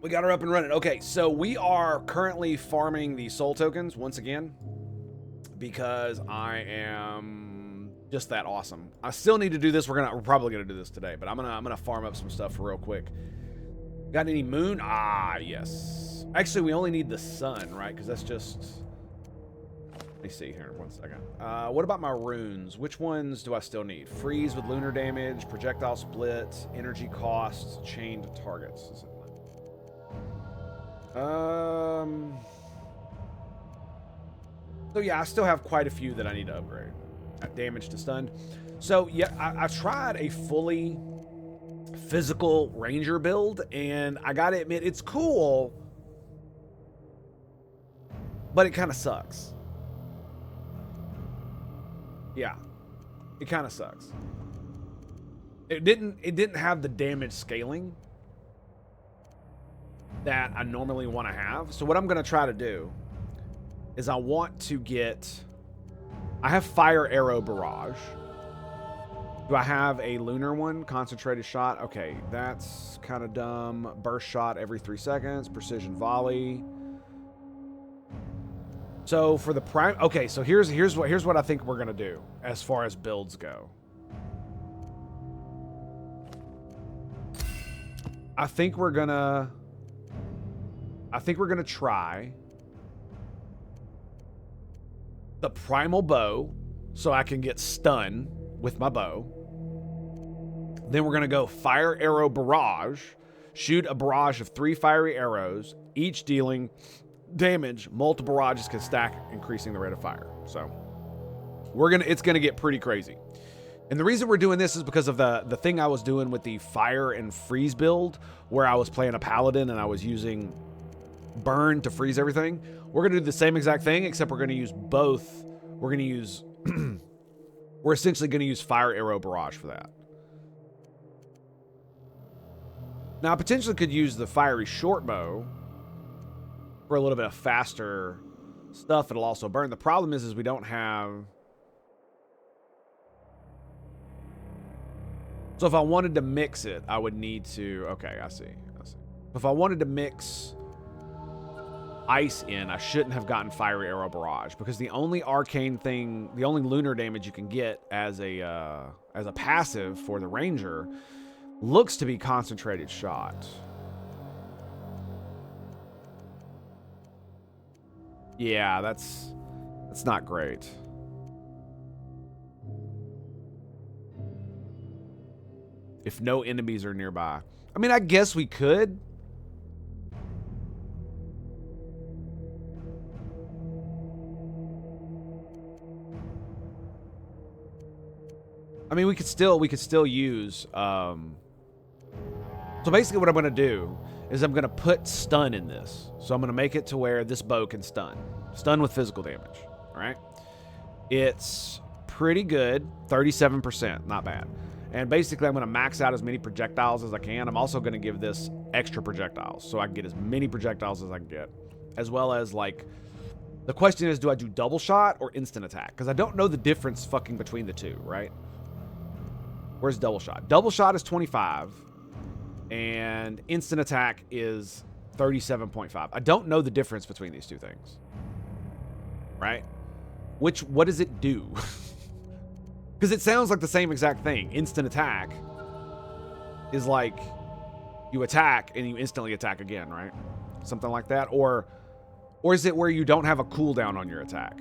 We got her up and running. Okay, so we are currently farming the soul tokens once again because I am just that awesome. I still need to do this. We're probably gonna do this today, but I'm gonna farm up some stuff real quick. Got any moon? Ah, yes. Actually, we only need the sun, right? Because that's just. Let me see here. 1 second. What about my runes? Which ones do I still need? Freeze with lunar damage, projectile split, energy costs, chained targets. So yeah, I still have quite a few that I need to upgrade. Damage to stunned. So yeah, I tried a fully physical ranger build, and I gotta admit, it's cool, but it kind of sucks. Yeah, it kind of sucks. It didn't have the damage scaling that I normally want to have. So what I'm gonna try to do is I want to get. I have fire arrow barrage. Do I have a lunar one? Concentrated shot. Okay, that's kind of dumb. Burst shot every 3 seconds. Precision volley. So for the prime. Okay, so here's what I think we're gonna do as far as builds go. I think we're gonna try the primal bow so I can get stun with my bow. Then we're gonna go fire arrow barrage, shoot a barrage of 3 fiery arrows, each dealing damage. Multiple barrages can stack, increasing the rate of fire. So it's gonna get pretty crazy. And the reason we're doing this is because of the thing I was doing with the fire and freeze build, where I was playing a paladin and I was using burn to freeze everything. We're gonna do the same exact thing, except we're gonna use both. We're gonna use we're essentially gonna use fire arrow barrage for that. Now I potentially could use the fiery short bow for a little bit of faster stuff. It'll also burn. The problem is we don't have. So if I wanted to mix it, I would need to. Okay, I see. If I wanted to mix ice in, I shouldn't have gotten fiery arrow barrage, because the only arcane thing, the only lunar damage you can get as a passive for the ranger looks to be concentrated shot. Yeah, that's not great. If no enemies are nearby. I mean, I guess we could. I mean, we could still use. So basically, what I'm gonna do is I'm gonna put stun in this. So I'm gonna make it to where this bow can stun with physical damage. All right, it's pretty good, 37%, not bad. And basically, I'm gonna max out as many projectiles as I can. I'm also gonna give this extra projectiles, so I can get as many projectiles as I can get, as well as like. The question is, do I do double shot or instant attack? Because I don't know the difference fucking between the two, right? Where's double shot? Double shot is 25, and instant attack is 37.5. I don't know the difference between these two things, right? What does it do? Because it sounds like the same exact thing. Instant attack is like you attack and you instantly attack again, right? Something like that. Or is it where you don't have a cooldown on your attack?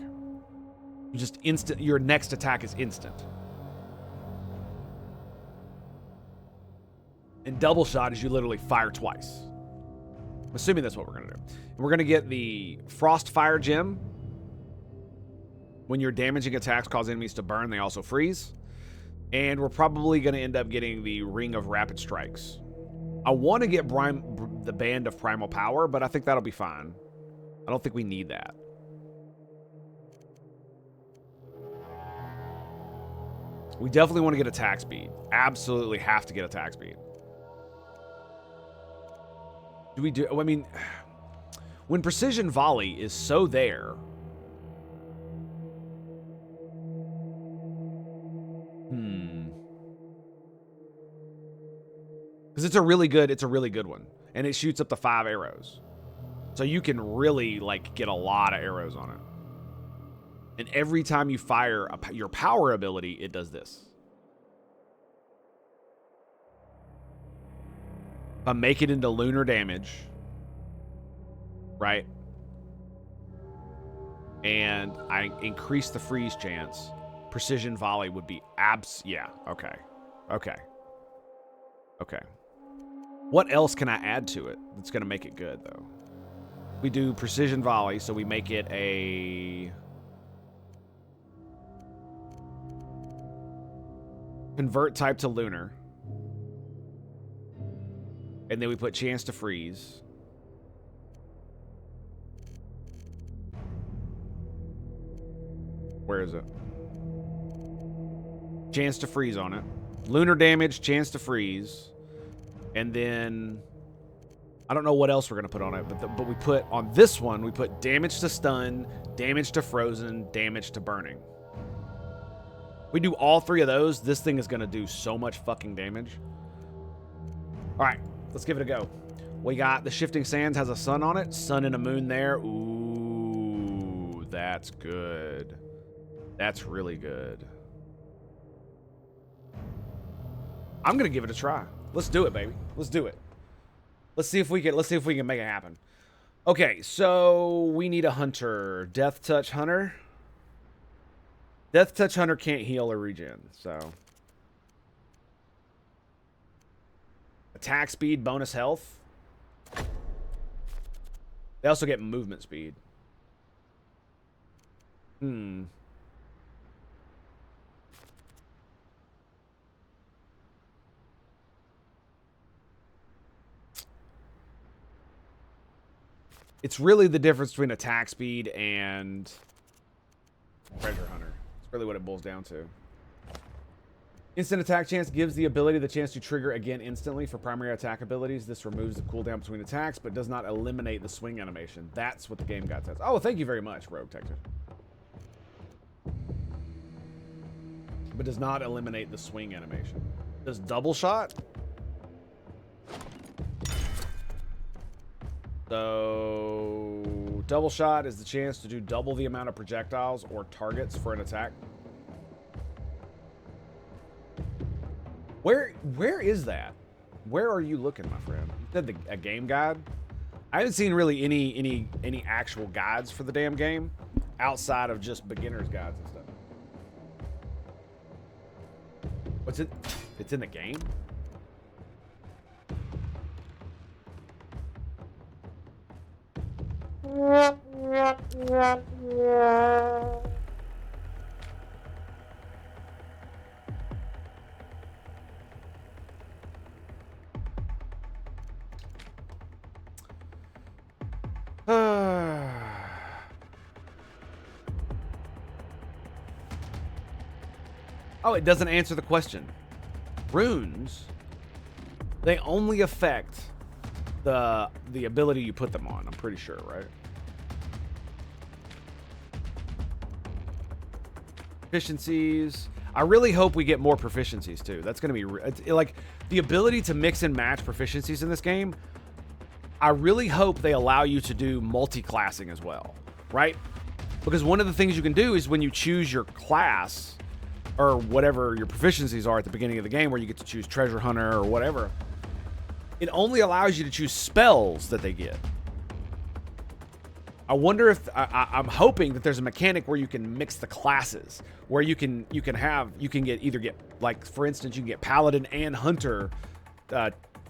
You just your next attack is instant. And double shot is you literally fire twice. I'm assuming that's what we're going to do. And we're going to get the Frost Fire Gem. When your damaging attacks cause enemies to burn, they also freeze. And we're probably going to end up getting the Ring of Rapid Strikes. I want to get the Band of Primal Power, but I think that'll be fine. I don't think we need that. We definitely want to get attack speed. Absolutely have to get attack speed. I mean, when precision volley is so there. Because it's a really good one. And it shoots up to 5 arrows. So you can really, like, get a lot of arrows on it. And every time you fire your power ability, it does this. If I make it into lunar damage, right? And I increase the freeze chance, precision volley would be yeah, okay. Okay. Okay. What else can I add to it that's going to make it good, though? We do precision volley, so we make it a... convert type to lunar. And then we put chance to freeze. Where is it? Chance to freeze on it. Lunar damage, chance to freeze. And then... I don't know what else we're going to put on it, but we put... on this one, we put damage to stun, damage to frozen, damage to burning. We do all 3 of those, this thing is going to do so much fucking damage. Alright, let's give it a go. We got the Shifting Sands has a sun on it. Sun and a moon there. Ooh, that's good. That's really good. I'm going to give it a try. Let's do it, baby. Let's do it. Let's see if we can make it happen. Okay, so we need a hunter. Death Touch Hunter. Death Touch Hunter can't heal or regen, so. Attack speed, bonus health. They also get movement speed. It's really the difference between attack speed and treasure hunter. It's really what it boils down to. Instant attack chance gives the ability the chance to trigger again instantly for primary attack abilities. This removes the cooldown between attacks, but does not eliminate the swing animation. That's what the game got says. Oh, thank you very much, Rogue Detective. But does not eliminate the swing animation. Does double shot? So, double shot is the chance to do double the amount of projectiles or targets for an attack. Where is that? Where are you looking, my friend? You said a game guide? I haven't seen really any actual guides for the damn game outside of just beginner's guides and stuff. What's it? It's in the game? Oh, it doesn't answer the question. Runes, they only affect the ability you put them on, I'm pretty sure, right? Proficiencies. I really hope we get more proficiencies too. That's going to be like the ability to mix and match proficiencies in this game. I really hope they allow you to do multi-classing as well, right? Because one of the things you can do is when you choose your class or whatever your proficiencies are at the beginning of the game, where you get to choose treasure hunter or whatever, it only allows you to choose spells that they get. I wonder if I'm hoping that there's a mechanic where you can mix the classes, where you can get like, for instance, you can get paladin and hunter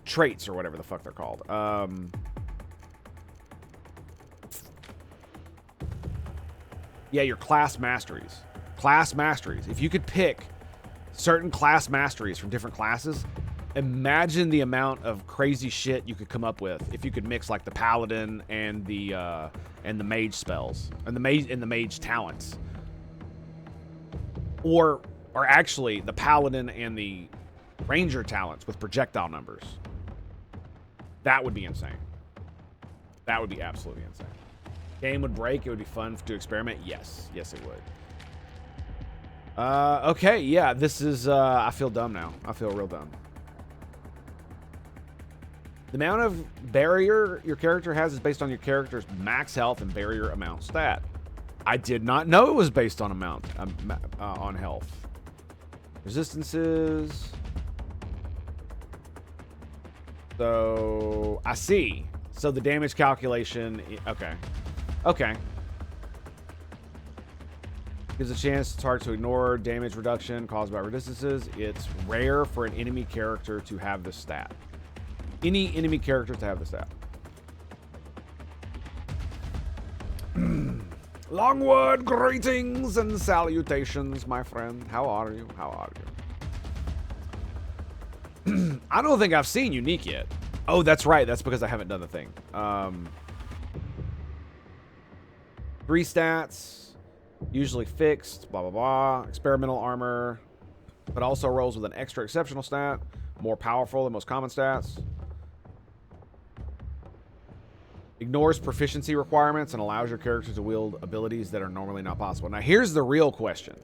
traits or whatever the fuck they're called. Yeah, your class masteries. Class masteries. If you could pick certain class masteries from different classes, imagine the amount of crazy shit you could come up with if you could mix like the paladin and the mage spells and the mage talents, or actually the paladin and the ranger talents with projectile numbers. That would be insane. That would be absolutely insane. Game would break. It would be fun to experiment. Yes, it would. Okay, yeah, this is, I feel dumb now. I feel real dumb. The amount of barrier your character has is based on your character's max health and barrier amount stat. I did not know it was based on amount, on health. Resistances. So, I see. So the damage calculation, okay. Okay. Gives a chance to target to ignore damage reduction caused by resistances. It's rare for an enemy character to have this stat. Any enemy character to have this stat. Longwood, greetings and salutations, my friend. How are you? How are you? I don't think I've seen unique yet. Oh, that's right. That's because I haven't done the thing. 3 stats. Usually fixed, blah, blah, blah. Experimental armor, but also rolls with an extra exceptional stat. More powerful than most common stats. Ignores proficiency requirements and allows your character to wield abilities that are normally not possible. Now, here's the real question.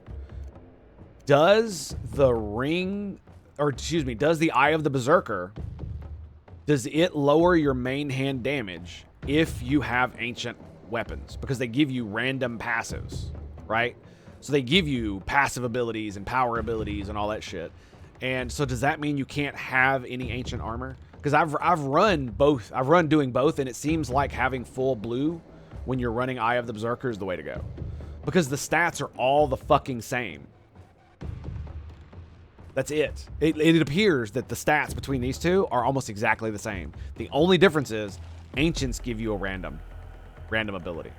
Does the ring, or excuse me, does the Eye of the Berserker, does it lower your main hand damage if you have ancient weapons? Because they give you random passives. Right? So they give you passive abilities and power abilities and all that shit. And so does that mean you can't have any ancient armor? Because I've run both. I've run doing both, and it seems like having full blue when you're running Eye of the Berserker is the way to go. Because the stats are all the fucking same. That's it. It appears that the stats between these two are almost exactly the same. The only difference is ancients give you a random ability.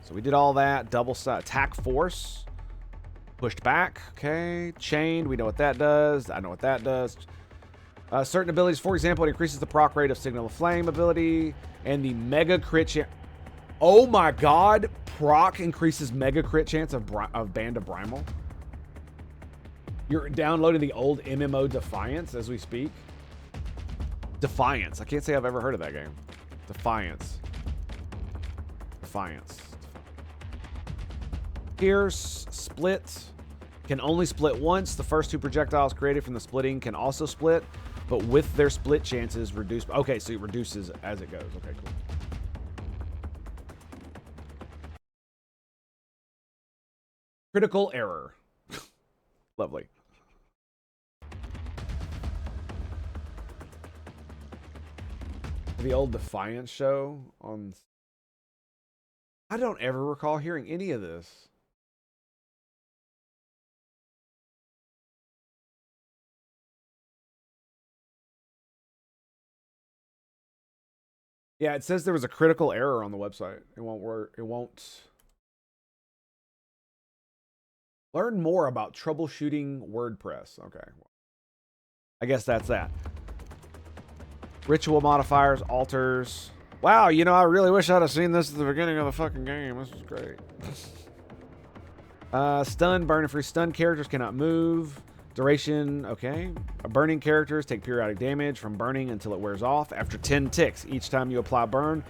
So we did all that. Double attack force. Pushed back. Okay. Chained. We know what that does. I know what that does. Certain abilities, for example, it increases the proc rate of Signal of Flame ability. And the mega crit chance. Oh my god. Proc increases mega crit chance of Band of Brimel. You're downloading the old MMO Defiance as we speak. Defiance. I can't say I've ever heard of that game. Defiance. Pierce, split, can only split once. The first 2 projectiles created from the splitting can also split, but with their split chances reduced. Okay, so it reduces as it goes. Okay, cool. Critical error. Lovely. The old Defiance show on... I don't ever recall hearing any of this. Yeah, it says there was a critical error on the website. It won't work. It won't. Learn more about troubleshooting WordPress. Okay. I guess that's that. Ritual modifiers, altars. Wow, you know, I really wish I'd have seen this at the beginning of the fucking game. This is great. Stun, burn and freeze. Stun characters cannot move. Duration, okay. Burning characters take periodic damage from burning until it wears off. After 10 ticks, each time you apply burn,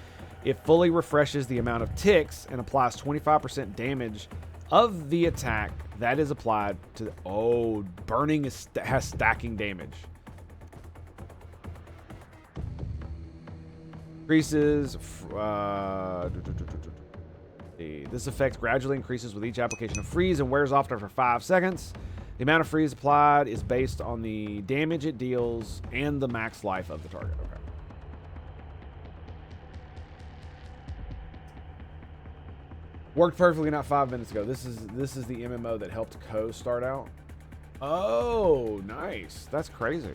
it fully refreshes the amount of ticks and applies 25% damage of the attack that is applied to the... Oh, burning has stacking damage. Increases. This effect gradually increases with each application of freeze and wears off after 5 seconds. The amount of freeze applied is based on the damage it deals and the max life of the target. Okay. Worked perfectly not 5 minutes ago. This is the MMO that helped Co start out. Oh, nice. That's crazy.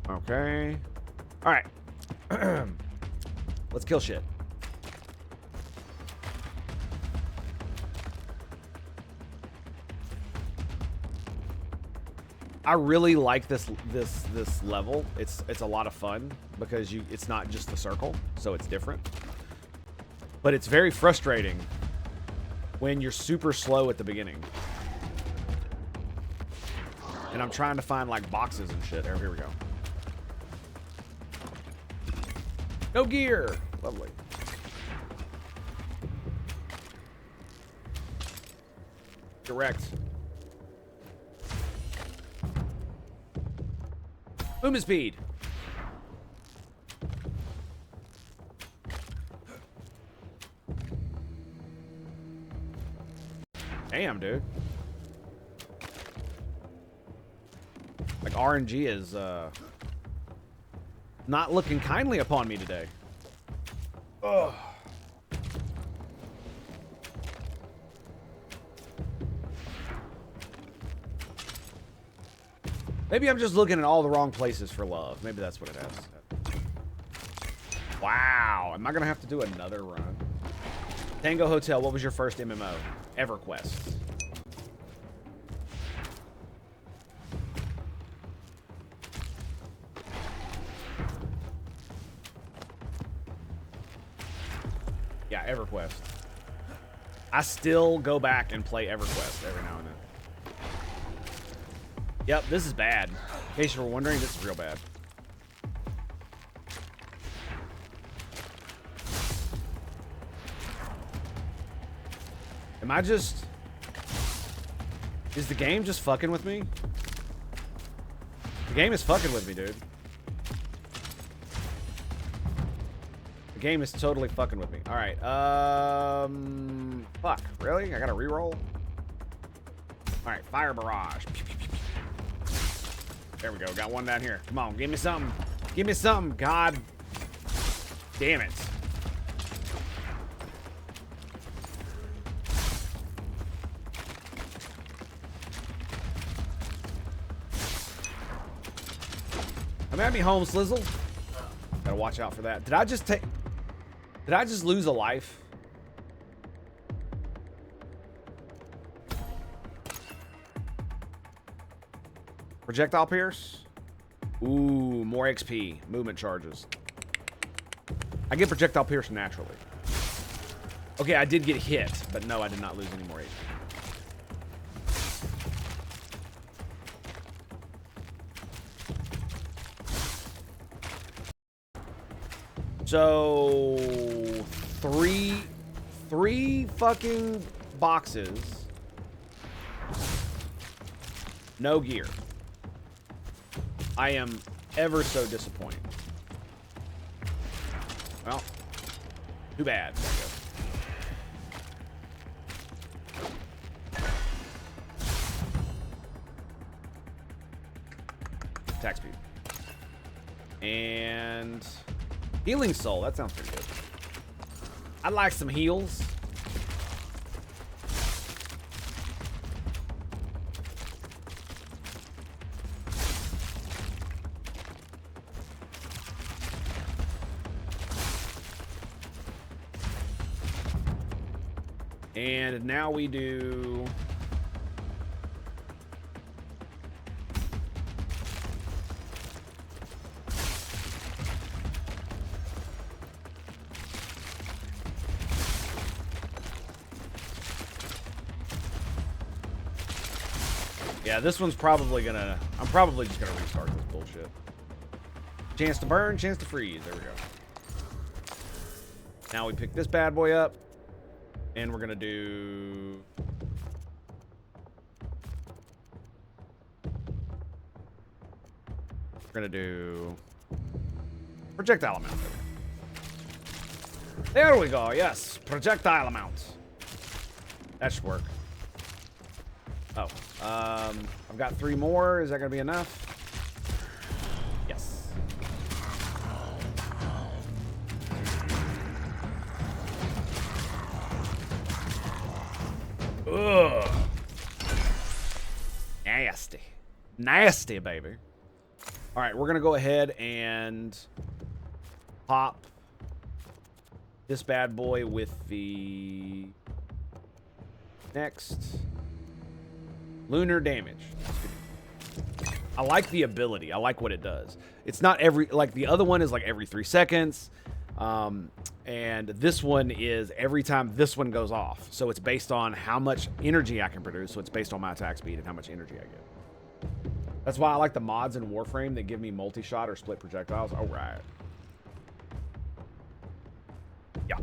Okay. All right. Let's kill shit. I really like this level. It's a lot of fun because it's not just the circle, so it's different. But it's very frustrating when you're super slow at the beginning. And I'm trying to find like boxes and shit. Here we go. No gear. Lovely. Direct. Movement speed. Damn, dude. Like, RNG is, not looking kindly upon me today. Ugh. Maybe I'm just looking at all the wrong places for love. Maybe that's what it is. Wow. Am I going to have to do another run? Tango Hotel, what was your first MMO? EverQuest. Yeah, EverQuest. I still go back and play EverQuest every now and then. Yep, this is bad. In case you were wondering, this is real bad. Am I just... Is the game just fucking with me? The game is fucking with me, dude. The game is totally fucking with me. Alright, fuck, really? I gotta reroll? Alright, Fire Barrage. There we go, got one down here. Come on, give me something. Give me something, god damn it. I'm at me home, Slizzle. Gotta watch out for that. Did I just lose a life? Projectile Pierce? Ooh, more XP. Movement charges. I get Projectile Pierce naturally. Okay, I did get hit, but no, I did not lose any more HP. So, three fucking boxes. No gear. I am ever so disappointed. Well, too bad, I guess. Attack speed. And Healing Soul, that sounds pretty good. I'd like some heals. And now we do... Yeah, this one's probably gonna... I'm probably just gonna restart this bullshit. Chance to burn, chance to freeze. There we go. Now we pick this bad boy up. And we're gonna do... We're gonna do... Projectile amount. There we go, yes. Projectile amount. That should work. Oh. I've got 3 more. Is that gonna be enough? Yes. Ugh. Nasty. Nasty, baby. All right, we're going to go ahead and pop this bad boy with the next lunar damage. I like the ability. I like what it does. It's not every, like the other one is like every 3 seconds. And this one is every time this one goes off. So it's based on how much energy I can produce. So it's based on my attack speed and how much energy I get. That's why I like the mods in Warframe that give me multi-shot or split projectiles. All right. Yeah.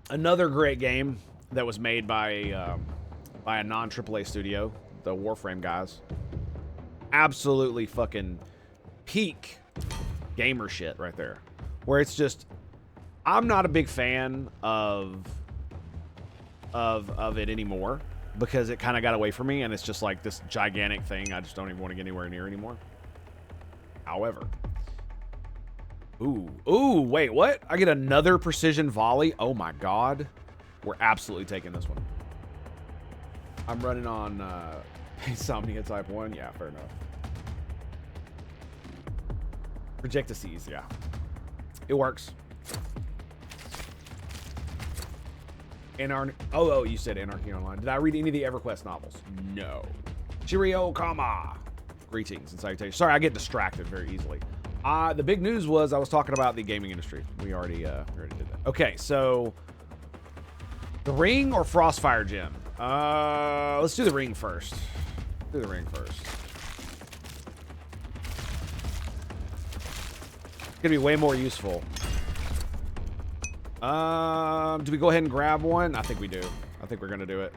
Another great game that was made by by a non-AAA studio, the Warframe guys. Absolutely fucking peak gamer shit right there. Where it's just, I'm not a big fan of it anymore because it kind of got away from me and it's just like this gigantic thing I just don't even want to get anywhere near anymore. However, ooh, wait, what? I get another precision volley? Oh my god. We're absolutely taking this one. I'm running on Insomnia Type 1. Yeah, fair enough. Projectices, yeah. It works. Oh, you said Anarchy Online. Did I read any of the EverQuest novels? No. Cheerio, Kama. Greetings and salutations. Sorry, I get distracted very easily. The big news was I was talking about the gaming industry. We already did that. Okay, so the Ring or Frostfire Gem? Let's do the Ring first. Do the Ring first. It's gonna be way more useful. Do we go ahead and grab one? I think we do. I think we're gonna do it.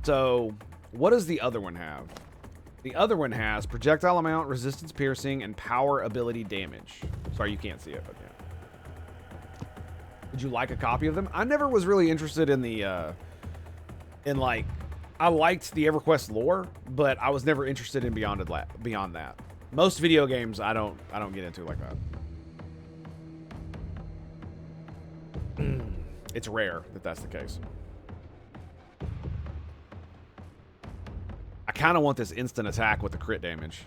So, what does the other one have? The other one has projectile amount, resistance piercing, and power ability damage. Sorry, you can't see it, but yeah. Would you like a copy of them? I never was really interested in the, I liked the EverQuest lore, but I was never interested in beyond that. Most video games I don't get into like that. It's rare that that's the case. I kind of want this instant attack with the crit damage.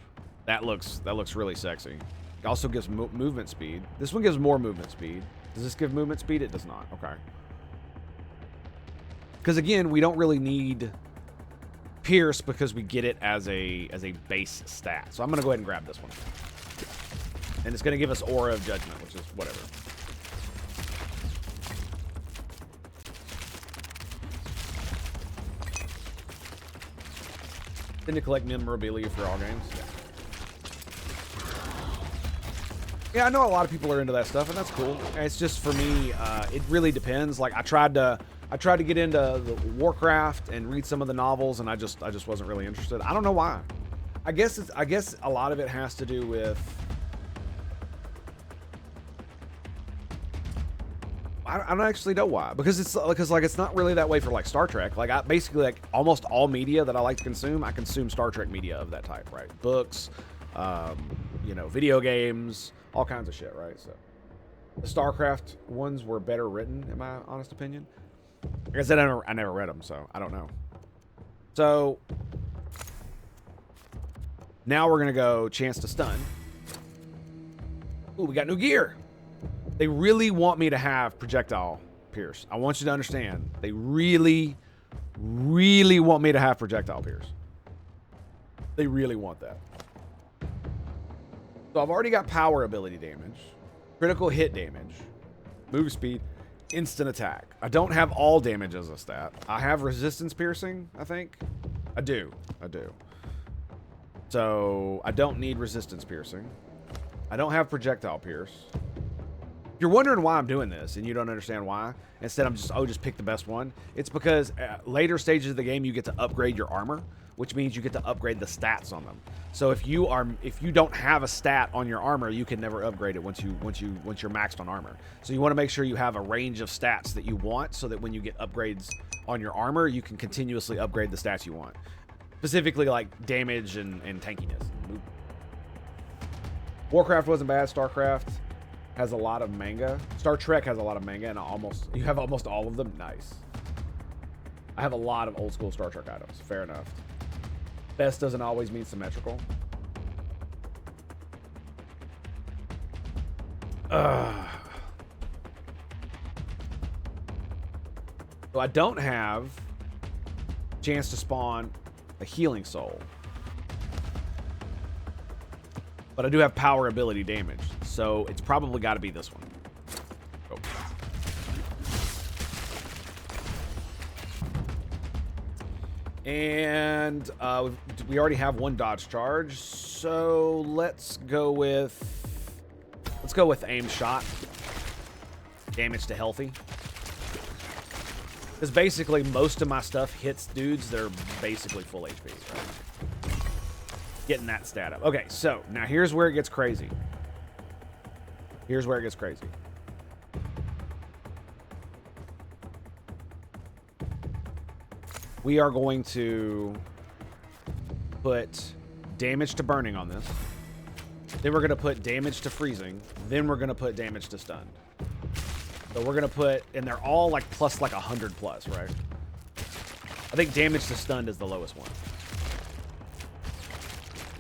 That looks really sexy. It also gives movement speed. This one gives more movement speed. Does this give movement speed? It does not. Okay. Because again, we don't really need Pierce because we get it as a base stat. So I'm gonna go ahead and grab this one. And it's gonna give us Aura of Judgment, which is whatever. Then to collect memorabilia for all games. Yeah, I know a lot of people are into that stuff, and that's cool. It's just for me, it really depends. Like I tried to get into the Warcraft and read some of the novels, and I just wasn't really interested. I don't know why. I guess a lot of it has to do with I don't actually know why. Because it's not really that way for like Star Trek. Like I basically like almost all media that I like to consume, I consume Star Trek media of that type, right? Books, you know, video games, all kinds of shit, right? So the StarCraft ones were better written, in my honest opinion. Like I said, I never read them, so I don't know. So now we're gonna go chance to stun. Ooh, we got new gear. They really want me to have projectile pierce. I want you to understand. They really, really want me to have projectile pierce. They really want that. So I've already got power ability damage, critical hit damage, move speed, instant attack. I don't have all damage as a stat. I have resistance piercing, I think. I do. So I don't need resistance piercing. I don't have projectile pierce. If you're wondering why I'm doing this and you don't understand why, instead I'm just pick the best one. It's because later stages of the game you get to upgrade your armor, which means you get to upgrade the stats on them. So if you don't have a stat on your armor, you can never upgrade it once you're maxed on armor. So you want to make sure you have a range of stats that you want, so that when you get upgrades on your armor, you can continuously upgrade the stats you want. Specifically like damage and tankiness. Warcraft wasn't bad. StarCraft has a lot of manga. Star Trek has a lot of manga, and you have almost all of them. Nice. I have a lot of old school Star Trek items. Fair enough. Best doesn't always mean symmetrical. So I don't have chance to spawn a healing soul, but I do have power ability damage, so it's probably got to be this one. Oh. And we already have one dodge charge, so let's go with aim shot. damage to healthy. Because basically most of my stuff hits dudes that are basically full HP, right? Getting that stat up. Okay, so now here's where it gets crazy. Here's where it gets crazy. We are going to put damage to burning on this. Then we're going to put damage to freezing. Then we're going to put damage to stunned. So we're going to put, and they're all like plus like 100 plus, right? I think damage to stunned is the lowest one.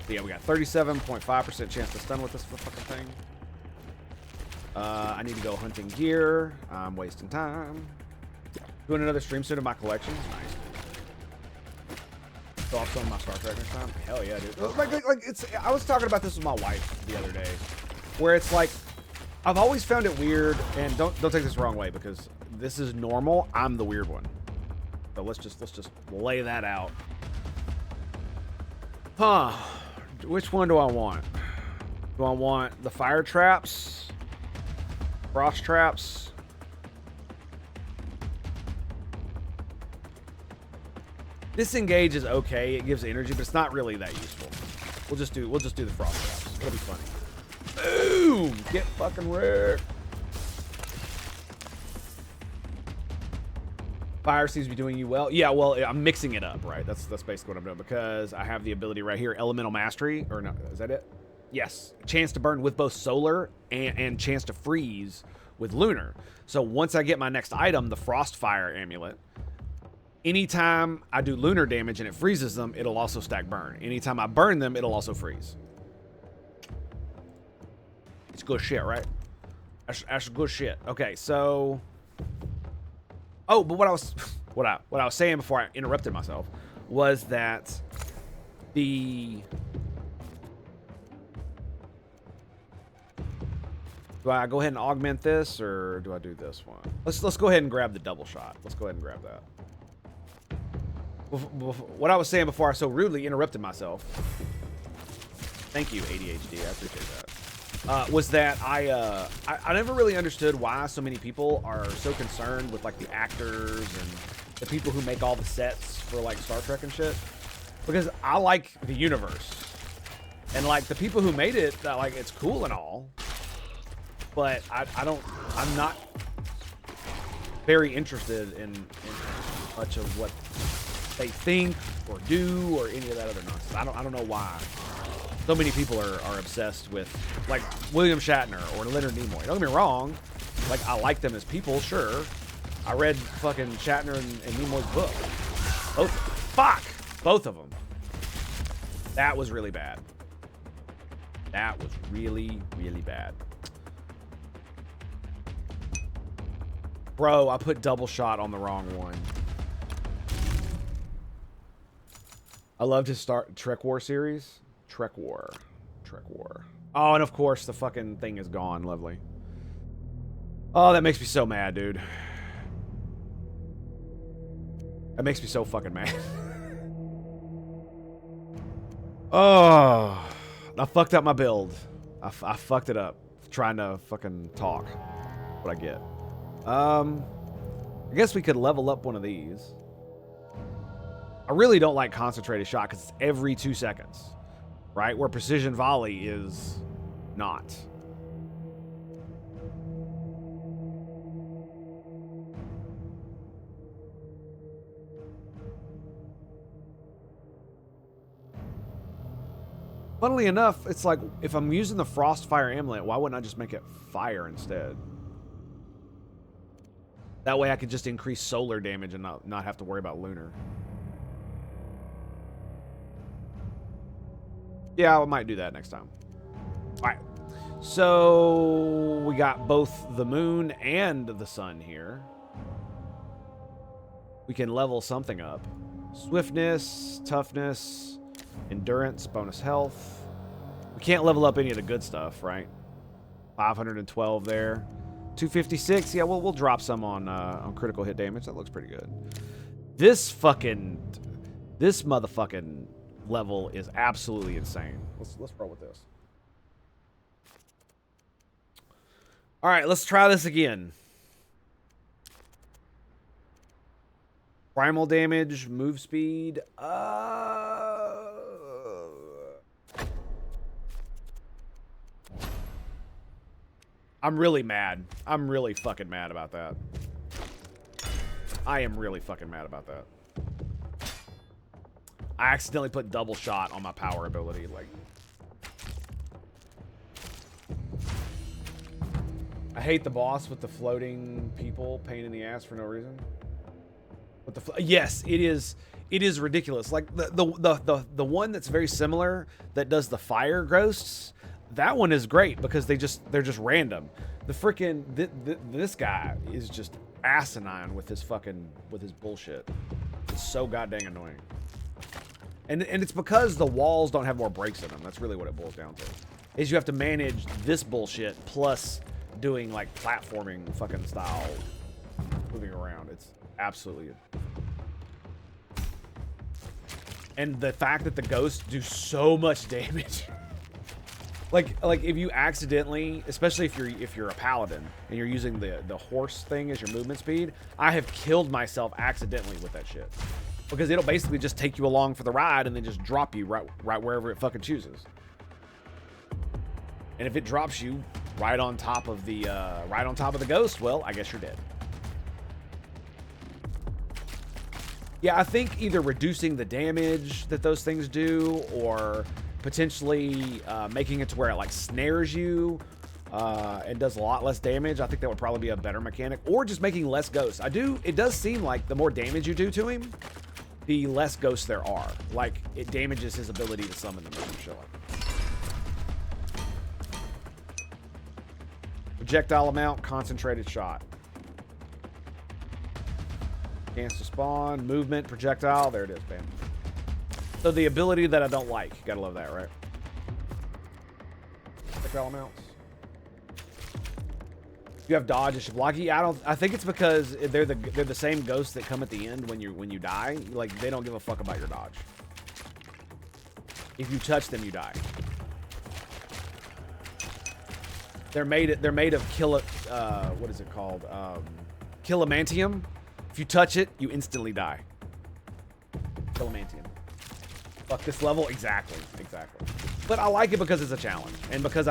So yeah, we got 37.5% chance to stun with this fucking thing. I need to go hunting gear. I'm wasting time. Doing another stream soon of my collection. Nice. Go off some of my Star Trek next time. Hell yeah, dude. Like it's. I was talking about this with my wife the other day, where it's like, I've always found it weird, and don't take this the wrong way because this is normal. I'm the weird one. So let's just lay that out. Huh? Which one do I want? Do I want the fire traps? Frost traps? Disengage is okay. It gives energy, but it's not really that useful. We'll just do the frost traps. It'll be funny. Boom! Get fucking wrecked. Fire seems to be doing you well. Yeah, well, I'm mixing it up, right? That's basically what I'm doing because I have the ability right here, Elemental Mastery, or no, is that it? Yes, chance to burn with both solar and chance to freeze with lunar. So once I get my next item, the Frostfire Amulet, anytime I do lunar damage and it freezes them, it'll also stack burn. Anytime I burn them, it'll also freeze. It's good shit, right? That's good shit. Okay, so... Oh, but what I was saying before I interrupted myself was that the... Do I go ahead and augment this, or do I do this one? Let's go ahead and grab the double shot. Let's go ahead and grab that. What I was saying before I so rudely interrupted myself. Thank you, ADHD. I appreciate that. Was that I never really understood why so many people are so concerned with like the actors and the people who make all the sets for like Star Trek and shit. Because I like the universe. And like the people who made it, like it's cool and all. But I'm not very interested in much of what they think or do or any of that other nonsense. I don't know why so many people are obsessed with like William Shatner or Leonard Nimoy. Don't get me wrong, like I like them as people, sure. I read fucking Shatner and Nimoy's book. Both of them. That was really bad. That was really, really bad. Bro, I put double shot on the wrong one. I loved his Trek War series. Trek War. Oh, and of course, the fucking thing is gone. Lovely. Oh, that makes me so mad, dude. That makes me so fucking mad. Oh, I fucked up my build. I fucked it up trying to fucking talk. What I get. I guess we could level up one of these. I really don't like concentrated shot because it's every 2 seconds, right? Where precision volley is not. Funnily enough, it's like if I'm using the Frostfire Amulet, why wouldn't I just make it fire instead? That way I could just increase solar damage and not have to worry about lunar. Yeah, I might do that next time. All right. So we got both the moon and the sun here. We can level something up. Swiftness, toughness, endurance, bonus health. We can't level up any of the good stuff, right? 512 there. 256. Yeah, we'll drop some on critical hit damage. That looks pretty good. This motherfucking level is absolutely insane. Let's roll with this. All right, let's try this again. Primal damage, move speed. I'm really mad. I'm really fucking mad about that. I am really fucking mad about that. I accidentally put double shot on my power ability. Like, I hate the boss with the floating people, pain in the ass for no reason. With the yes, it is. It is ridiculous. Like the one that's very similar that does the fire ghosts. That one is great because they're just random. The freaking this guy is just asinine with his bullshit. It's so goddamn annoying. And it's because the walls don't have more breaks in them. That's really what it boils down to. Is you have to manage this bullshit plus doing like platforming fucking style moving around. It's absolutely. And the fact that the ghosts do so much damage. Like if you accidentally, especially if you're a paladin and you're using the horse thing as your movement speed, I have killed myself accidentally with that shit. Because it'll basically just take you along for the ride and then just drop you right wherever it fucking chooses. And if it drops you right on top of the ghost, well, I guess you're dead. Yeah, I think either reducing the damage that those things do, or potentially making it to where it like snares you and does a lot less damage. I think that would probably be a better mechanic, or just making less ghosts. It does seem like the more damage you do to him, the less ghosts there are. Like, it damages his ability to summon them and shit like that. Projectile amount, concentrated shot. Chance to spawn, movement, projectile. There it is, bam. So the ability that I don't like. You gotta love that, right? Projectile amounts. You have dodge, it should block you. I think it's because they're the same ghosts that come at the end when you die. Like, they don't give a fuck about your dodge. If you touch them, you die. They're made of what is it called? Kilomantium. If you touch it, you instantly die. Kilomantium. Fuck this level? Exactly. But I like it because it's a challenge, and because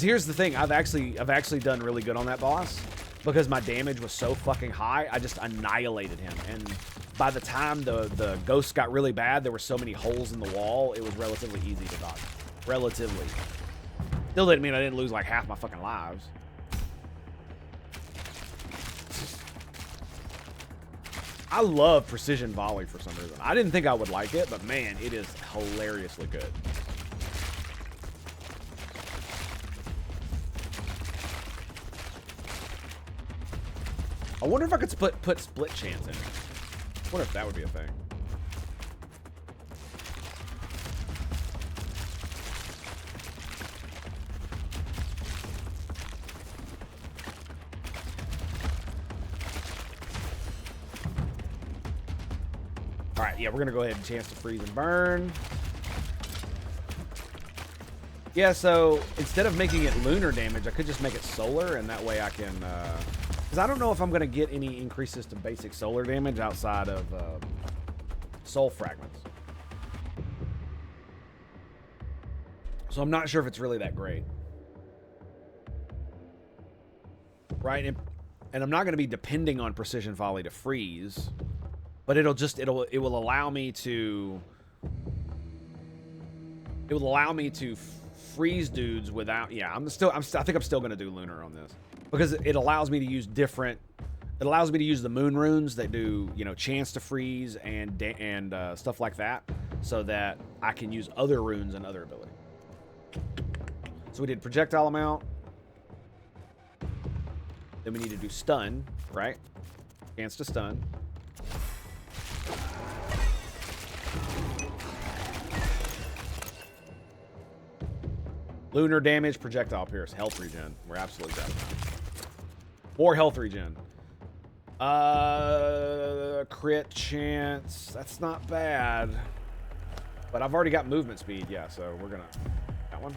here's the thing, I've actually done really good on that boss because my damage was so fucking high. I just annihilated him, and by the time the ghosts got really bad, there were so many holes in the wall, it was relatively easy to dodge. Relatively. Still didn't mean I didn't lose like half my fucking lives. I love precision volley for some reason. I didn't think I would like it, but man, it is hilariously good. I wonder if I could put split chance in it. I wonder if that would be a thing. Alright, yeah, we're gonna go ahead and chance to freeze and burn. Yeah, so instead of making it lunar damage, I could just make it solar, and that way I can, because I don't know if I'm gonna get any increases to basic solar damage outside of soul fragments. So I'm not sure if it's really that great. Right, and I'm not gonna be depending on precision volley to freeze. But it will allow me to freeze dudes without. Yeah, I think I'm still gonna do lunar on this because it allows me to use different. It allows me to use the moon runes that do, you know, chance to freeze and stuff like that, so that I can use other runes and other ability. So we did projectile amount. Then we need to do stun, right? Chance to stun. Lunar damage, projectile pierce, health regen. We're absolutely dead. More health regen. Crit chance. That's not bad. But I've already got movement speed, yeah, so we're gonna... That one.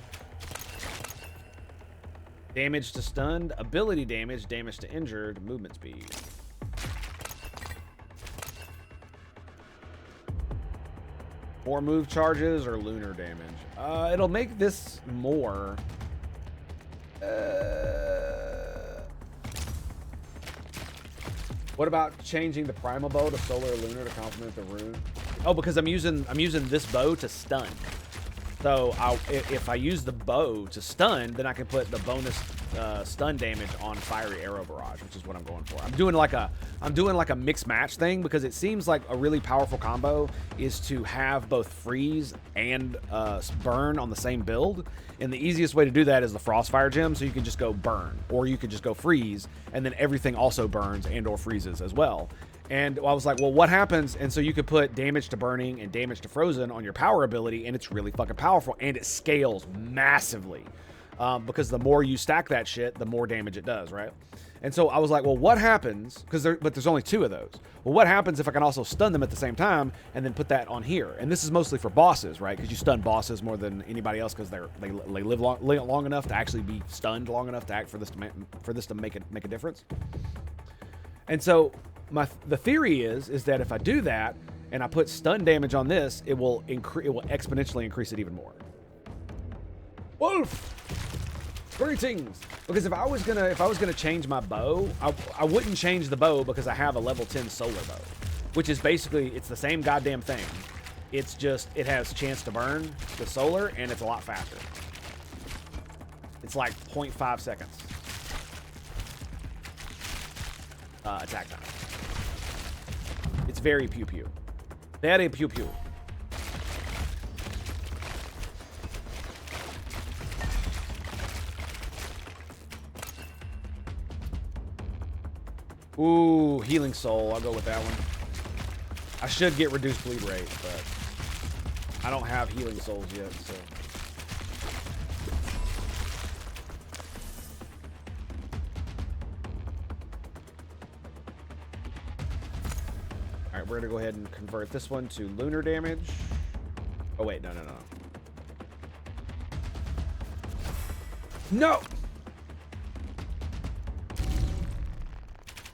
Damage to stunned, ability damage, damage to injured, movement speed. More move charges or lunar damage? It'll make this more. What about changing the primal bow to solar or lunar to complement the rune? Oh, because I'm using this bow to stun. So if I use the bow to stun, then I can put the bonus stun damage on fiery arrow barrage, which is what I'm going for. I'm doing like a mix match thing because it seems like a really powerful combo is to have both freeze and burn on the same build. And the easiest way to do that is the Frostfire gem, so you can just go burn, or you could just go freeze, and then everything also burns and or freezes as well. And I was like, well, what happens? And so you could put damage to burning and damage to frozen on your power ability, and it's really fucking powerful, and it scales massively. Because the more you stack that shit, the more damage it does, right? And so I was like, well, what happens? But there's only 2 of those. Well, what happens if I can also stun them at the same time and then put that on here? And this is mostly for bosses, right? Because you stun bosses more than anybody else because they live long enough to actually be stunned long enough to act for this to make a difference. And so the theory is that if I do that and I put stun damage on this, it will exponentially increase it even more. Wolf! Greetings! Because if I was gonna change my bow, I wouldn't change the bow because I have a level 10 solar bow, which is basically, it's the same goddamn thing. It's just, it has chance to burn the solar and it's a lot faster. It's like 0.5 seconds. Attack time. It's very pew pew. Very pew pew. Ooh, healing soul. I'll go with that one. I should get reduced bleed rate, but I don't have healing souls yet, so. All right, we're gonna go ahead and convert this one to lunar damage. Oh wait, no. No!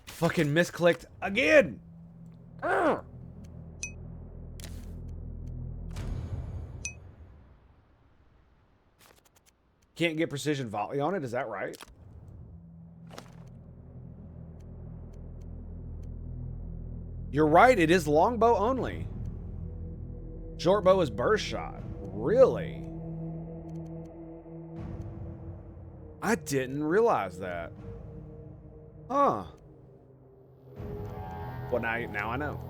Fucking misclicked again. Urgh. Can't get precision volley on it, is that right? You're right, it is longbow only. Short bow is burst shot. Really? I didn't realize that. Huh. Well, now I know.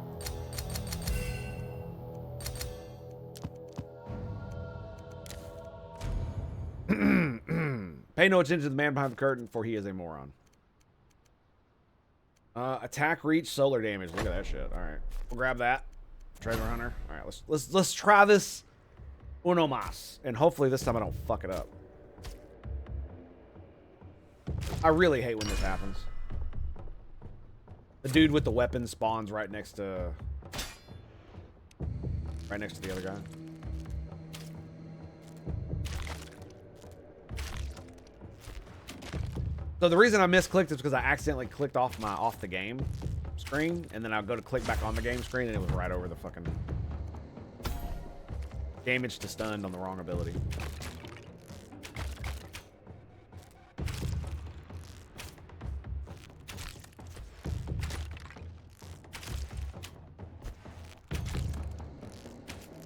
Pay no attention to the man behind the curtain, for he is a moron. Attack, reach, solar damage. Look at that shit. All right, we'll grab that. Treasure hunter. All right, let's try this uno mas, and hopefully this time I don't fuck it up. I really hate when this happens. The dude with the weapon spawns right next to the other guy. So the reason I misclicked is because I accidentally clicked off the game screen, and then I'll go to click back on the game screen, and it was right over the fucking damage to stunned on the wrong ability.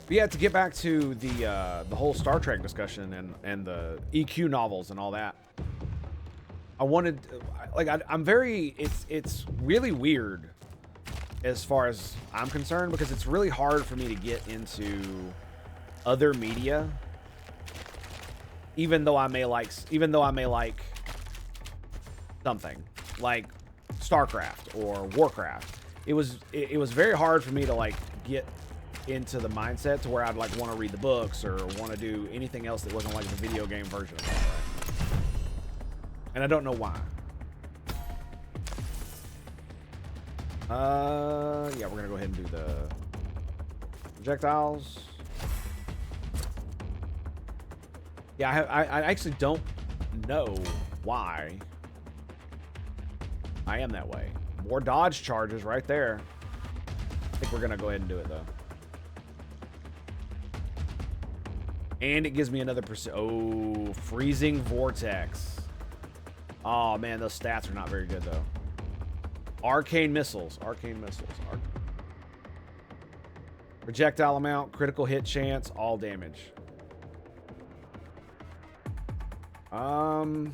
But yeah, to get back to the whole Star Trek discussion and the EQ novels and all that, I wanted, like, I'm very, it's really weird as far as I'm concerned, because it's really hard for me to get into other media, even though I may like something like StarCraft or Warcraft. It was very hard for me to like get into the mindset to where I'd like want to read the books or want to do anything else that wasn't like the video game version of that. And I don't know why. Yeah, we're gonna go ahead and do the projectiles. Yeah, I actually don't know why I am that way. More dodge charges right there. I think we're gonna go ahead and do it though. And it gives me another freezing vortex. Oh man, those stats are not very good though. Arcane missiles. Projectile amount, critical hit chance, all damage. I'm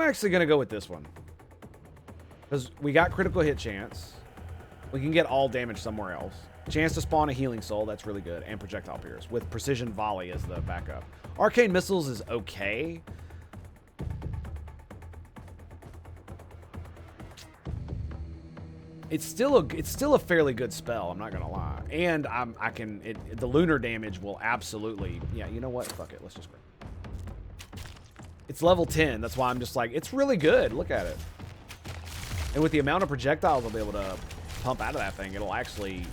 actually gonna go with this one. Because we got critical hit chance. We can get all damage somewhere else. Chance to spawn a healing soul, that's really good. And projectile pierce with precision volley as the backup. Arcane missiles is okay. It's still a fairly good spell, I'm not gonna lie. And the lunar damage will absolutely, yeah, you know what? Fuck it, let's just grab it. It's level 10, that's why I'm just like, it's really good. Look at it. And with the amount of projectiles I'll be able to pump out of that thing, it'll actually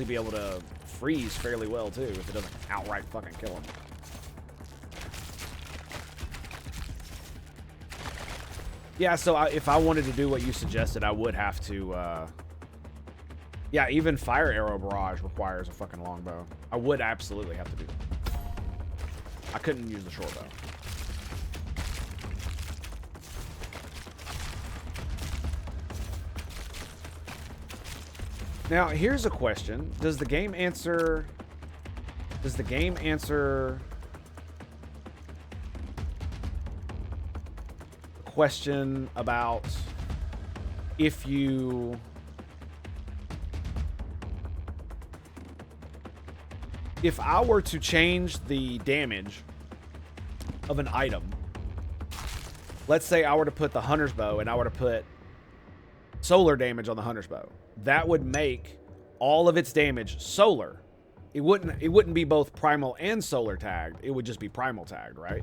be able to freeze fairly well too if it doesn't outright fucking kill him. Yeah, so if I wanted to do what you suggested, I would have to, yeah, even fire arrow barrage requires a fucking longbow. I would absolutely have to do that. I couldn't use the short bow. Now, here's a question. Does the game answer question about if I were to change the damage of an item, let's say I were to put the hunter's bow and I were to put solar damage on the hunter's bow, that would make all of its damage solar. It wouldn't be both primal and solar tagged. It would just be primal tagged, right?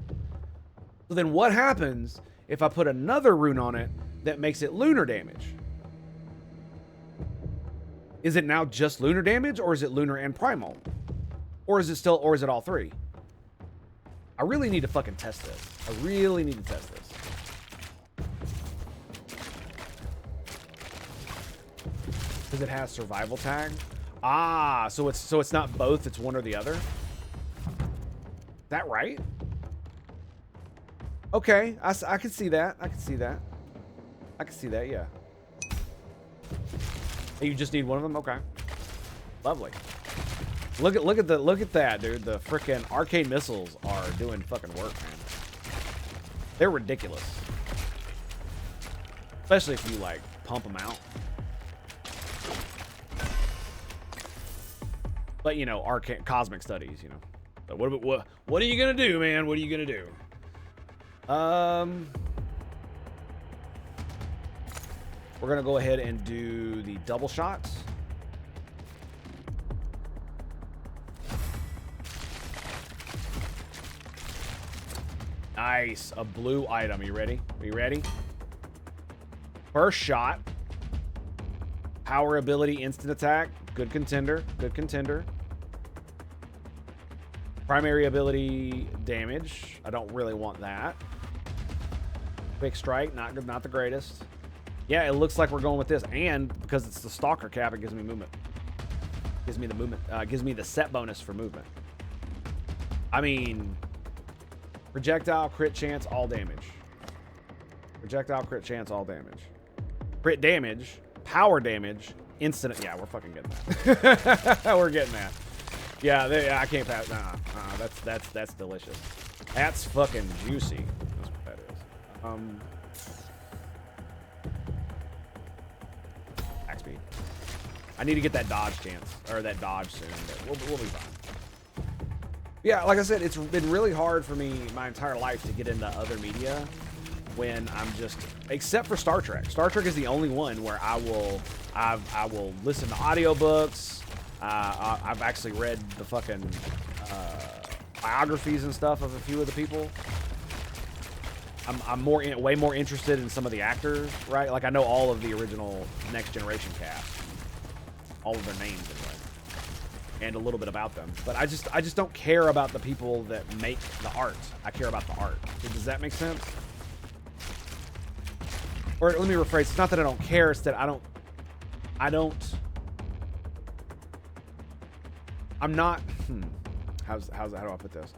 So then what happens if I put another rune on it that makes it lunar damage? Is it now just lunar damage, or is it lunar and primal? Or is it all three? I really need to fucking test this. I really need to test this. Because it has survival tag. Ah, so it's not both, it's one or the other. Is that right? Okay, I can see that. I can see that, yeah. You just need one of them? Okay. Lovely. Look at that, dude. The frickin' arcane missiles are doing fucking work, man. They're ridiculous. Especially if you, like, pump them out. But, you know, arcane cosmic studies, you know. But what are you gonna do, man? What are you gonna do? We're gonna go ahead and do the double shots. Nice, a blue item. You ready? Are you ready? First shot. Power ability, instant attack. Good contender. Good contender. Primary ability, damage. I don't really want that. Quick strike, not good, not the greatest. Yeah, it looks like we're going with this, and because it's the stalker cap, it gives me movement. Gives me the movement. Gives me the set bonus for movement. I mean, projectile, crit chance, all damage. Projectile, crit chance, all damage. Crit damage, power damage, instant. Yeah, we're fucking getting that. We're getting that. Yeah, I can't pass. That's delicious. That's fucking juicy. That's what that is. Axe speed. I need to get that dodge chance, or that dodge soon, but we'll be fine. Yeah, like I said, it's been really hard for me my entire life to get into other media when I'm just, except for Star Trek. Star Trek is the only one where I will listen to audiobooks. I've actually read the fucking biographies and stuff of a few of the people. I'm way more interested in some of the actors, right? Like I know all of the original Next Generation cast, all of their names anyway, and a little bit about them. But I just don't care about the people that make the art. I care about the art. Does that make sense? Or let me rephrase. It's not that I don't care. It's that I'm not. how do I put this?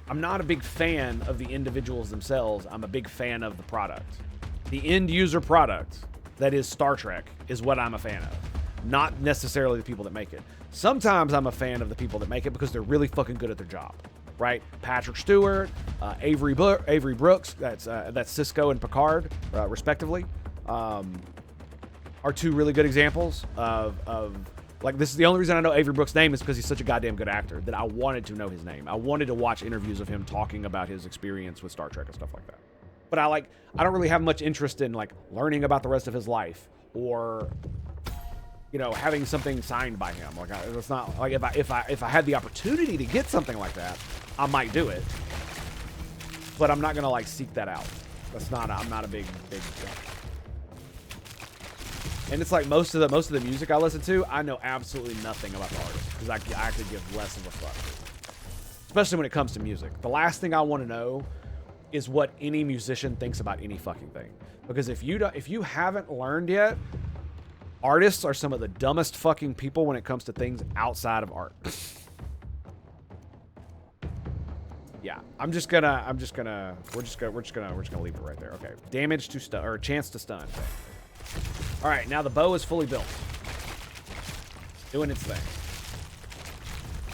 I'm not a big fan of the individuals themselves. I'm a big fan of the product. The end user product that is Star Trek is what I'm a fan of, not necessarily the people that make it. Sometimes I'm a fan of the people that make it because they're really fucking good at their job, right? Patrick Stewart, Avery Brooks, that's Cisco and Picard, respectively, are two really good examples of like, this is the only reason I know Avery Brooks' name is because he's such a goddamn good actor that I wanted to know his name. I wanted to watch interviews of him talking about his experience with Star Trek and stuff like that. But I don't really have much interest in like learning about the rest of his life or, you know, having something signed by him. Like, it's not like if I had the opportunity to get something like that, I might do it. But I'm not gonna like seek that out. I'm not a big. And it's like most of the music I listen to, I know absolutely nothing about the artist because I actually give less of a fuck. Especially when it comes to music. The last thing I want to know is what any musician thinks about any fucking thing. Because if you haven't learned yet, artists are some of the dumbest fucking people when it comes to things outside of art. Yeah, we're just gonna leave it right there. Okay, damage to stun or chance to stun. All right, now the bow is fully built, doing its thing.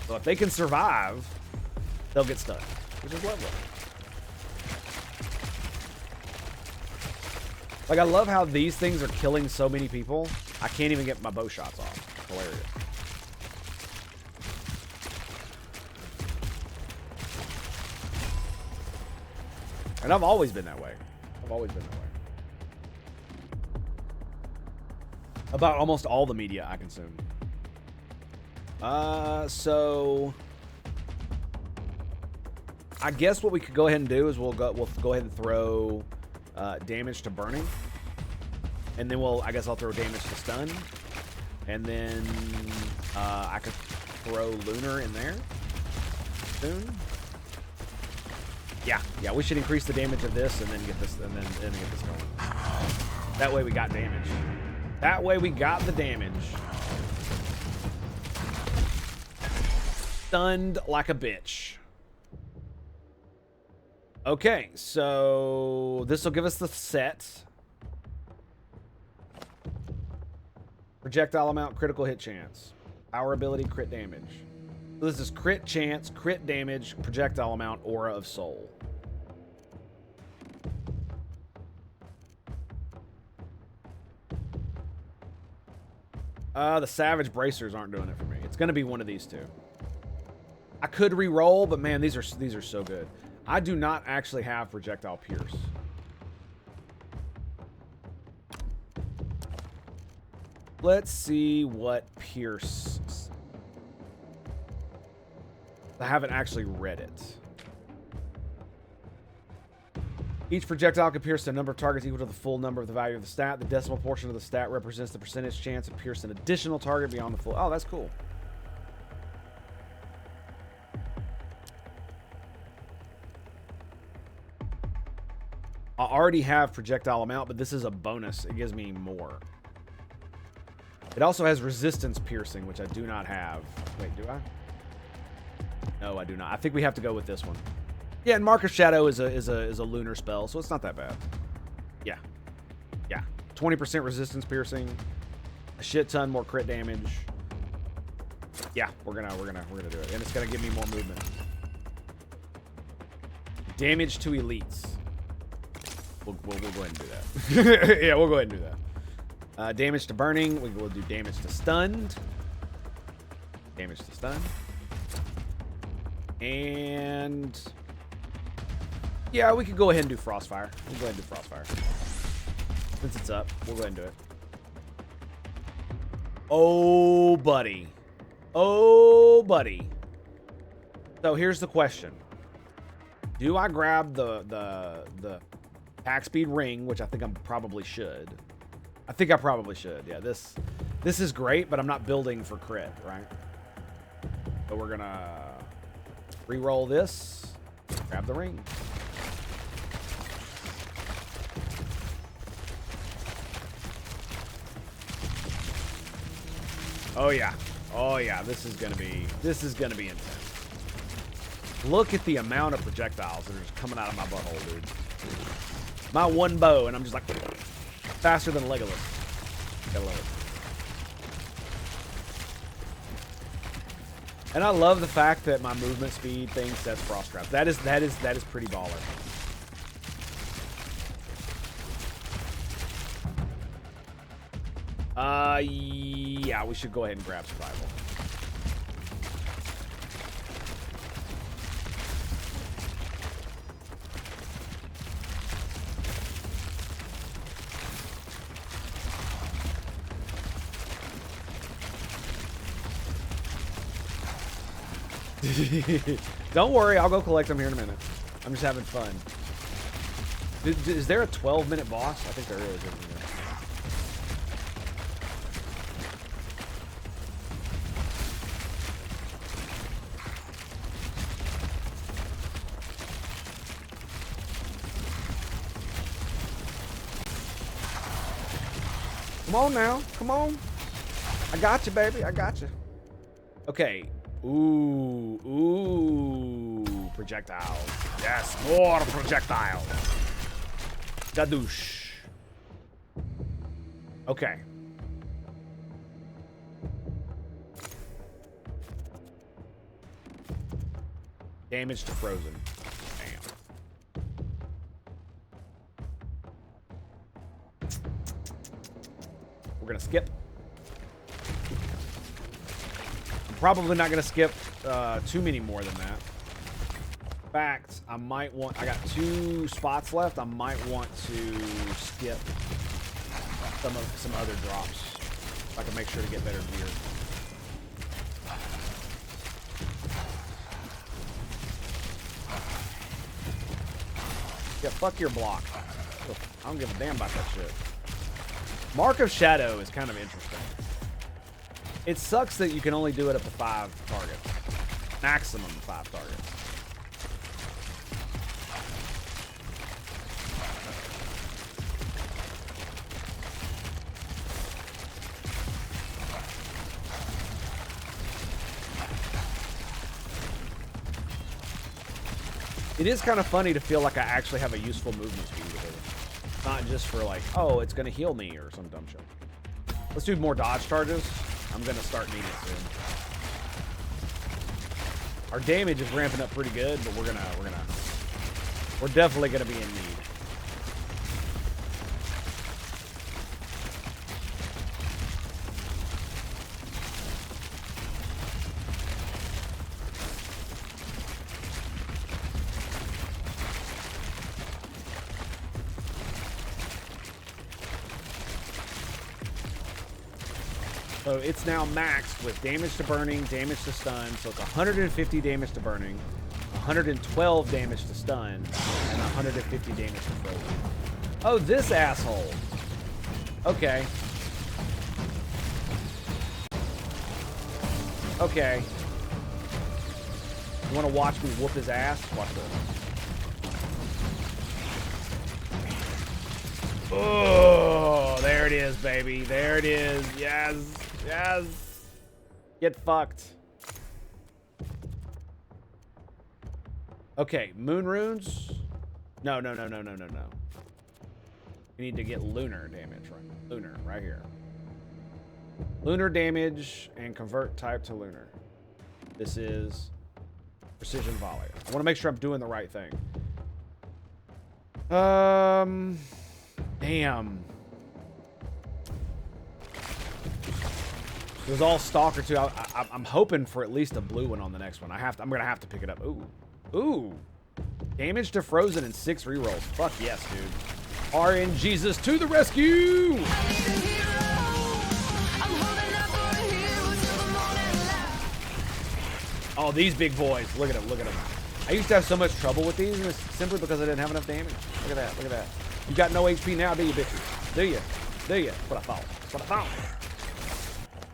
So if they can survive, they'll get stunned, which is lovely. Like, I love how these things are killing so many people. I can't even get my bow shots off. Hilarious. And I've always been that way. About almost all the media I consume. So I guess what we could go ahead and do is we'll go ahead and throw damage to burning, and then I guess I'll throw damage to stun, and then I could throw lunar in there soon. Yeah, we should increase the damage of this and then get this and then get this going. That way we got damage. That way we got the damage. Stunned like a bitch. Okay, so this will give us the set. Projectile amount, critical hit chance. Power ability, crit damage. So this is crit chance, crit damage, projectile amount, aura of soul. The Savage Bracers aren't doing it for me. It's going to be one of these two. I could re-roll, but man, these are so good. I do not actually have Projectile Pierce. Let's see what Pierce... I haven't actually read it. Each projectile can pierce a number of targets equal to the full number of the value of the stat. The decimal portion of the stat represents the percentage chance of piercing an additional target beyond the full... Oh, that's cool. I already have projectile amount, but this is a bonus. It gives me more. It also has resistance piercing, which I do not have. Wait, do I? No, I do not. I think we have to go with this one. Yeah, and Mark of Shadow is a lunar spell, so it's not that bad. Yeah. 20% resistance piercing, a shit ton more crit damage. Yeah, we're gonna do it, and it's gonna give me more movement. Damage to elites. We'll go ahead and do that. Yeah, we'll go ahead and do that. Damage to burning. We'll do damage to stunned. Damage to stun. And yeah, we could go ahead and do Frostfire. We'll go ahead and do Frostfire. Since it's up, we'll go ahead and do it. Oh, buddy. Oh, buddy. So here's the question. Do I grab the attack speed ring, which I think I probably should. I think I probably should. Yeah, this is great, but I'm not building for crit, right? So we're gonna re-roll this, grab the ring. Oh yeah. Oh yeah, this is gonna be intense. Look at the amount of projectiles that are just coming out of my butthole, dude. My one bow, and I'm just like faster than Legolas. Gotta love it. And I love the fact that my movement speed thing sets frost traps. That is pretty baller. Yeah, we should go ahead and grab survival. Don't worry, I'll go collect them here in a minute. I'm just having fun. Is there a 12-minute boss? I think there is. Come on now. Come on. I got you, baby. I got you. Okay. Ooh. Ooh. Projectiles. Yes, more projectiles. Dadoosh. Okay. Damage to frozen. Damn. We're gonna skip. I'm probably not gonna skip too many more than that. In fact, I might want. I got 2 spots left. I might want to skip some other drops so I can make sure to get better gear. Yeah, fuck your block. I don't give a damn about that shit. Mark of Shadow is kind of interesting. It sucks that you can only do it up to 5 targets. Maximum 5 targets. It is kind of funny to feel like I actually have a useful movement speed with it. Not just for like, oh, it's going to heal me or some dumb shit. Let's do more dodge charges. I'm going to start needing it soon. Our damage is ramping up pretty good, but we're definitely going to be in need. So it's now maxed with damage to burning, damage to stun. So it's 150 damage to burning, 112 damage to stun, and 150 damage to frozen. Oh, this asshole. Okay. Okay. You want to watch me whoop his ass? Watch this. Oh, there it is, baby. There it is. Yes. Yes. Get fucked. Okay, moon runes. No. We need to get lunar damage, right? Lunar, right here. Lunar damage and convert type to lunar. This is precision volley. I want to make sure I'm doing the right thing. Damn. It was all Stalker too. I'm hoping for at least a blue one on the next one. I'm gonna have to pick it up. Ooh. Damage to frozen and 6 rerolls. Fuck yes, dude. RN Jesus to the rescue! Oh, these big boys. Look at them. Look at them. I used to have so much trouble with these, and it's simply because I didn't have enough damage. Look at that. Look at that. You got no HP now, do you, bitches? Do you? Do you? That's what I thought. That's what I thought.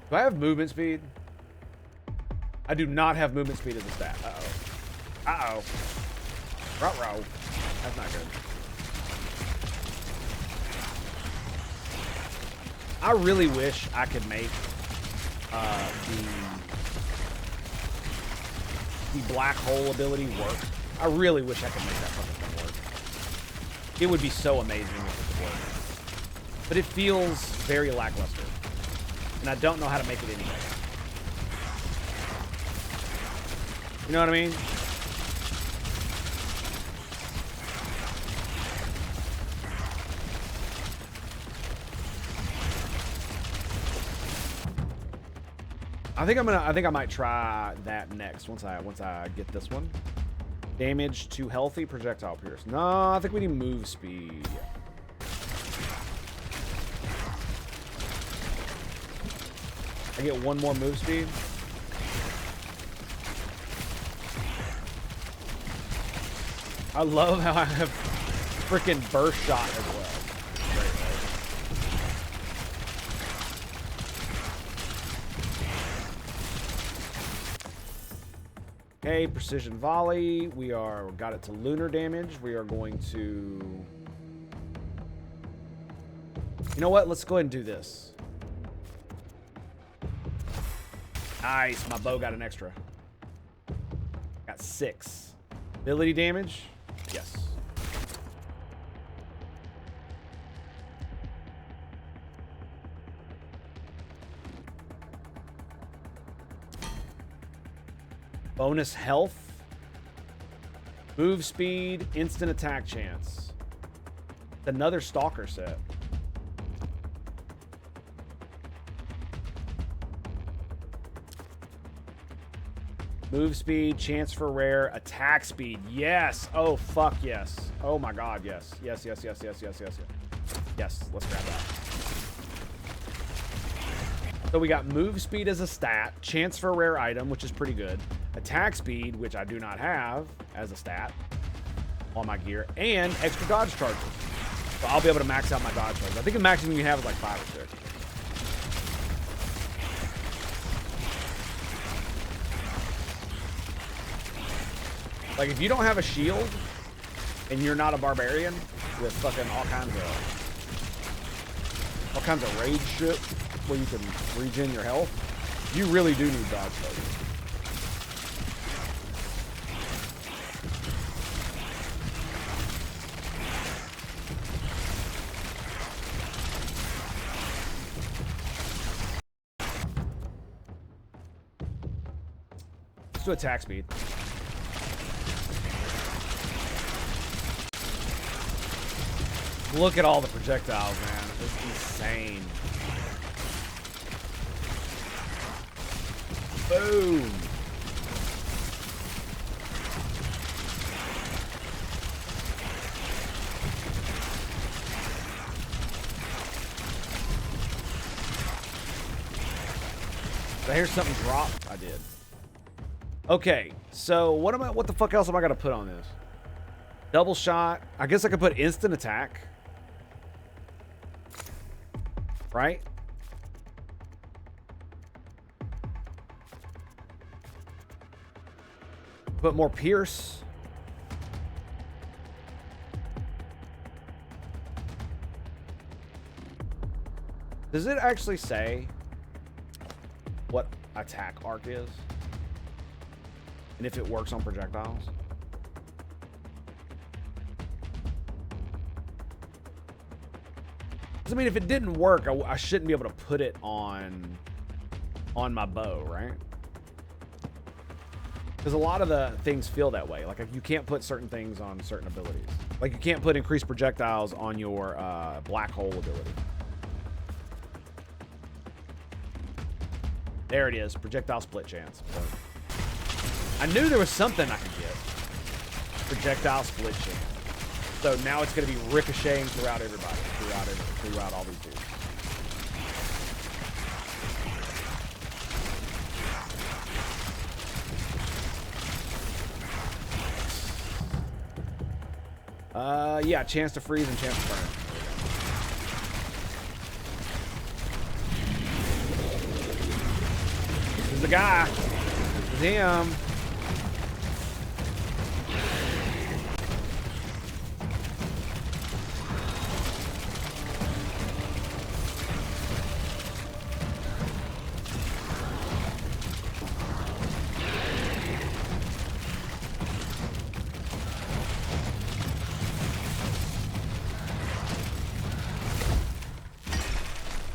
Do I have movement speed? I do not have movement speed as a stat. Uh-oh. Uh-oh. Ruh-roh. That's not good. I really wish I could make the black hole ability work. I really wish I could make that fucking thing work. It would be so amazing if it could work. But it feels very lackluster. And I don't know how to make it any better. You know what I mean? I think I might try that next once I get this one. Damage to healthy projectile pierce. No, I think we need move speed. I get one more move speed. I love how I have freaking burst shot as well. Okay, precision volley. We got it to lunar damage. We are going to... You know what? Let's go ahead and do this. Nice. My bow got an extra. Got 6. Ability damage? Yes. Bonus health, move speed, instant attack chance. Another stalker set. Move speed, chance for rare, attack speed. Yes. Oh, fuck yes. Oh my god, yes. Yes, yes, yes, yes, yes, yes, yes. Yes, let's grab that. So we got move speed as a stat, chance for a rare item, which is pretty good. Attack speed, which I do not have as a stat on my gear, and extra dodge charges. So I'll be able to max out my dodge charges. I think the maximum you can have is like 5 or 6. Like if you don't have a shield and you're not a barbarian with fucking all kinds of rage shit where you can regen your health, you really do need dodge charges. To attack speed. Look at all the projectiles, man. It's insane. Boom. Did I hear something drop? I did. Okay, so what the fuck else am I gonna put on this? Double shot. I guess I could put instant attack. Right? Put more pierce. Does it actually say what attack arc is? And if it works on projectiles? I mean, if it didn't work, I shouldn't be able to put it on my bow, right? Because a lot of the things feel that way. Like, you can't put certain things on certain abilities. Like, you can't put increased projectiles on your black hole ability. There it is. Projectile split chance. So, I knew there was something I could get. Projectile split chance. So now it's going to be ricocheting throughout everybody. Throughout all these dudes. Yeah, chance to freeze and chance to burn. This is the guy. This is him.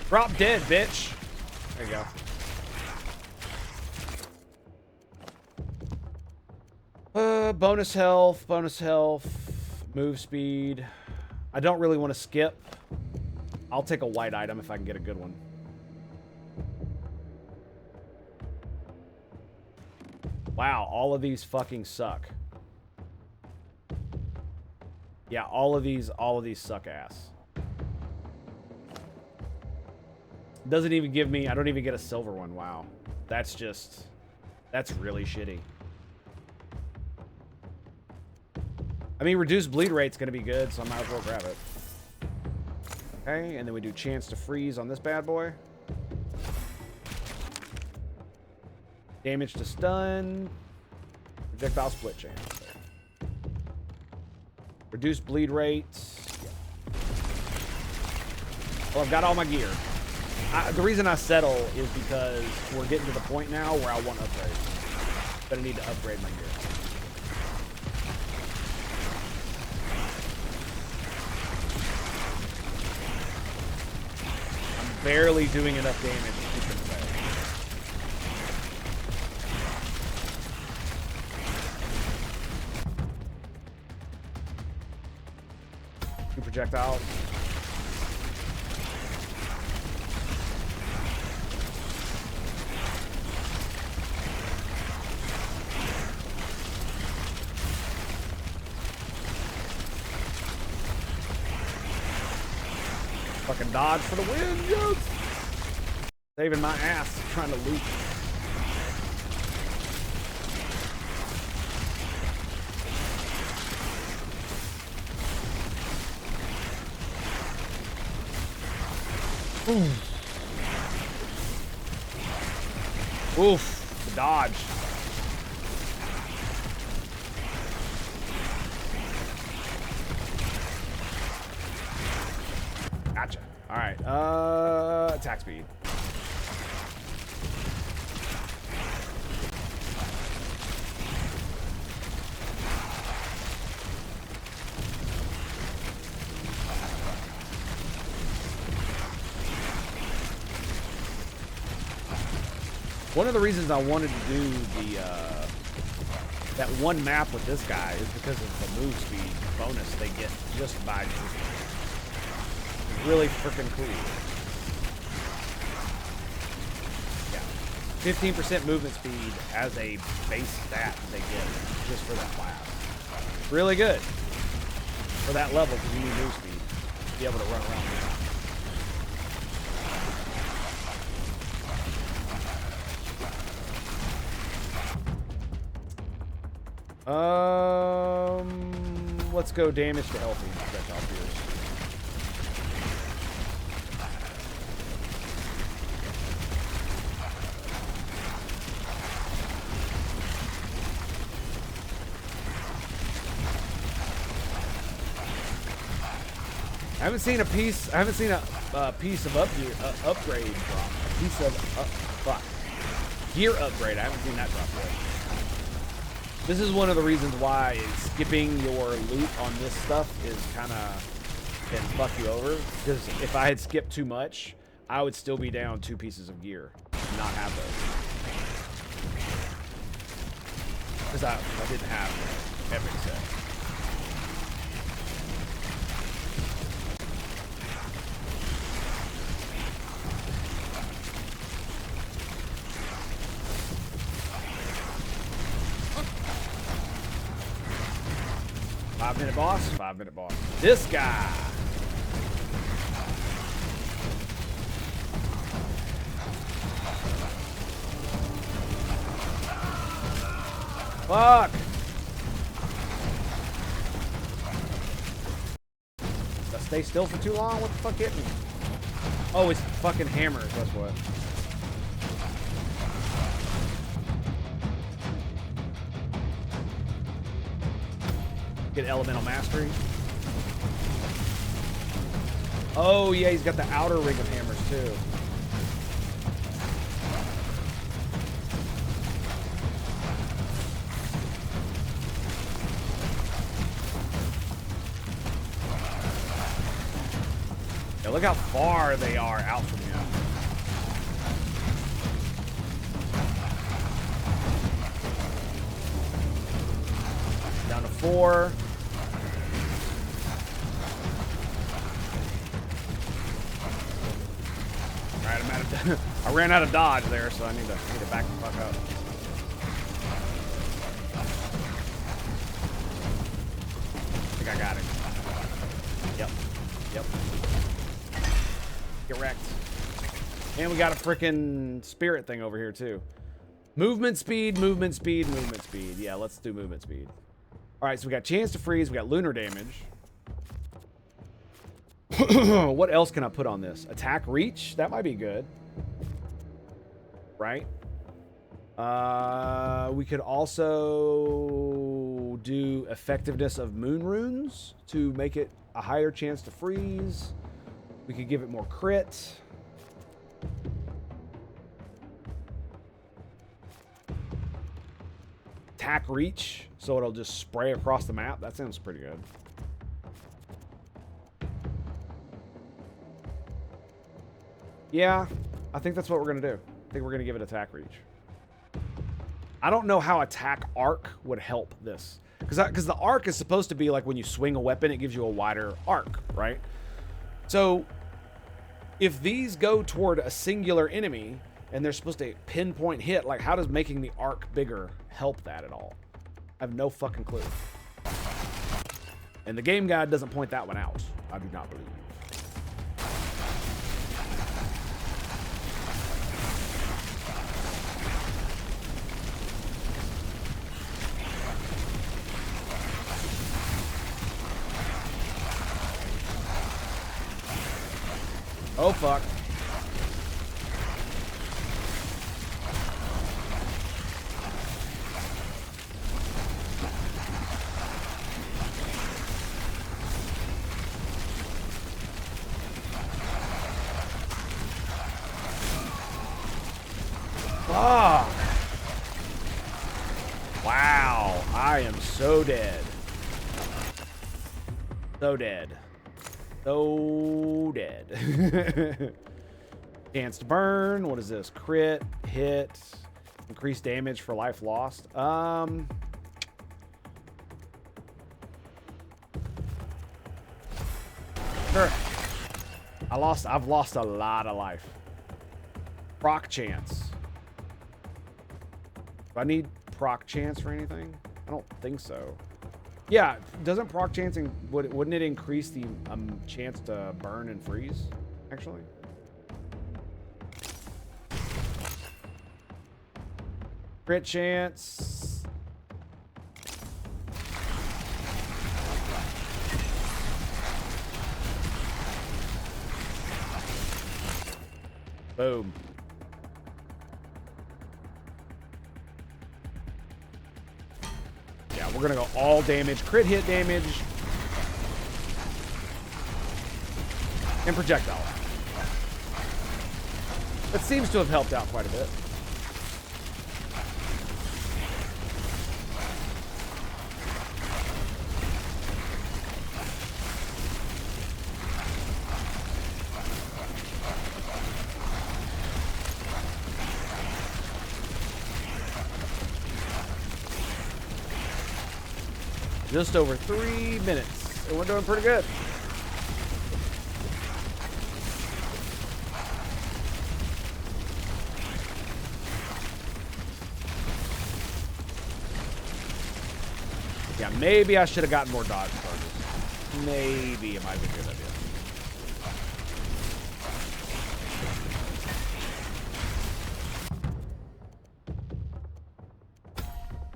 Drop dead, bitch. There you go. Bonus health, move speed. I don't really want to skip. I'll take a white item if I can get a good one. Wow, all of these fucking suck. Yeah, all of these suck ass. Doesn't even give me, I don't even get a silver one. Wow. That's really shitty. I mean, reduced bleed rate's gonna be good, so I might as well grab it. Okay, and then we do chance to freeze on this bad boy. Damage to stun. Projectile split chance. Reduced bleed rates. Well, I've got all my gear. The reason I settle is because we're getting to the point now where I want upgrades. Gonna need to upgrade my gear. I'm barely doing enough damage to keep them away. Two projectiles. Fucking dodge for the win, yes! Saving my ass trying to loot. Oof, the dodge. Gotcha. All right. Attack speed. One of the reasons I wanted to do the that one map with this guy is because of the move speed bonus they get just by really freaking cool. Yeah, 15% movement speed as a base stat they get just for that class. Really good for that level because you need move speed to be able to run around. Let's go damage to healthy. That's obvious. I haven't seen a piece. I haven't seen a piece of upgrade drop. A piece of gear upgrade. I haven't seen that drop yet. This is one of the reasons why skipping your loot on this stuff is kind of can fuck you over. Because if I had skipped too much, I would still be down 2 pieces of gear and not have those. Because I didn't have epic set. Five-minute boss. This guy. Fuck. Did I stay still for too long? What the fuck hit me? Oh, it's fucking hammers. That's what. Get elemental mastery. Oh yeah, he's got the outer ring of hammers too. Yeah, look how far they are out from him. Down to 4. Alright, I'm out of I ran out of dodge there, so I need to back the fuck up. I think I got him. Yep. Get wrecked. And we got a freaking spirit thing over here too. Movement speed. Yeah, let's do movement speed. Alright, so we got chance to freeze, we got lunar damage. What else can I put on this? Attack reach? That might be good. Right? We could also do effectiveness of moon runes to make it a higher chance to freeze. We could give it more crit. Attack reach, so it'll just spray across the map. That sounds pretty good. Yeah, I think that's what we're going to do. I think we're going to give it attack reach. I don't know how attack arc would help this. Because the arc is supposed to be like when you swing a weapon, it gives you a wider arc, right? So if these go toward a singular enemy and they're supposed to pinpoint hit, like how does making the arc bigger help that at all? I have no fucking clue. And the game guide doesn't point that one out. I do not believe. Oh, fuck. Fuck. Wow. I am so dead. So dead. So dead. Chance to burn. What is this? Crit, hit, increased damage for life lost. Sure. I've lost a lot of life. Proc chance. Do I need proc chance for anything? I don't think so. Yeah, doesn't proc chancing, wouldn't it increase the chance to burn and freeze, actually? Crit chance. Boom. Yeah, we're gonna go all damage, crit hit damage, and projectile. That seems to have helped out quite a bit. Just over 3 minutes, and we're doing pretty good. Yeah, maybe I should have gotten more dodge charges. Maybe it might be a good idea.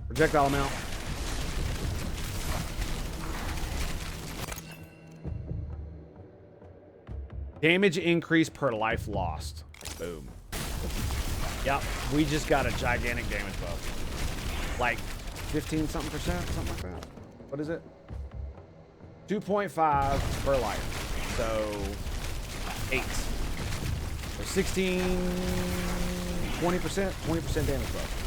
Projectile amount. Damage increase per life lost. Boom. Yep, we just got a gigantic damage buff. Like 15 something %, something like that. What is it? 2.5 per life. So 8. So 16, 20% damage buff.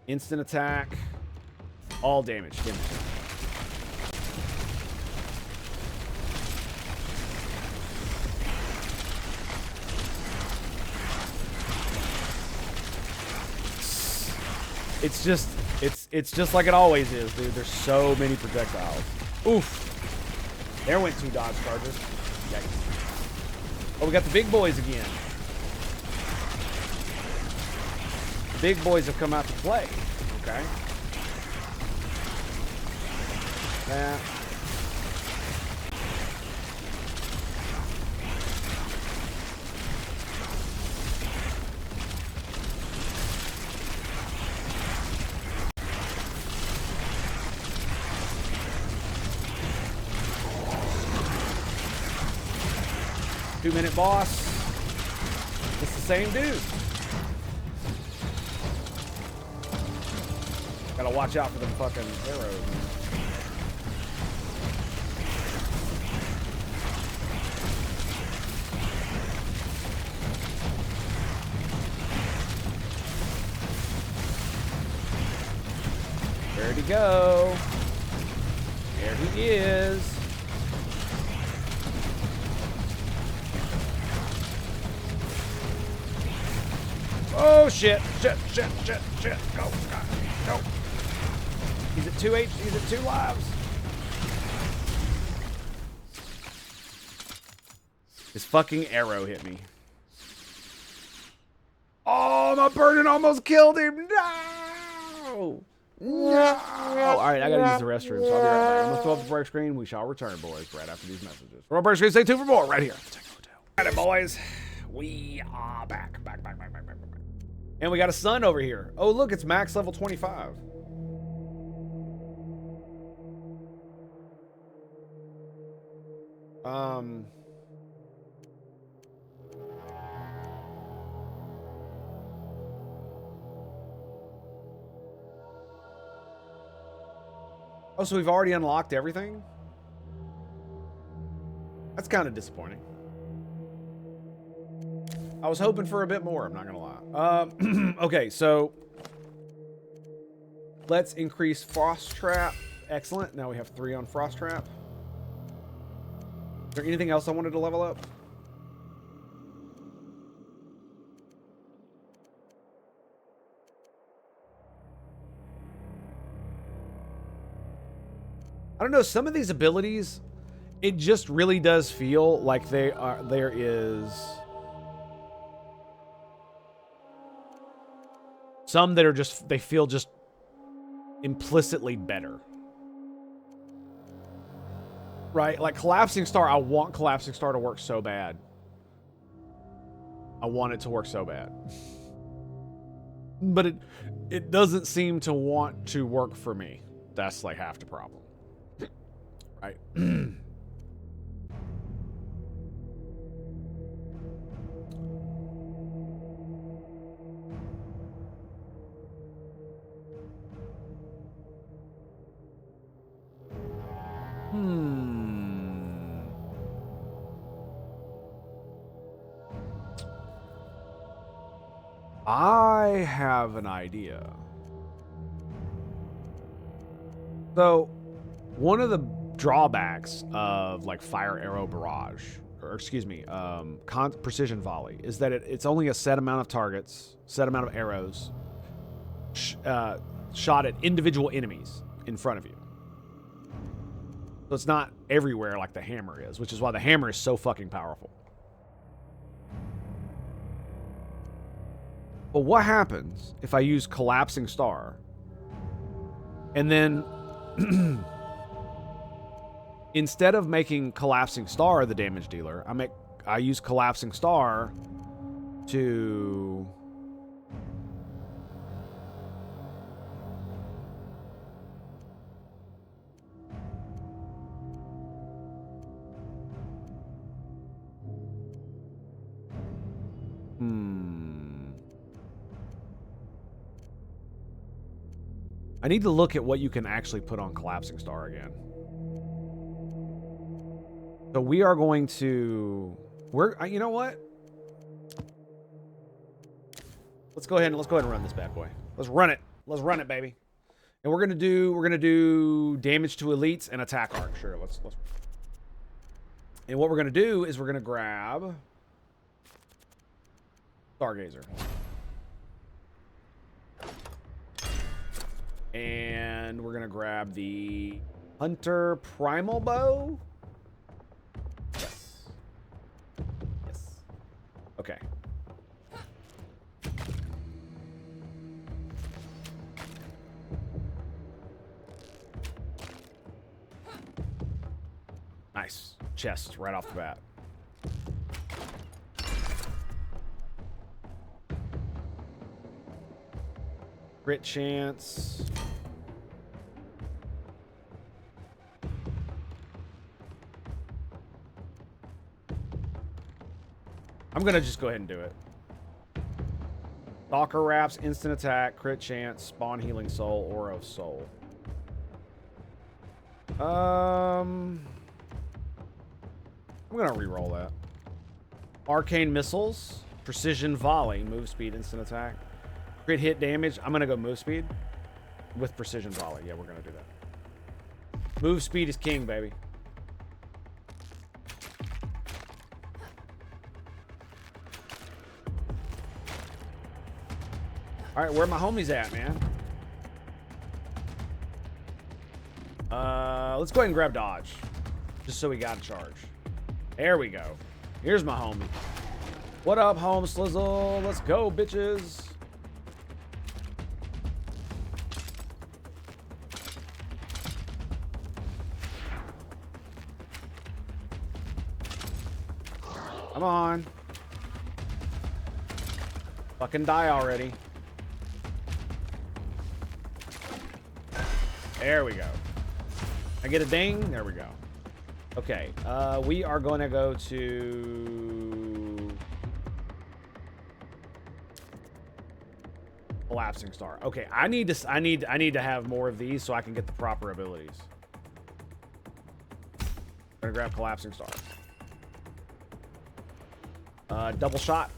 Instant attack. All damage. Damage. It's just like it always is, dude. There's so many projectiles. Oof. There went 2 dodge charges. Yikes. Oh, we got the big boys again. The big boys have come out to play. Okay. That. Two-minute boss. It's the same dude. Gotta watch out for them fucking arrows. Where'd he go? There he is. Oh shit! Shit! Shit! Shit! Shit! Go! Go! He's at 2 HP. He's at 2 lives. His fucking arrow hit me. Oh, my burden almost killed him. No! No! Alright, I gotta use the restroom, so I'll be right back. I'm gonna throw up the break screen. We shall return, boys, right after these messages. For our break screen, stay tuned for more right here. Tango Hotel. Alright, boys. We are back. Back. And we got a sun over here. Oh, look, it's max level 25. Oh, so we've already unlocked everything? That's kind of disappointing. I was hoping for a bit more, I'm not gonna lie. Okay, so let's increase Frost Trap. Excellent. Now we have 3 on Frost Trap. Is there anything else I wanted to level up? I don't know, some of these abilities, it just really does feel like there is some that are just, they feel just implicitly better. Right? Like Collapsing Star, I want Collapsing Star to work so bad. I want it to work so bad. But it doesn't seem to want to work for me. That's like half the problem. Right? I have an idea. So, one of the drawbacks of like Fire Arrow Barrage, or excuse me, Precision Volley, is that it's only a set amount of targets, set amount of arrows shot at individual enemies in front of you. So it's not everywhere like the hammer is, which is why the hammer is so fucking powerful. But what happens if I use Collapsing Star and then instead of making Collapsing Star the damage dealer, I use Collapsing Star to I need to look at what you can actually put on Collapsing Star again. So we are going to... you know what? Let's go ahead and run this bad boy. Let's run it. Let's run it, baby. And we're gonna do damage to elites and attack arc. Sure, let's. And what we're gonna do is we're gonna grab Stargazer. And we're gonna grab the Hunter Primal Bow. Yes. Yes. Okay. Nice. Chest right off the bat. Crit chance. I'm gonna just go ahead and do it. Stalker Wraps, instant attack, crit chance, spawn healing soul, aura of soul. I'm gonna re-roll that. Arcane missiles, precision volley, move speed, instant attack, crit hit damage. I'm gonna go move speed with precision volley. Yeah, we're gonna do that. Move speed is king, baby. All right, where my homies at, man? Let's go ahead and grab dodge, just so we got a charge. There we go. Here's my homie. What up, home slizzle? Let's go, bitches. Come on. Fucking die already. There we go. I get a ding. There we go. Okay. We are going to go to Collapsing Star. Okay. I need to have more of these so I can get the proper abilities. I'm gonna grab Collapsing Star. Double shot.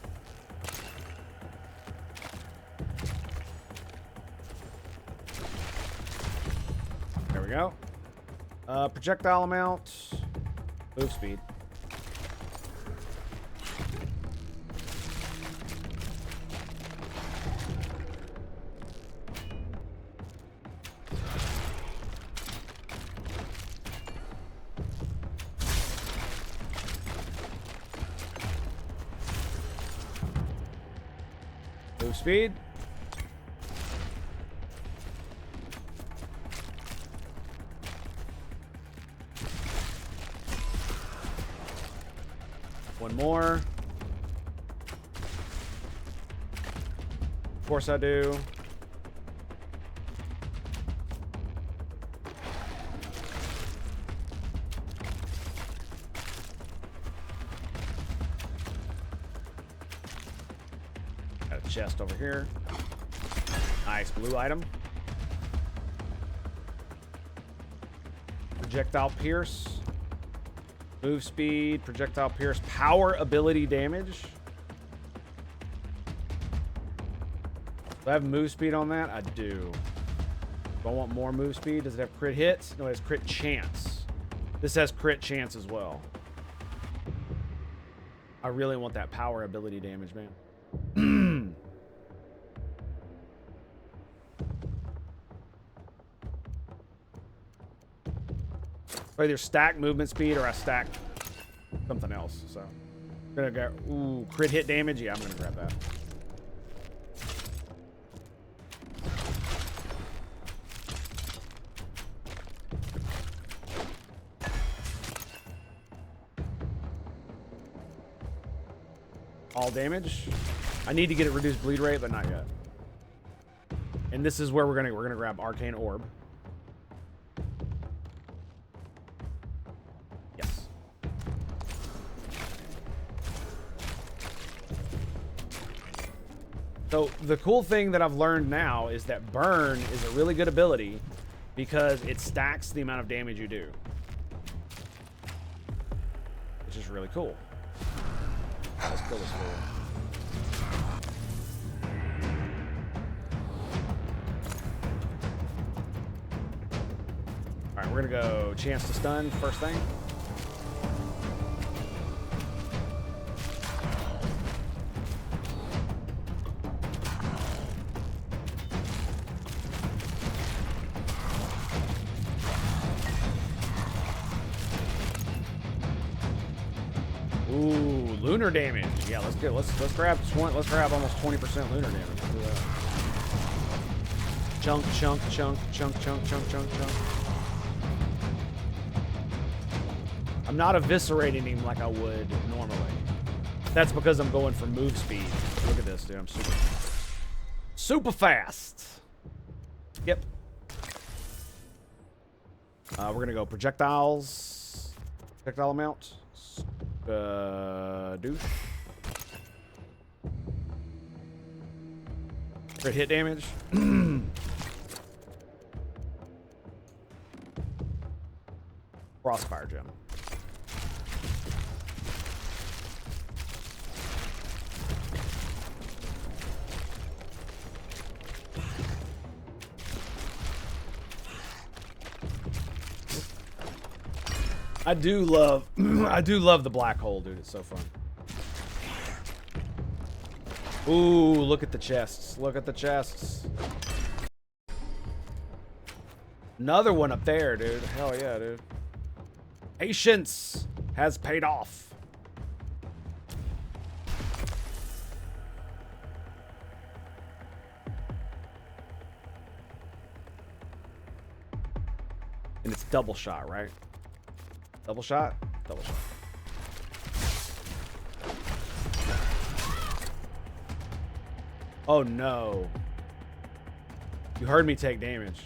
There we go. Projectile amount. Move speed. Move speed. One more. Of course I do. Got a chest over here. Nice blue item. Projectile pierce. Move speed, projectile pierce, power ability damage. Do I have move speed on that? I do. Do I want more move speed? Does it have crit hits? No, it has crit chance. This has crit chance as well. I really want that power ability damage, man. Either stack movement speed or I stack something else. So I'm gonna go, ooh, crit hit damage. Yeah, I'm gonna grab that. All damage. I need to get it reduced bleed rate, but not yet. And this is where we're gonna grab Arcane Orb. So the cool thing that I've learned now is that burn is a really good ability because it stacks the amount of damage you do, which is really cool. Let's kill this fool. We're gonna go chance to stun first thing. Ooh, lunar damage. Yeah, let's go. Let's grab almost 20% lunar damage. Let's do that. Chunk, chunk, chunk, chunk, chunk, chunk, chunk, chunk. I'm not eviscerating him like I would normally. That's because I'm going for move speed. Look at this, dude. I'm super fast. Yep. We're gonna go projectiles. Projectile amount. Douche. Crit hit damage. Crossfire gem. I do love the black hole, dude. It's so fun. Ooh, look at the chests. Look at the chests. Another one up there, dude. Hell yeah, dude. Patience has paid off. And it's double shot, right? Double shot? Double shot. Oh no. You heard me take damage.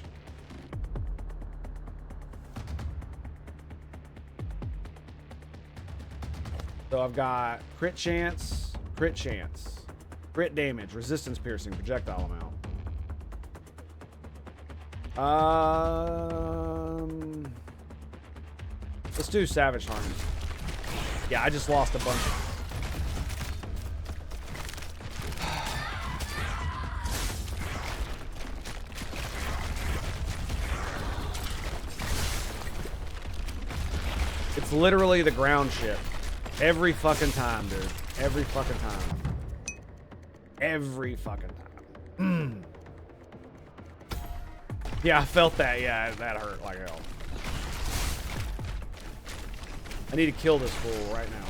So I've got crit chance, crit damage, resistance piercing, projectile amount. Let's do Savage Harness. Yeah, I just lost a bunch. It's literally the ground ship. Every fucking time, dude. Every fucking time. Every fucking time. Yeah, I felt that. Yeah, that hurt like hell. I need to kill this fool right now.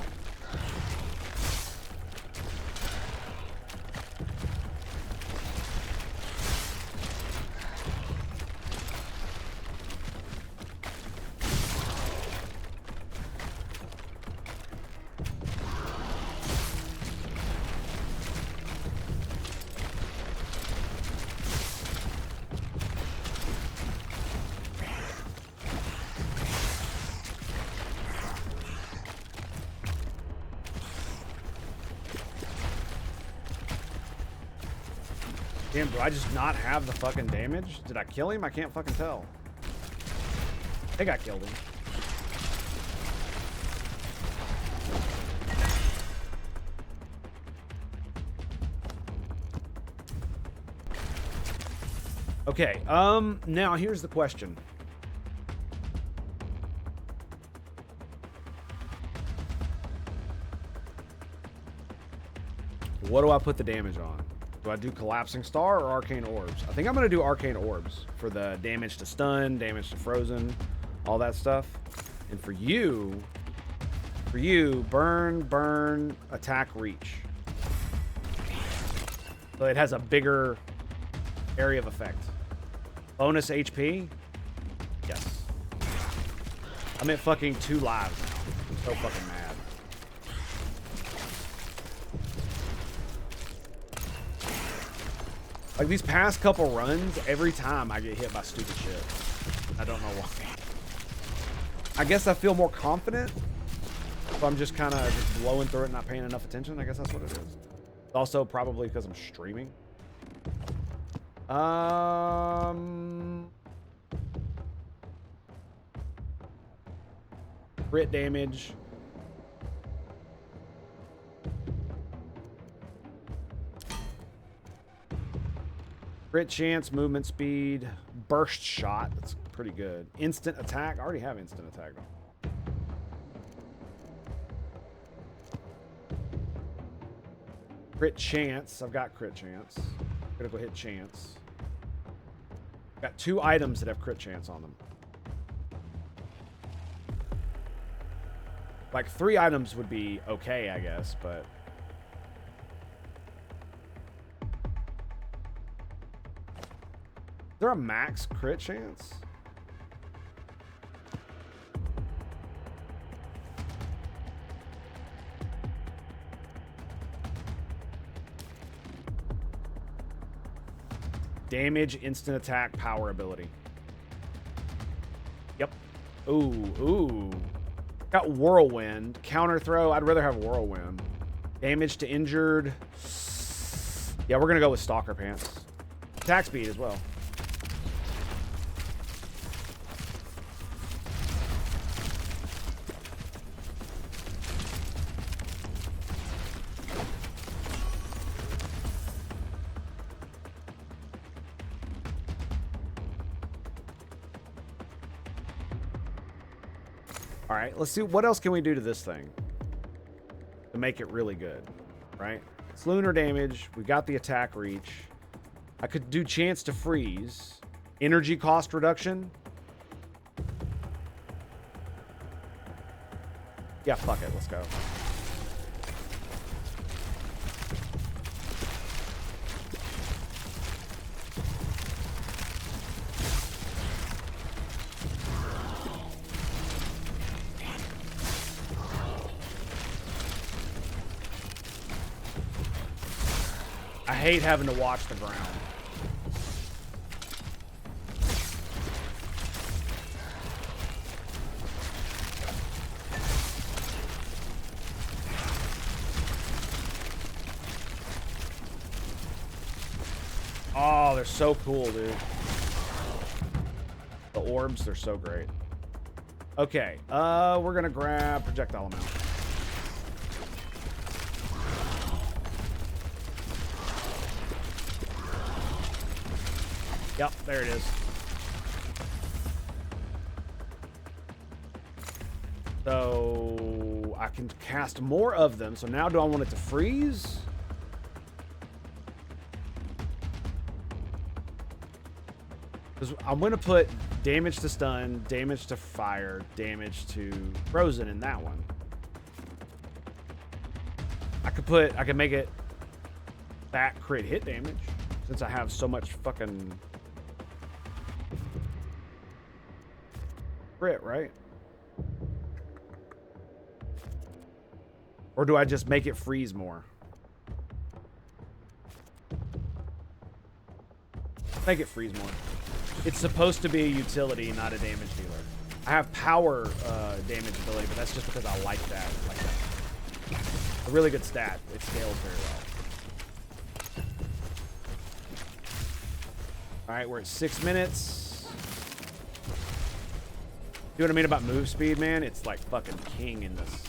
Damn, do I just not have the fucking damage? Did I kill him? I can't fucking tell. I think I killed him. Okay, now here's the question. What do I put the damage on? Do I do Collapsing Star or Arcane Orbs? I think I'm going to do Arcane Orbs for the damage to stun, damage to frozen, all that stuff. And for you, burn, attack, reach. So it has a bigger area of effect. Bonus HP? Yes. I'm at fucking 2 lives now. I'm so fucking mad. Like, these past couple runs, every time I get hit by stupid shit. I don't know why. I guess I feel more confident. So I'm just kind of just blowing through it, not paying enough attention. I guess that's what it is. It's also probably because I'm streaming. Crit damage. Crit chance, movement speed, burst shot. That's pretty good. Instant attack. I already have instant attack. Crit chance. I've got crit chance. Critical hit chance. Got 2 items that have crit chance on them. Like 3 items would be okay, I guess, but... Is there a max crit chance? Damage, instant attack, power ability. Yep. Ooh. Got whirlwind. Counter throw. I'd rather have whirlwind. Damage to injured. Yeah, we're going to go with stalker pants. Attack speed as well. All right, let's see. What else can we do to this thing to make it really good, right? It's lunar damage. We got the attack reach. I could do chance to freeze. Energy cost reduction. Yeah, fuck it. Let's go. I hate having to watch the ground. Oh, they're so cool, dude. The orbs, they're so great. Okay, we're gonna grab projectile amount. Yep, there it is. So I can cast more of them. So now do I want it to freeze? Because I'm going to put damage to stun, damage to fire, damage to frozen in that one. I could make it that crit hit damage since I have so much fucking crit, right? Or do I just make it freeze more? Make it freeze more. It's supposed to be a utility, not a damage dealer. I have power damage ability, but that's just because I like that. A really good stat. It scales very well. All right, we're at 6 minutes. See what I mean about move speed, man? It's like fucking king in this.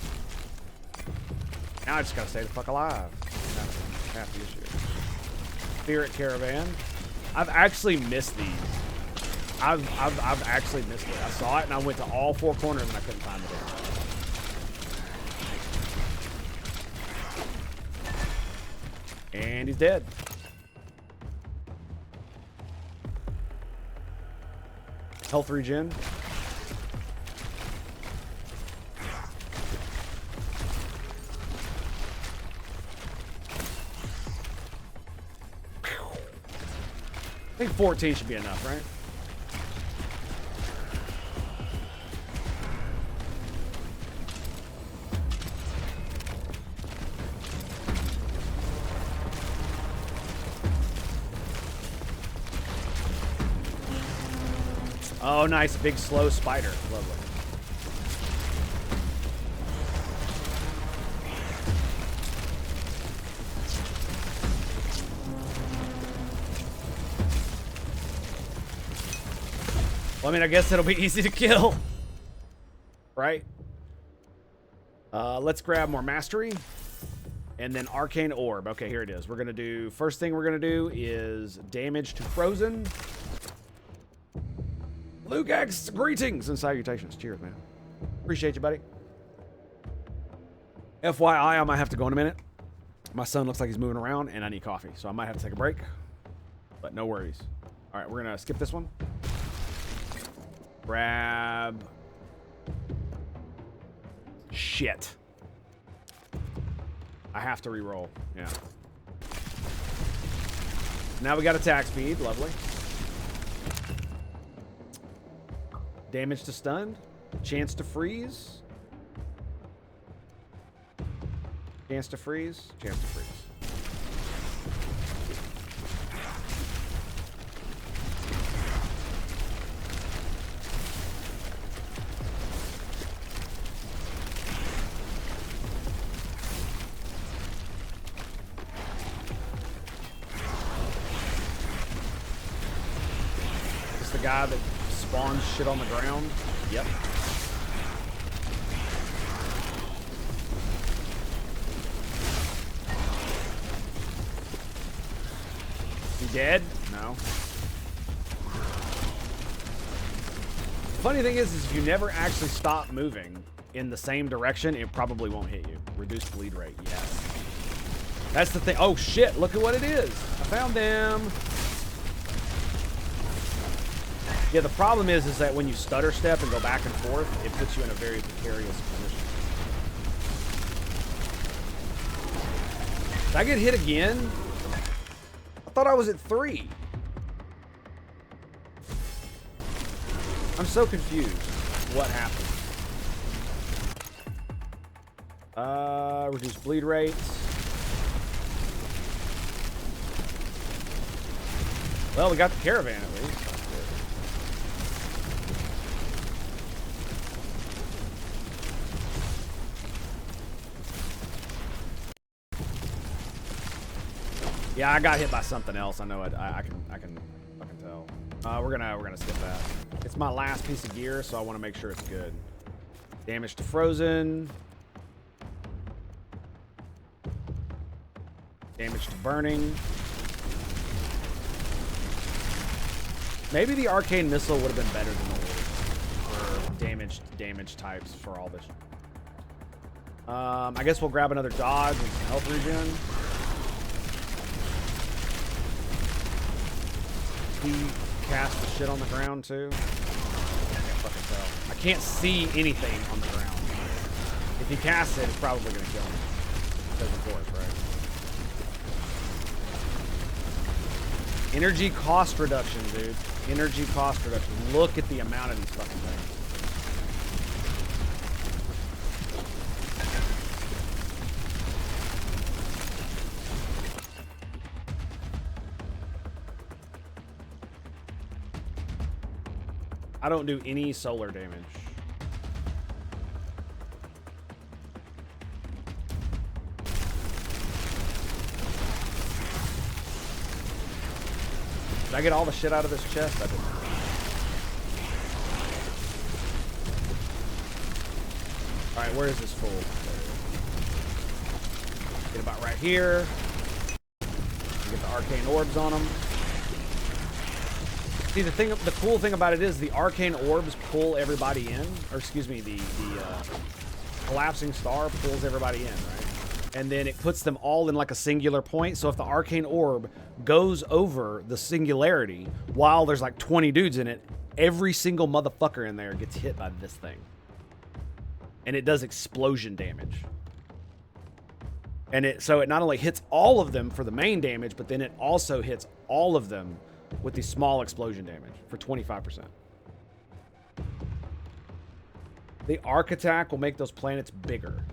Now I just gotta stay the fuck alive. That's half the issue. Spirit Caravan. I've actually missed these. I've actually missed it. I saw it and I went to all 4 corners and I couldn't find it. And he's dead. Health regen. I think 14 should be enough, right? Oh, nice. Big, slow spider. Lovely. Well, I mean, I guess it'll be easy to kill. Right? Let's grab more mastery. And then arcane orb. Okay, here it is. We're going to do... First thing we're going to do is damage to frozen. Lugax, greetings and salutations. Cheers, man. Appreciate you, buddy. FYI, I might have to go in a minute. My son looks like he's moving around, and I need coffee, so I might have to take a break. But no worries. All right, we're going to skip this one. Grab... Shit. I have to re-roll. Yeah. Now we got attack speed. Lovely. Damage to stunned. Chance to freeze. Chance to freeze. Chance to freeze. Is the guy that spawns shit on the ground? Yep. Dead? No. Funny thing is if you never actually stop moving in the same direction, it probably won't hit you. Reduced bleed rate, yes. That's the thing. Oh shit, look at what it is. I found them. Yeah, the problem is that when you stutter step and go back and forth, it puts you in a very precarious position. Did I get hit again? I thought I was at 3. I'm so confused. What happened? Reduce bleed rates. Well, we got the caravan at least. Yeah, I got hit by something else. I know it. I can tell. We're gonna skip that. It's my last piece of gear, so I want to make sure it's good. Damage to frozen. Damage to burning. Maybe the arcane missile would have been better than the orb for damage types for all this. I guess we'll grab another dodge and some health regen. He cast the shit on the ground too. I can't fucking tell. I can't see anything on the ground. If he casts it, it's probably gonna kill me. Because of course, right? Energy cost reduction, dude. Energy cost reduction. Look at the amount of these fucking things. I don't do any solar damage. Did I get all the shit out of this chest? I didn't. Alright, where is this fool? Get about right here. Get the arcane orbs on him. See, the cool thing about it is the arcane orbs pull everybody in, or excuse me, the collapsing star pulls everybody in, right? And then it puts them all in like a singular point. So if the arcane orb goes over the singularity while there's like 20 dudes in it, every single motherfucker in there gets hit by this thing. And it does explosion damage. And so it not only hits all of them for the main damage, but then it also hits all of them with the small explosion damage for 25%. The arc attack will make those planets bigger.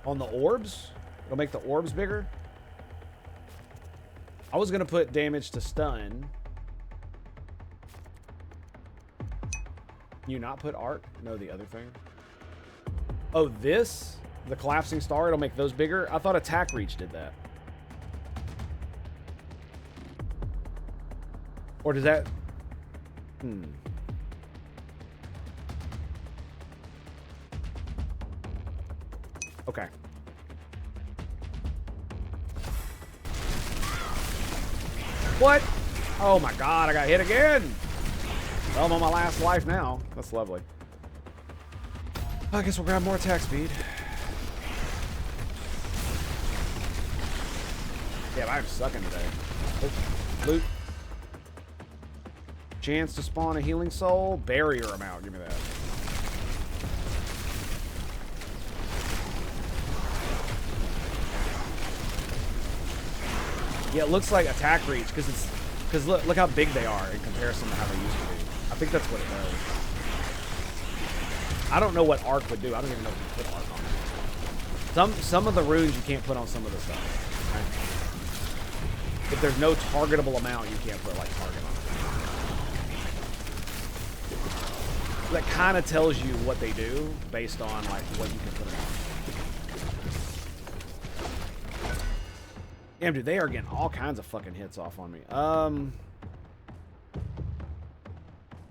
On the orbs? It'll make the orbs bigger? I was going to put damage to stun. Can you not put arc? No, the other thing. Oh, this? The collapsing star, it'll make those bigger? I thought attack reach did that. Or does that... Okay. What? Oh my god, I got hit again! Well, I'm on my last life now. That's lovely. I guess we'll grab more attack speed. Yeah, I'm sucking today. Oh, loot. Chance to spawn a healing soul. Barrier amount. Give me that. Yeah, it looks like attack reach because look how big they are in comparison to how they used to be. I think that's what it does. I don't know what arc would do. I don't even know if you put arc on it. Some of the runes you can't put on some of the stuff. Right? If there's no targetable amount, you can't put like target on it. That kind of tells you what they do based on like what you can put it on. Damn, dude, they are getting all kinds of fucking hits off on me.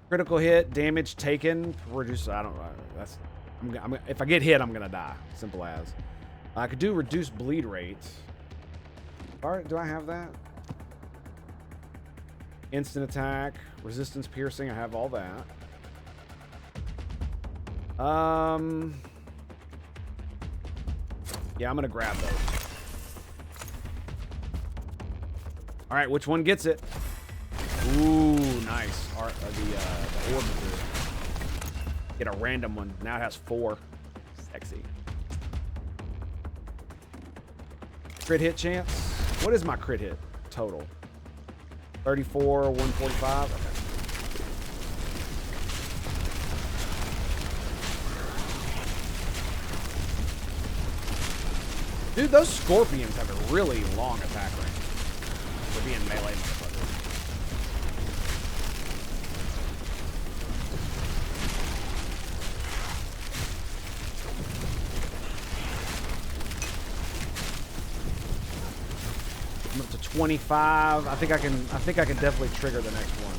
Critical hit, damage taken, reduce. I don't know. That's. If I get hit, I'm gonna die. Simple as. I could do reduced bleed rate. Alright, do I have that? Instant attack, resistance piercing. I have all that. Yeah, I'm gonna grab those. All right, which one gets it? Ooh, nice. The orb. Get a random one. Now it has 4. Sexy. Crit hit chance. What is my crit hit total? 34, 145. Okay. Dude, those scorpions have a really long attack range. For being melee motherfuckers. I'm up to 25. I think I can definitely trigger the next one.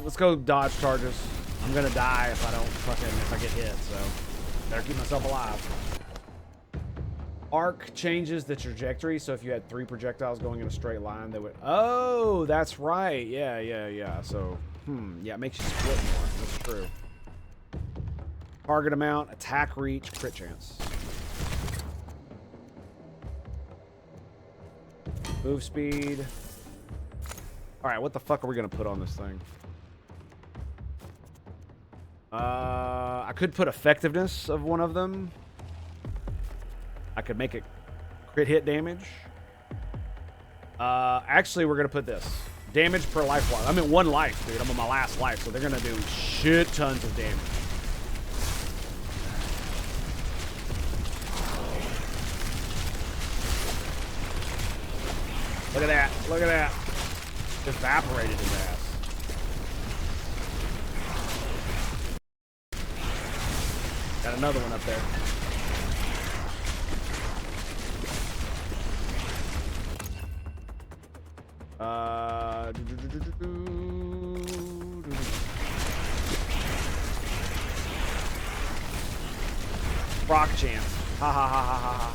Let's go dodge charges. I'm gonna die if I get hit, so better keep myself alive. Arc changes the trajectory, so if you had 3 projectiles going in a straight line, they would. Oh, that's right. Yeah. So, yeah, it makes you split more. That's true. Target amount, attack reach, crit chance. Move speed. All right, what the fuck are we gonna put on this thing? I could put effectiveness of one of them. I could make it crit hit damage. Actually, we're gonna put this damage per life bar. I'm at 1 life, dude. I'm on my last life, so they're gonna do shit tons of damage. Look at that! Look at that! Evaporated his ass. Got another one up there. Rock chance. Ha ha ha ha ha.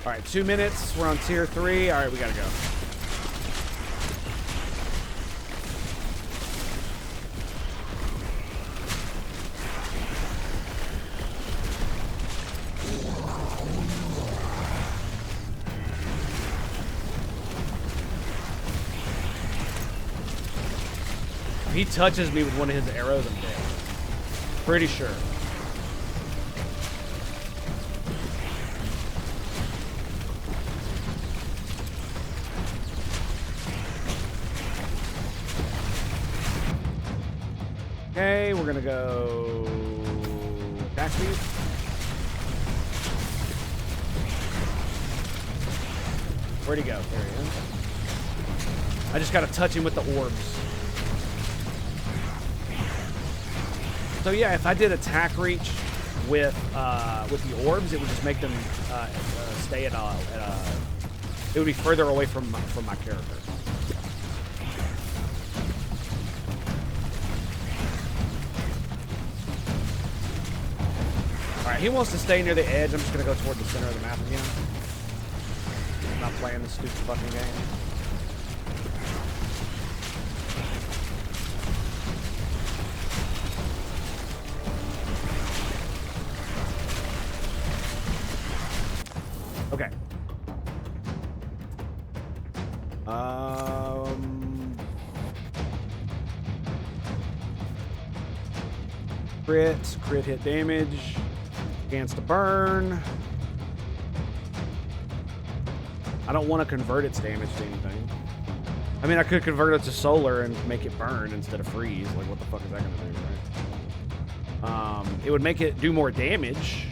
All right, 2 minutes. We're on tier 3. All right, we gotta go. If he touches me with one of his arrows, I'm dead. Pretty sure. Okay, we're gonna go attack speed. Where'd he go? There he is. I just gotta touch him with the orbs. So yeah, if I did attack reach with the orbs, it would just make them stay at a It would be further away from my character. Alright, he wants to stay near the edge. I'm just going to go toward the center of the map again. I'm not playing this stupid fucking game. Okay. Crit hit damage. Chance to burn. I don't want to convert its damage to anything. I mean, I could convert it to solar and make it burn instead of freeze. Like, what the fuck is that going to do, right? It would make it do more damage.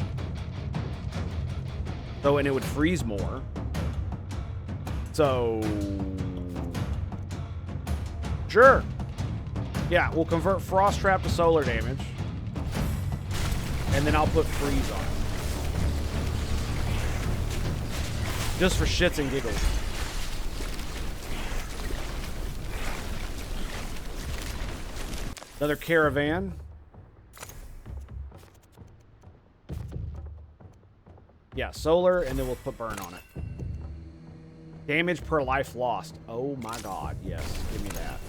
So, and it would freeze more. So, sure. Yeah, we'll convert Frost Trap to solar damage. And then I'll put freeze on it. Just for shits and giggles. Another caravan. Yeah, solar, and then we'll put burn on it. Damage per life lost. Oh my god, yes. Give me that.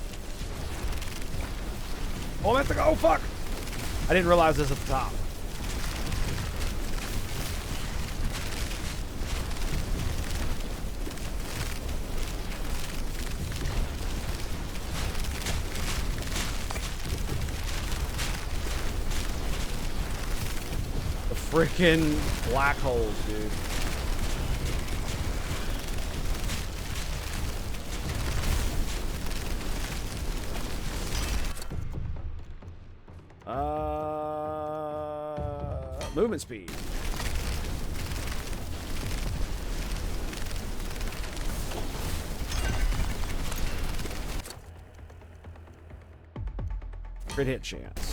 Oh, I have to go. Oh, fuck! I didn't realize this at the top. Freaking black holes, dude. Movement speed. Crit hit chance.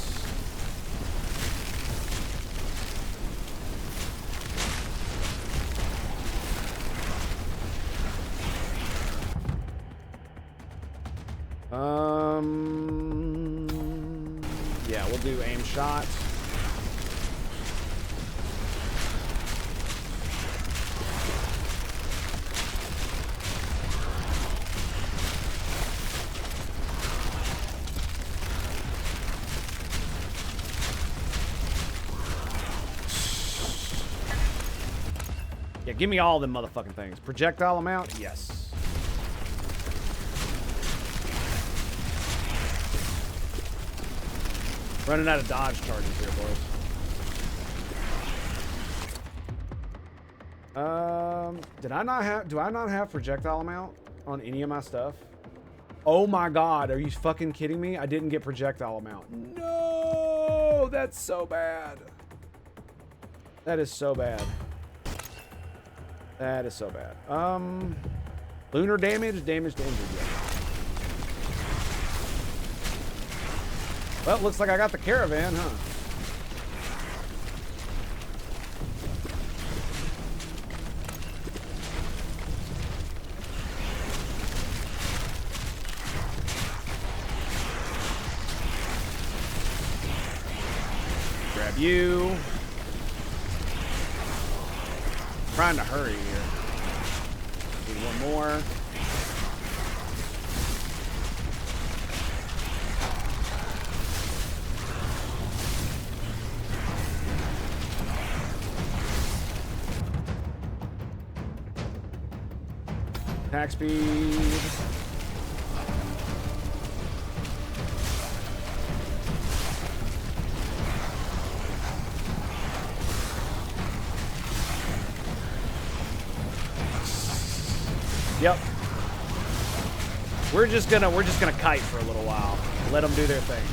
Yeah, we'll do aim shot. Yeah, give me all them motherfucking things. Projectile amount? Yes. Running out of dodge charges here, boys. Do I not have projectile amount on any of my stuff? Oh my god, are you fucking kidding me? I didn't get projectile amount. No, that's so bad. That is so bad. That is so bad. Lunar damage, damage to injured. Yeah. Well, looks like I got the caravan, huh? Grab you. Trying to hurry here. Need one more. Attack speed. Yep. We're just gonna kite for a little while. Let them do their thing.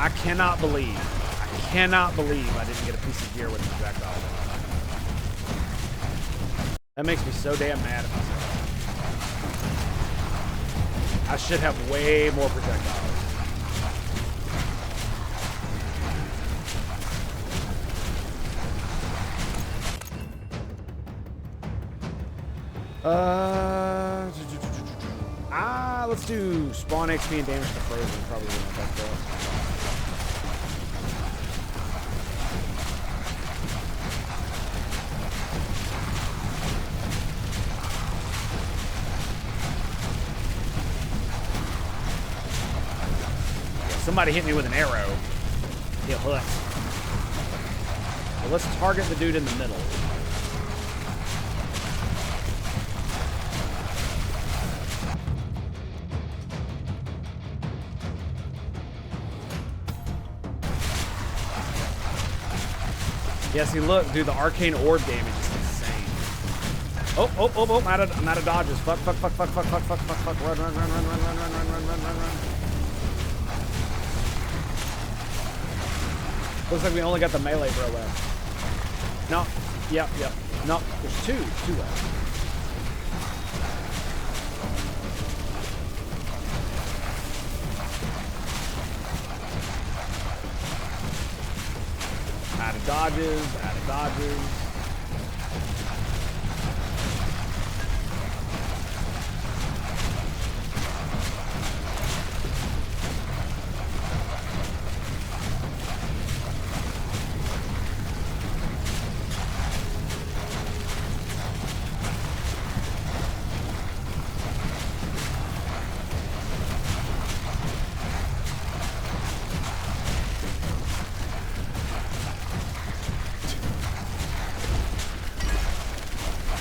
I cannot believe I didn't get a piece of gear with the projectile. That makes me so damn mad at myself. I should have way more projectiles. Let's do spawn XP and damage to frozen. Probably wouldn't affect that. Somebody hit me with an arrow. He'll hook. So let's target the dude in the middle. Yeah, see, look, dude, the arcane orb damage is insane. Oh, I'm out of dodges. Fuck. Run. Looks like we only got the melee bro left. No, yep. No, there's two left. Out of dodges.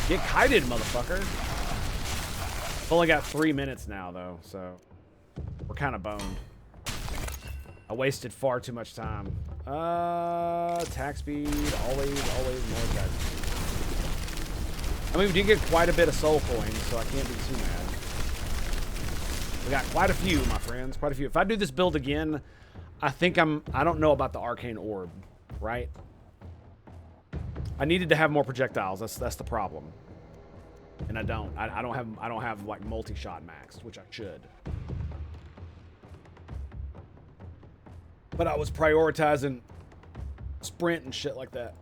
Get kited, motherfucker. I've only got 3 minutes now, though, so we're kind of boned. I wasted far too much time. Attack speed, always more attack speed. I mean, we did get quite a bit of soul coins, so I can't be too mad. We got quite a few, my friends, quite a few. If I do this build again, I don't know about the arcane orb, right? I needed to have more projectiles. That's the problem. And I don't have like multi-shot maxed, which I should. But I was prioritizing sprint and shit like that.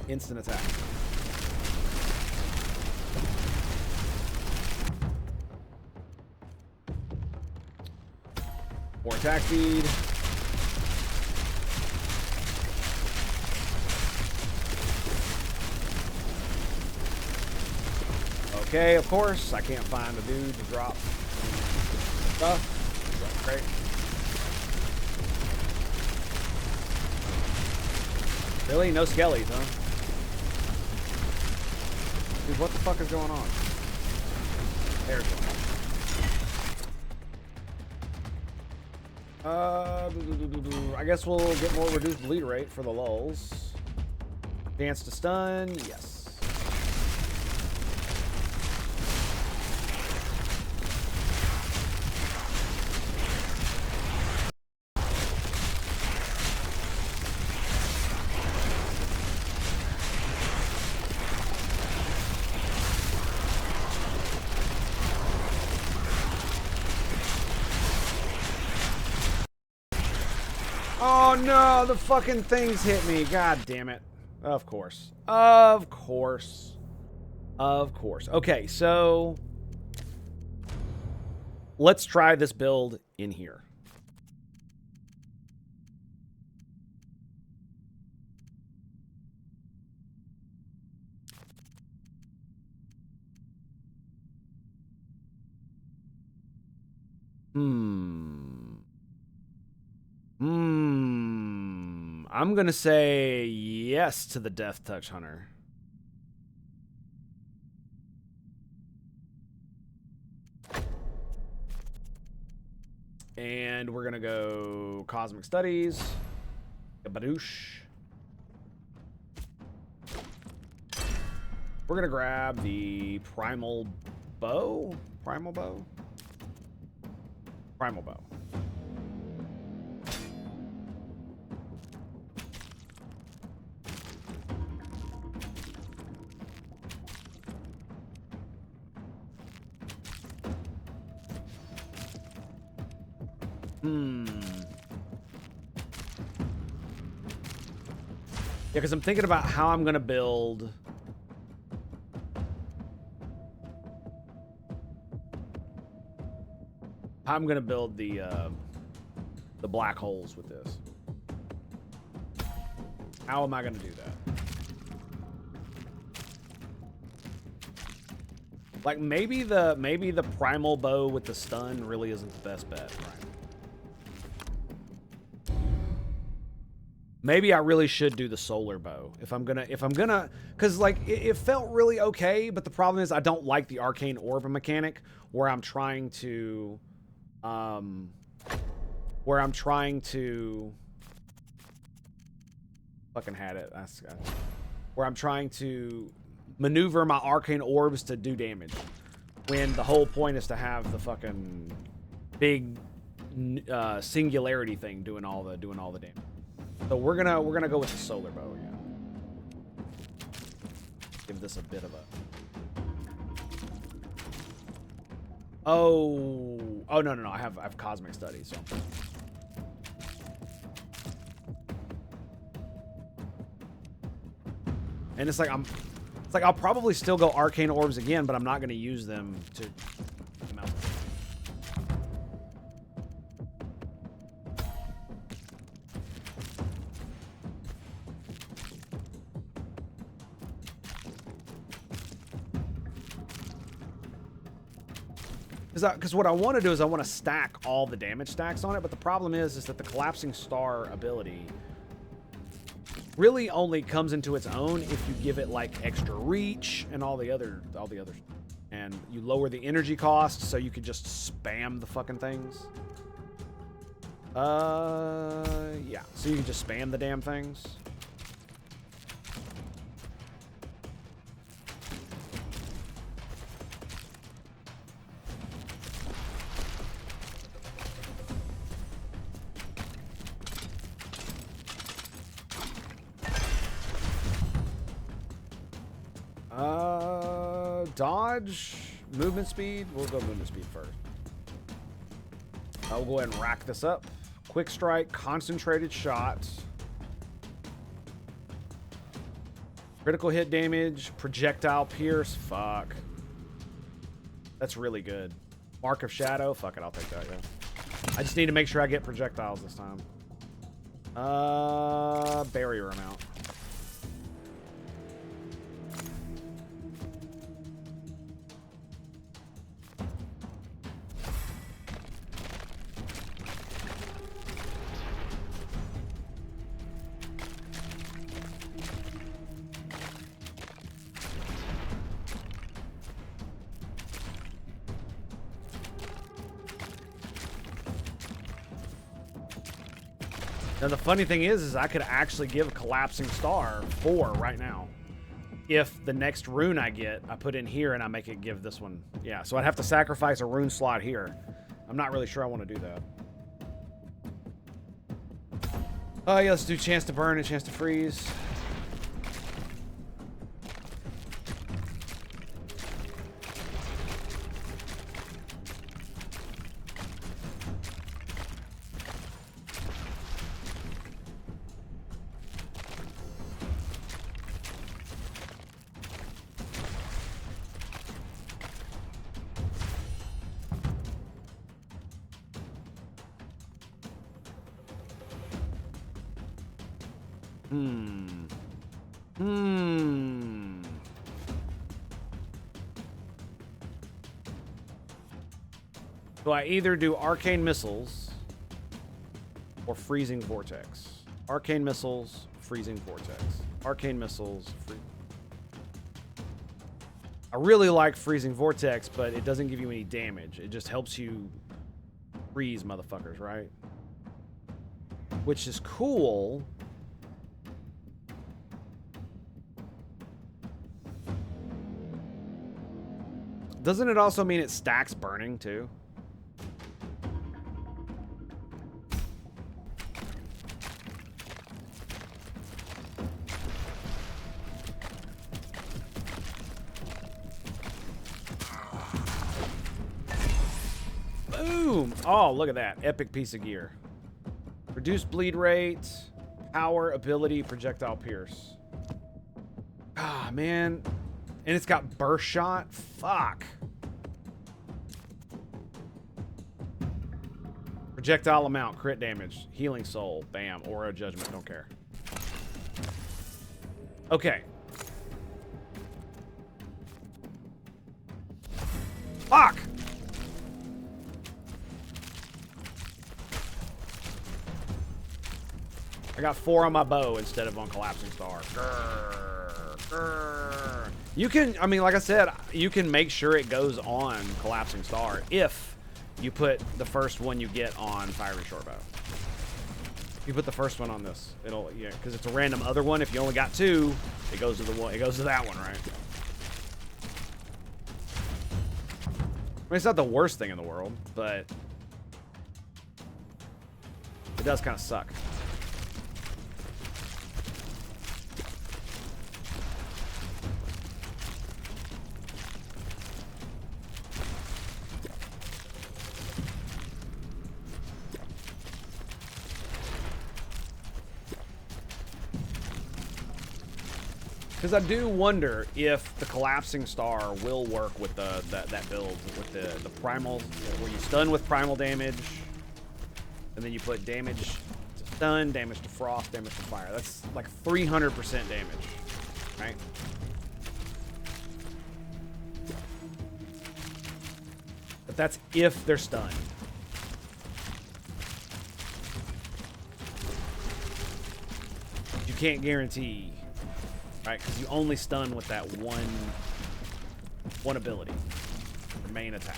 Instant attack. More attack speed. Okay, of course, I can't find a dude to drop stuff. Great. Really? No skellies, huh? Dude, what the fuck is going on? There's one. I guess we'll get more reduced bleed rate for the lulls. Chance to stun, yes. Oh no, the fucking things hit me. God damn it. Of course. Of course. Of course. Okay, so let's try this build in here. I'm gonna say yes to the Death Touch Hunter. And we're gonna go Cosmic Studies. Badoosh. We're gonna grab the Primal Bow. Primal Bow? Primal Bow. Yeah, because I'm thinking about how I'm going to build... How I'm going to build the black holes with this. How am I going to do that? Like, maybe the primal bow with the stun really isn't the best bet, right? Maybe I really should do the solar bow if I'm gonna, because like it felt really okay, but the problem is I don't like the arcane orb mechanic where I'm trying to, fucking had it. Where I'm trying to maneuver my arcane orbs to do damage, when the whole point is to have the fucking big singularity thing doing all the damage. So we're gonna go with the solar bow again. Give this a bit of a. Oh no! I have cosmic studies. So. And it's like I'll probably still go arcane orbs again, but I'm not gonna use them to. Because what I want to do is I want to stack all the damage stacks on it, but the problem is that the collapsing star ability really only comes into its own if you give it like extra reach and all the other, and you lower the energy cost so you could just spam the fucking things. Yeah, so you can just spam the damn things. Dodge, movement speed. We'll go movement speed first. I'll go ahead and rack this up. Quick strike, concentrated shot, critical hit damage, projectile pierce. Fuck, that's really good. Mark of shadow. Fuck it, I'll take that. Yeah. I just need to make sure I get projectiles this time. Barrier amount. Now the funny thing is I could actually give a collapsing star 4 right now. If the next rune I get, I put in here and I make it give this one. Yeah, so I'd have to sacrifice a rune slot here. I'm not really sure I want to do that. Oh yeah, let's do chance to burn and chance to freeze. So I either do arcane missiles or freezing vortex. Arcane missiles, freezing vortex. Arcane missiles, I really like freezing vortex, but it doesn't give you any damage. It just helps you freeze motherfuckers, right? Which is cool. Doesn't it also mean it stacks burning too? Boom! Oh, look at that. Epic piece of gear. Reduced bleed rate, power, ability, projectile pierce. Ah, man. And it's got burst shot? Fuck. Projectile amount, crit damage, healing soul, bam, aura of judgment, don't care. Okay. Fuck! I got 4 on my bow instead of on collapsing star. Grr, grr. You can, I mean, like I said, you can make sure it goes on collapsing star if you put the first one you get on fiery short bow. You put the first one on this, it'll, yeah, because it's a random other one. If you only got 2, it goes to the one. It goes to that one, right? I mean, it's not the worst thing in the world, but it does kind of suck. Because I do wonder if the collapsing star will work with that build with the primal, where you stun with primal damage, and then you put damage to stun, damage to frost, damage to fire. That's like 300% damage, right? But that's if they're stunned. You can't guarantee. Right, because you only stun with that one ability, your main attack.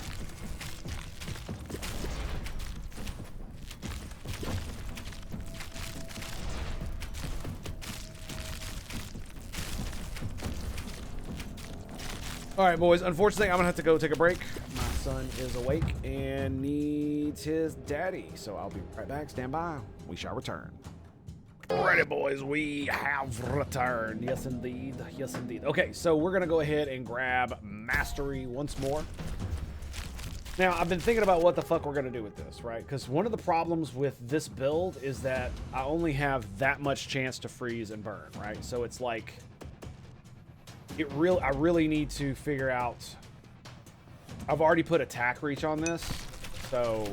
All right, boys. Unfortunately, I'm gonna have to go take a break. My son is awake and needs his daddy, so I'll be right back. Stand by. We shall return. Alrighty, boys, we have returned. Yes, indeed. Yes, indeed. Okay, so we're going to go ahead and grab Mastery once more. Now, I've been thinking about what the fuck we're going to do with this, right? Because one of the problems with this build is that I only have that much chance to freeze and burn, right? So it's like, I really need to figure out. I've already put attack reach on this, so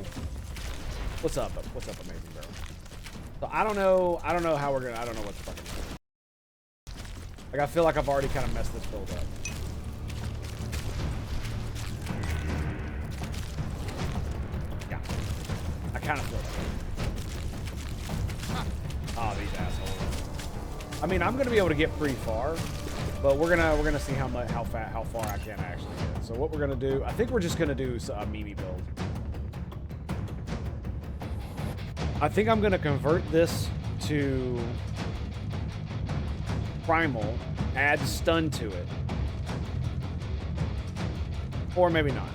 what's up? What's up, amazing bro? So I don't know how we're gonna. I don't know what the fuck I'm doing. Like, I feel like I've already kind of messed this build up. Yeah, I kind of feel that. Oh, these assholes. I mean, I'm gonna be able to get pretty far, but we're gonna see how far I can actually get. So what we're gonna do? I think we're just gonna do a Mimi build. I think I'm going to convert this to primal, add stun to it. Or maybe not.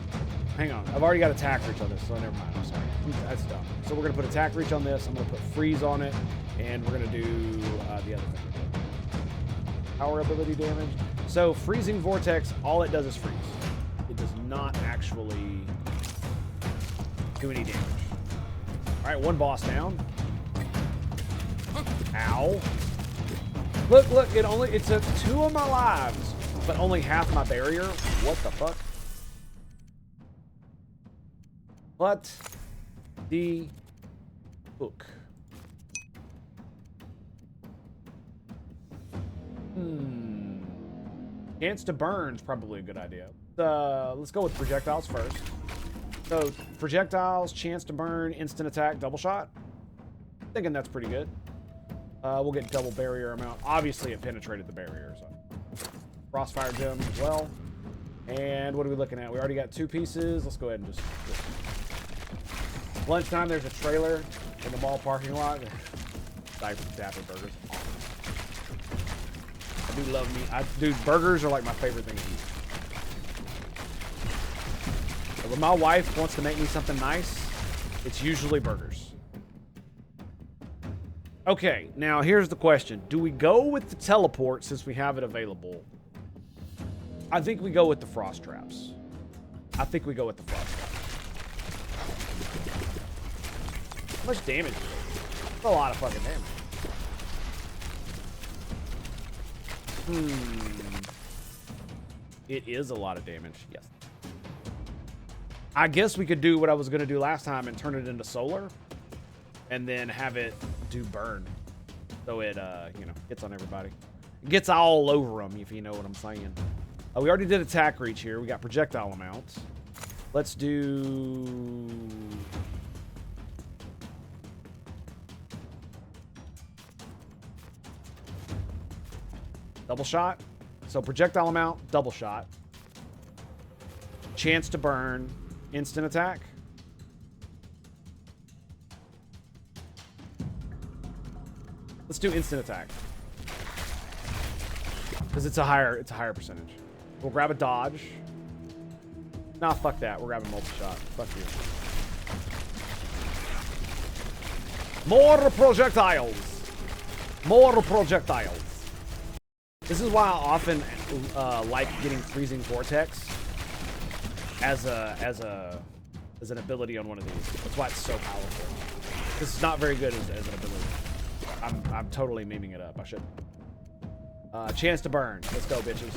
Hang on. I've already got attack reach on this, so never mind. I'm sorry. That's dumb. So we're going to put attack reach on this. I'm going to put freeze on it. And we're going to do the other thing. Power ability damage. So freezing vortex, all it does is freeze. It does not actually do any damage. All right, one boss down. Ow. Look, it took 2 of my lives, but only half my barrier. What the fuck? What the fuck? Chance to burn's probably a good idea. Let's go with projectiles first. So, projectiles, chance to burn, instant attack, double shot. Thinking that's pretty good. We'll get double barrier amount. Obviously, it penetrated the barrier. So. Crossfire gem as well. And what are we looking at? We already got 2 pieces. Let's go ahead and just... Lunchtime, there's a trailer in the mall parking lot. Dapper burgers. I do love meat. Dude, burgers are like my favorite thing to eat. When my wife wants to make me something nice, it's usually burgers. Okay, now here's the question. Do we go with the teleport since we have it available? I think we go with the frost traps. How much damage is it? That's a lot of fucking damage. It is a lot of damage, yes. I guess we could do what I was going to do last time and turn it into solar. And then have it do burn. So it, you know, hits on everybody. It gets all over them, if you know what I'm saying. We already did attack reach here. We got projectile amounts. Let's do... double shot. So projectile amount, double shot. Chance to burn, instant attack. Let's do instant attack. Because it's a higher percentage. We'll grab a dodge. Nah, fuck that. We're grabbing multi-shot. Fuck you. More projectiles. More projectiles. This is why I often like getting freezing vortex as an ability on one of these. That's why it's so powerful. This is not very good as an ability. I'm totally memeing it up. I should. Chance to burn. Let's go, bitches.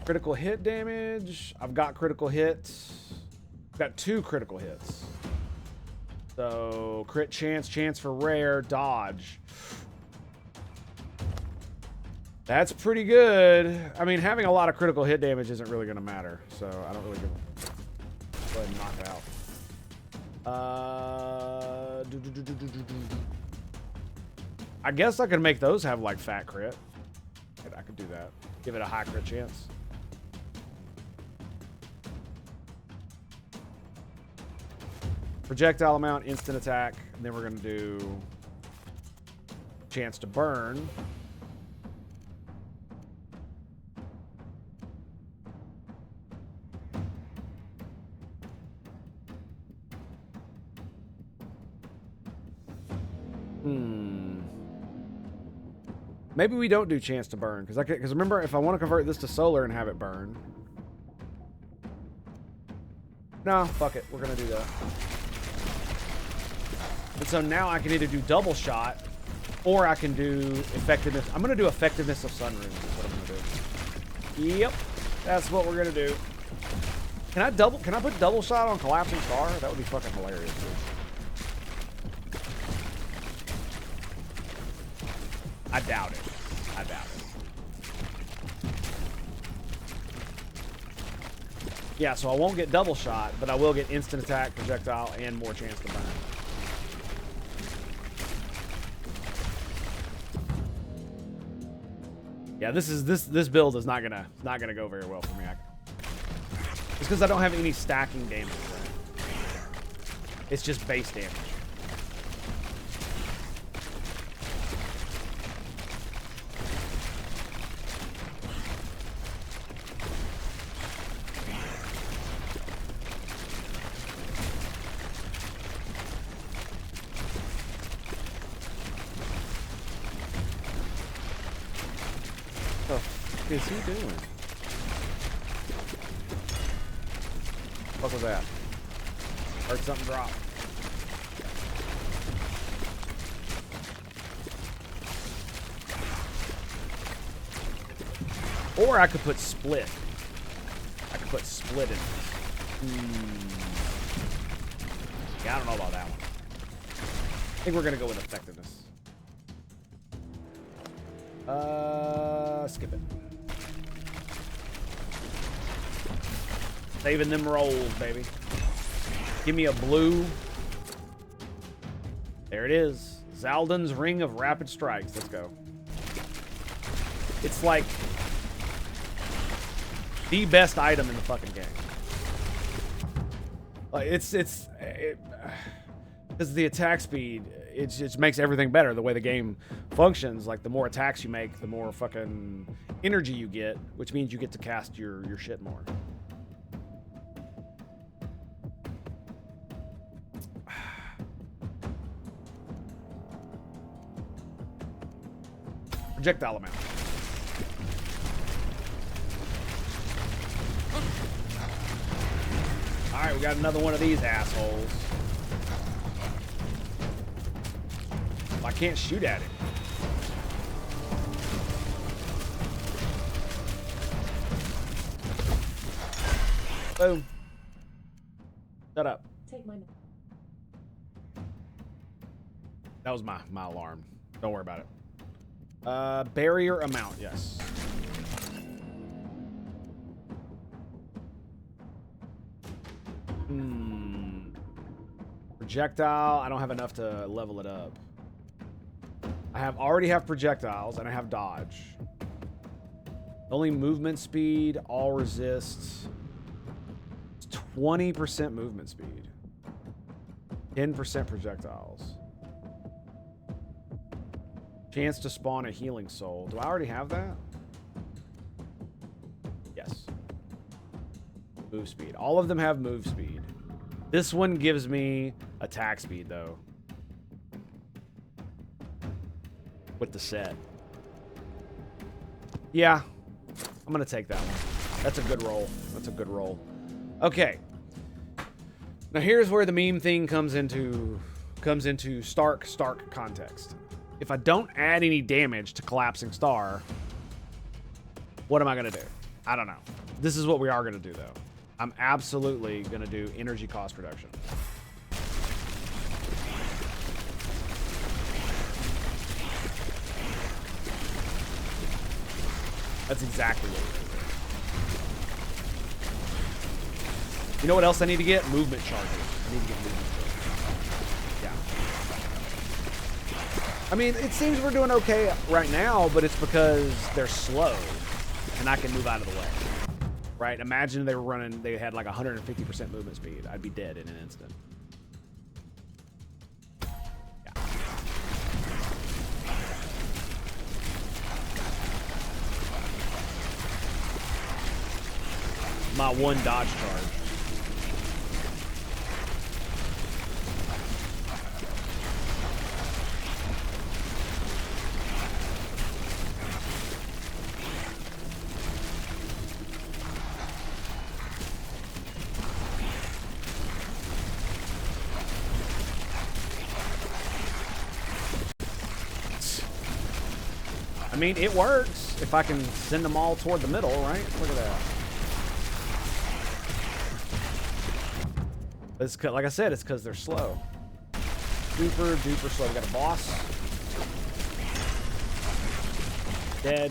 Critical hit damage. I've got critical hits. I've got 2 critical hits. So crit chance, chance for rare, dodge. That's pretty good. I mean, having a lot of critical hit damage isn't really going to matter. So I don't really give a... Go ahead and knock it out. I guess I could make those have like fat crit. I could do that. Give it a high crit chance. Projectile amount, instant attack. And then we're going to do chance to burn. Maybe we don't do chance to burn because remember, if I want to convert this to solar and have it burn. No, fuck it. We're going to do that. And so now I can either do double shot or I can do effectiveness. I'm going to do effectiveness of sunroom. That's what I'm going to do. Yep. That's what we're going to do. Can I put double shot on collapsing star? That would be fucking hilarious, dude. I doubt it. I doubt it. Yeah, so I won't get double shot, but I will get instant attack, projectile, and more chance to burn. Yeah, this build is not gonna go very well for me. It's because I don't have any stacking damage, right? It's just base damage. What is he doing? What was that? Heard something drop. Or I could put split. I could put split in this. Yeah, I don't know about that one. I think we're gonna go with effectiveness. Skip it. Saving them rolls, baby. Give me a blue. There it is. Zaldon's Ring of Rapid Strikes. Let's go. It's like the best item in the fucking game. Like it's because the attack speed it just makes everything better. The way the game functions, like the more attacks you make, the more fucking energy you get, which means you get to cast your shit more. Projectile amount. All right, we got another one of these assholes. I can't shoot at him. Boom. Shut up. Take my. That was my alarm. Don't worry about it. Barrier amount, yes. Projectile, I don't have enough to level it up. I already have projectiles, and I have dodge. Only movement speed, all resists. It's 20% movement speed. 10% projectiles. Chance to spawn a healing soul. Do I already have that? Yes. Move speed. All of them have move speed. This one gives me attack speed, though. With the set. Yeah. I'm going to take that one. That's a good roll. That's a good roll. Okay. Now here's where the meme thing comes into stark context. If I don't add any damage to Collapsing Star, what am I going to do? I don't know. This is what we are going to do, though. I'm absolutely going to do energy cost reduction. That's exactly what we're going to do. You know what else I need to get? Movement charges. I need to get movement charges. Yeah. I mean, it seems we're doing okay right now, but it's because they're slow, and I can move out of the way. Right? Imagine they had like 150% movement speed. I'd be dead in an instant. Yeah. My one dodge charge. I mean, it works if I can send them all toward the middle, right? Look at that. It's, like I said, it's because they're slow. Super duper slow. We got a boss. Dead.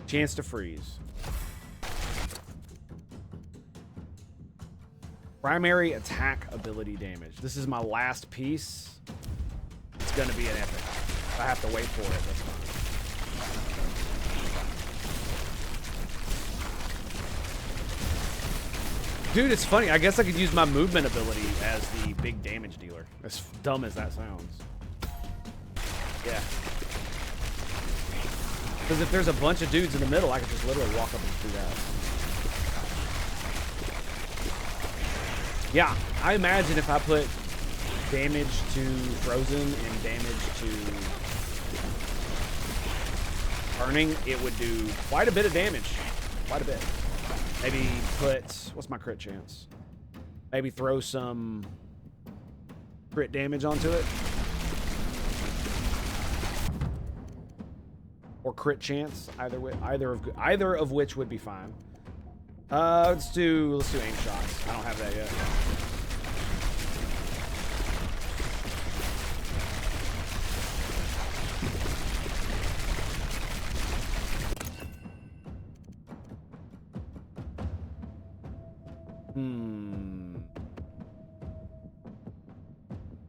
Chance to freeze. Primary attack ability damage. This is my last piece. It's gonna be an epic. If I have to wait for it, that's fine. Dude, it's funny. I guess I could use my movement ability as the big damage dealer. As dumb as that sounds. Yeah. Because if there's a bunch of dudes in the middle, I could just literally walk up and do that. Yeah, I imagine if I put damage to Frozen and damage to Burning, it would do quite a bit of damage. Quite a bit. Maybe put... What's my crit chance? Maybe throw some crit damage onto it. Or crit chance. Either of which would be fine. Let's do aim shots. I don't have that yet.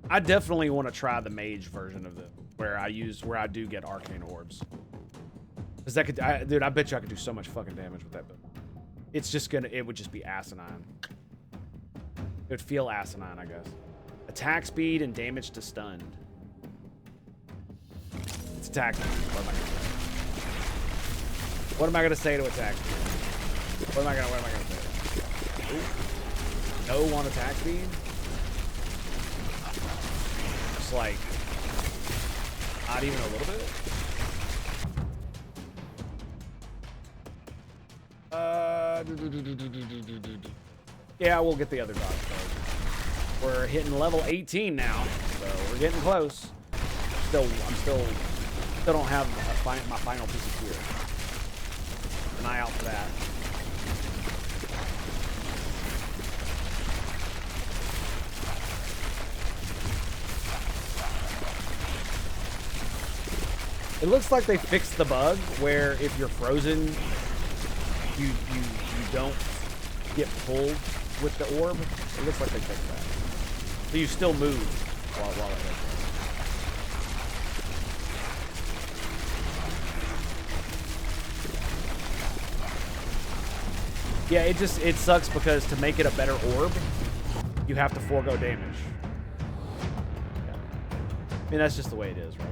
I definitely want to try the mage version of it, where I do get arcane orbs. Cause that could, dude, I bet you I could do so much fucking damage with that bow. It's just gonna, it would just be asinine. It would feel asinine, I guess. Attack speed and damage to stunned. It's attack speed. What am I gonna say to attack speed? What am I gonna say? Ooh. No on attack speed? Just like, not even a little bit? Yeah, we'll get the other dodge card. We're hitting level 18 now, so we're getting close. I'm still don't have my final piece of gear. An eye out for that. It looks like they fixed the bug where if you're frozen, you don't get pulled with the orb. It looks like they fixed that. So you still move while it does that. Yeah, it sucks because to make it a better orb, you have to forego damage. Yeah. I mean, that's just the way it is, right?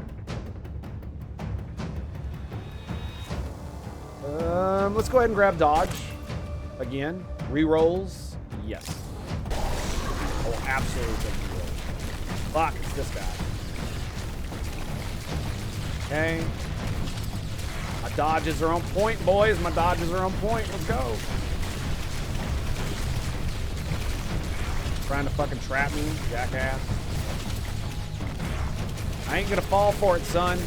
Let's go ahead and grab dodge again. Rerolls, yes. I will absolutely take rerolls. Fuck, it's this guy. Okay. My dodges are on point, boys. My dodges are on point. Let's go. Trying to fucking trap me, jackass. I ain't gonna fall for it, son.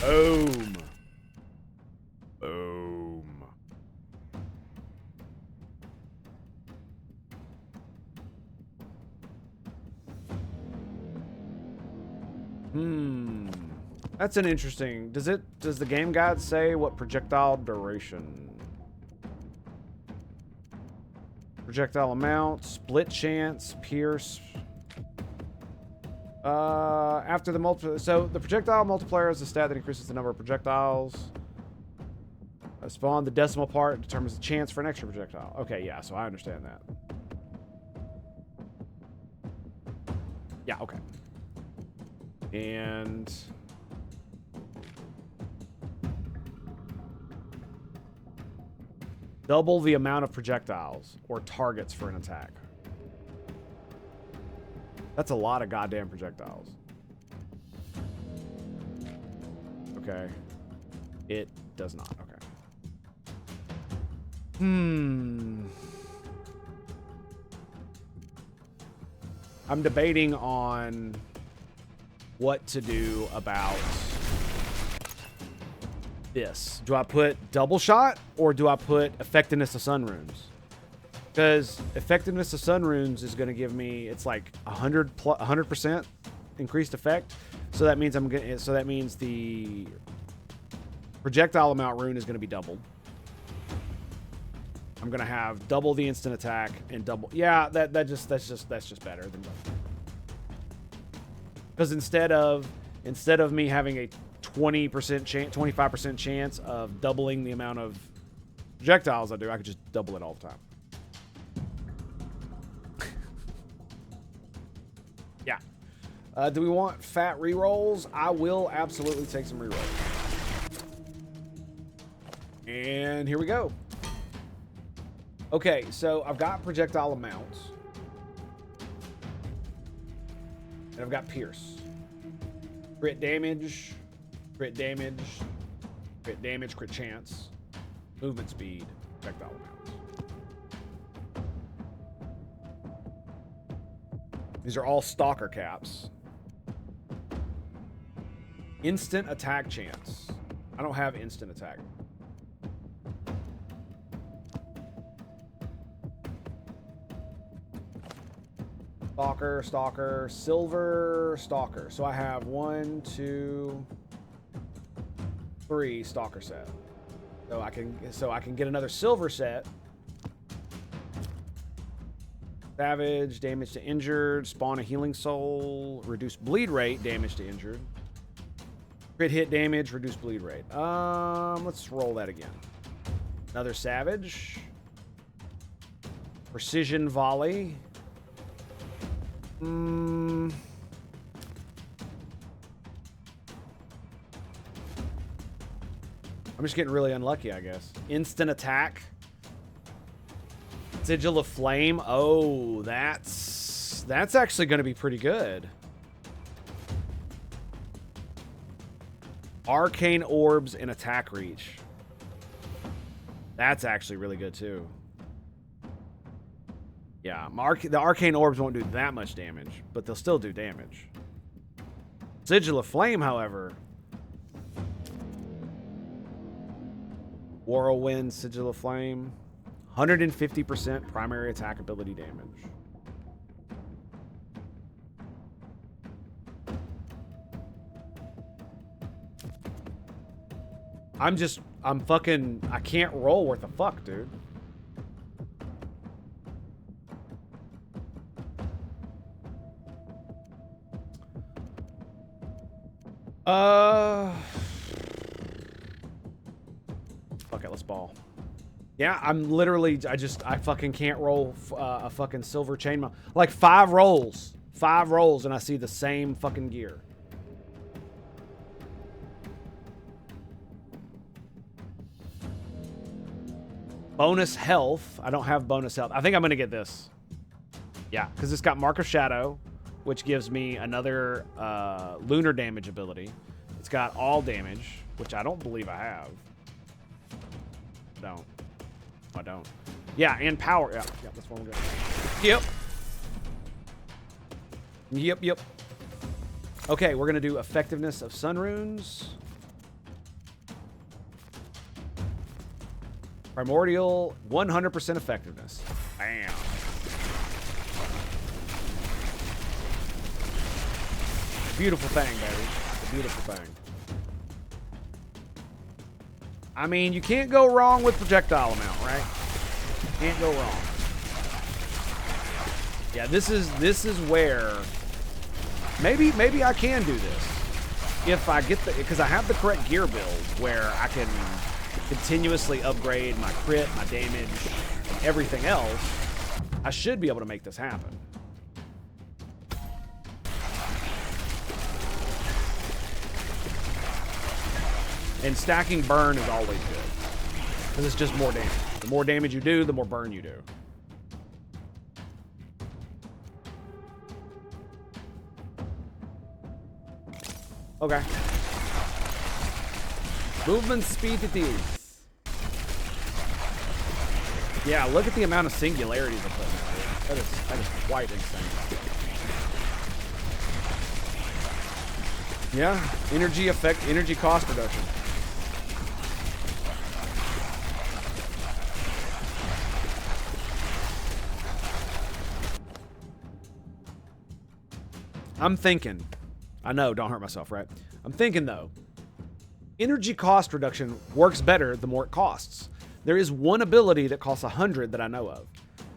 Boom. Boom. That's an interesting. Does the game guide say what projectile duration? Projectile amount, split chance, pierce. After the so the projectile multiplier is a stat that increases the number of projectiles. Spawn the decimal part determines the chance for an extra projectile. Okay, yeah, so I understand that. Yeah, okay. And double the amount of projectiles or targets for an attack. That's a lot of goddamn projectiles. Okay. It does not. Okay. I'm debating on what to do about this. Do I put double shot or do I put effectiveness of sun runes? Because effectiveness of sun runes is going to give me, it's like 100% increased effect. So that means that means the projectile amount rune is going to be doubled. I'm going to have double the instant attack and double. Yeah, that's just better than double. Because instead of me having a 20% chance, 25% chance of doubling the amount of projectiles I do, I could just double it all the time. Yeah. Do we want fat rerolls? I will absolutely take some rerolls. And here we go. Okay, so I've got projectile amounts. And I've got pierce. Crit damage, crit damage, crit damage, crit chance, movement speed, projectile amounts. These are all stalker caps. Instant attack chance. I don't have instant attack. Stalker, silver, stalker. So I have 1, 2, 3 stalker set. So I can get another silver set. Savage, damage to injured, spawn a healing soul, reduce bleed rate, damage to injured. Crit hit damage, reduce bleed rate. Let's roll that again. Another Savage. Precision volley. I'm just getting really unlucky, I guess. Instant attack. Sigil of Flame. Oh, that's actually going to be pretty good. Arcane Orbs and attack reach. That's actually really good, too. Yeah, the Arcane Orbs won't do that much damage, but they'll still do damage. Sigil of Flame, however. Whirlwind, Sigil of Flame. 150% primary attack ability damage. I can't roll worth a fuck, dude. Fuck it, let's ball. Yeah, I'm literally, I fucking can't roll a fucking silver chainmail. Like 5 rolls. 5 rolls and I see the same fucking gear. Bonus health. I don't have bonus health. I think I'm going to get this. Yeah, because it's got Mark of Shadow, which gives me another lunar damage ability. It's got all damage, which I don't believe I have. I don't. Yeah, and power. Yeah, that's what I'm going. Yep. Okay, we're going to do effectiveness of sun runes. Primordial, 100% effectiveness. Bam. Beautiful thing, baby. A beautiful thing. I mean, you can't go wrong with projectile amount, right? Can't go wrong. Yeah, this is where maybe I can do this if I get because I have the correct gear build where I can continuously upgrade my crit, my damage, and everything else. I should be able to make this happen. And stacking burn is always good. Because it's just more damage. The more damage you do, the more burn you do. Okay. Movement speed it is. Yeah, look at the amount of singularities I put in there. That is quite insane. Yeah, energy cost reduction. I'm thinking, I know, don't hurt myself, right? I'm thinking though, energy cost reduction works better the more it costs. There is one ability that costs 100 that I know of.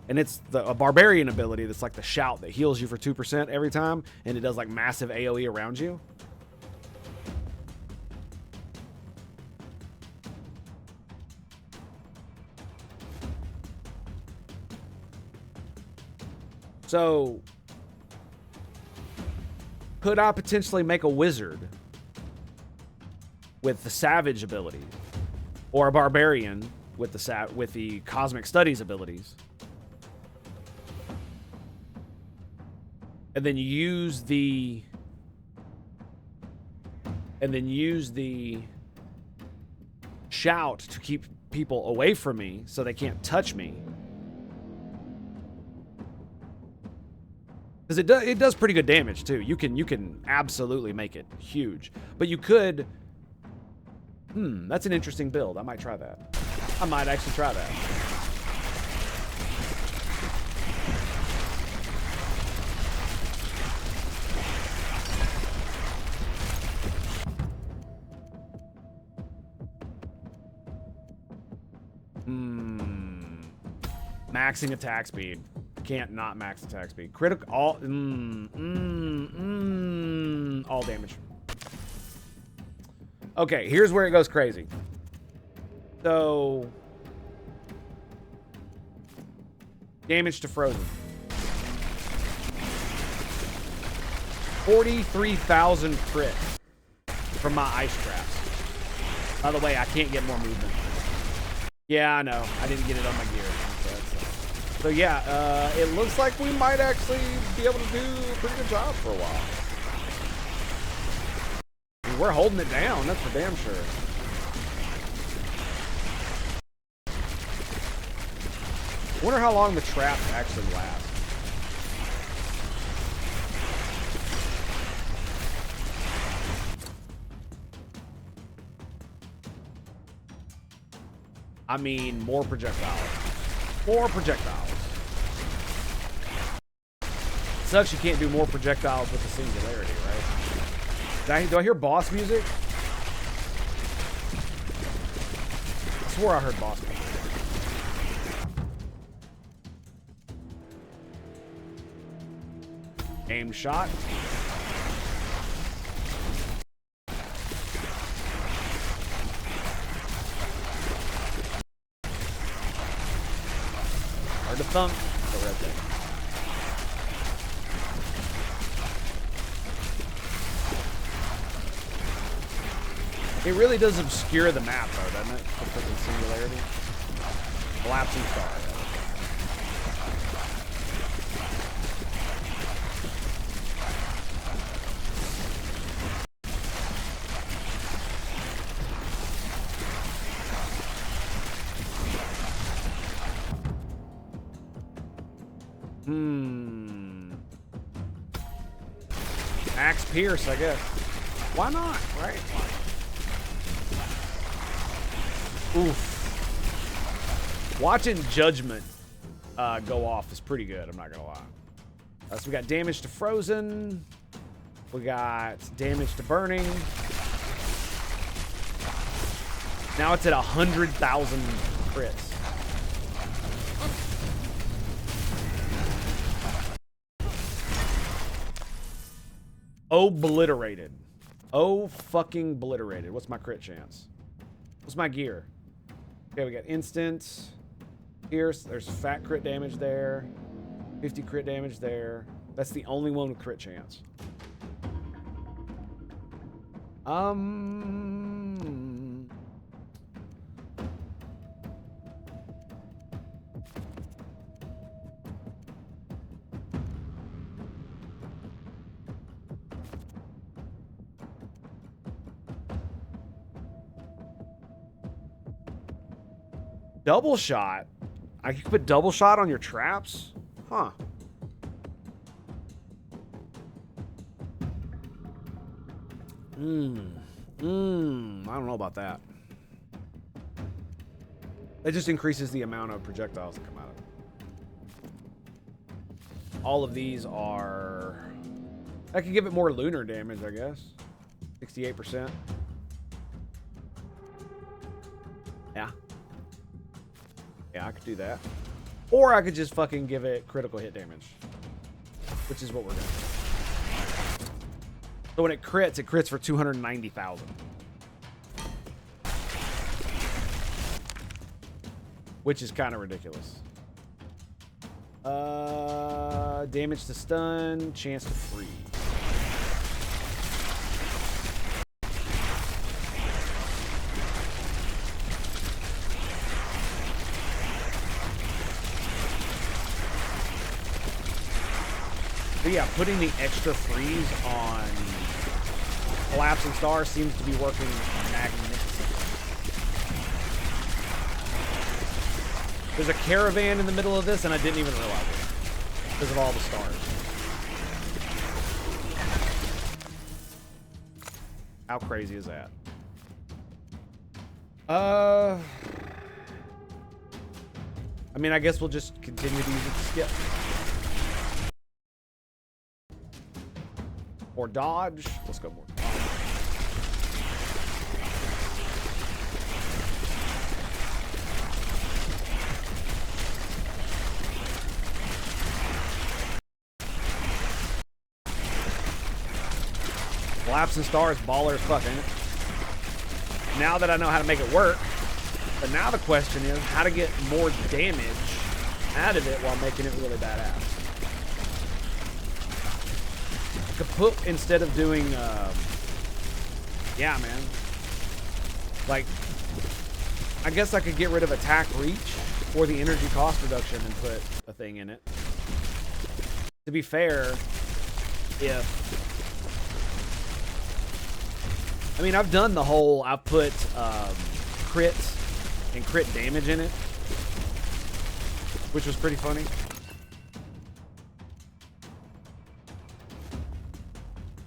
And it's a barbarian ability that's like the shout that heals you for 2% every time. And it does like massive AoE around you. So, could I potentially make a wizard with the savage ability, or a barbarian with the cosmic studies abilities, and then use the shout to keep people away from me so they can't touch me? Because it does pretty good damage too. You can absolutely make it huge. But you could. That's an interesting build. I might try that. I might actually try that. Maxing attack speed. Can't not max attack speed. Critical all all damage. Okay, here's where it goes crazy. So damage to frozen. 43,000 crit from my ice traps. By the way, I can't get more movement. Yeah, I know. I didn't get it on my gear. So yeah, it looks like we might actually be able to do a pretty good job for a while. I mean, we're holding it down, that's for damn sure. I wonder how long the traps actually last. I mean, more projectiles. More projectiles. Sucks you can't do more projectiles with the singularity, right? Do I hear boss music? I swore I heard boss music. Aim shot. Hard to thump. Go right there. It really does obscure the map, though, doesn't it? The freaking singularity. Collapsing star. Axe Pierce, I guess. Why not, right? Oof. Watching Judgment go off is pretty good, I'm not gonna lie. So we got damage to frozen. We got damage to burning. Now it's at 100,000 crits. Obliterated. Oh, fucking obliterated. What's my crit chance? What's my gear? Okay, we got instant. Pierce. There's fat crit damage there. 50 crit damage there. That's the only one with crit chance. Double shot? I can put double shot on your traps? Huh. I don't know about that. It just increases the amount of projectiles that come out of it. All of these are... I could give it more lunar damage, I guess. 68%. Yeah. Yeah, I could do that. Or I could just fucking give it critical hit damage. Which is what we're doing. So when it crits for 290,000. Which is kind of ridiculous. Damage to stun, chance to freeze. But yeah, putting the extra freeze on Collapsing Star seems to be working magnificently. There's a caravan in the middle of this, and I didn't even realize it because of all the stars. How crazy is that? I mean, I guess we'll just continue to use it to skip. Or dodge. Let's go more. Collapsing Star is baller as fuck, ain't it? Now that I know how to make it work, but now the question is how to get more damage out of it while making it really badass. I could put, instead of doing, yeah, man. Like, I guess I could get rid of attack reach for the energy cost reduction and put a thing in it. To be fair, I mean, I've done the whole, I've put crits and crit damage in it, which was pretty funny.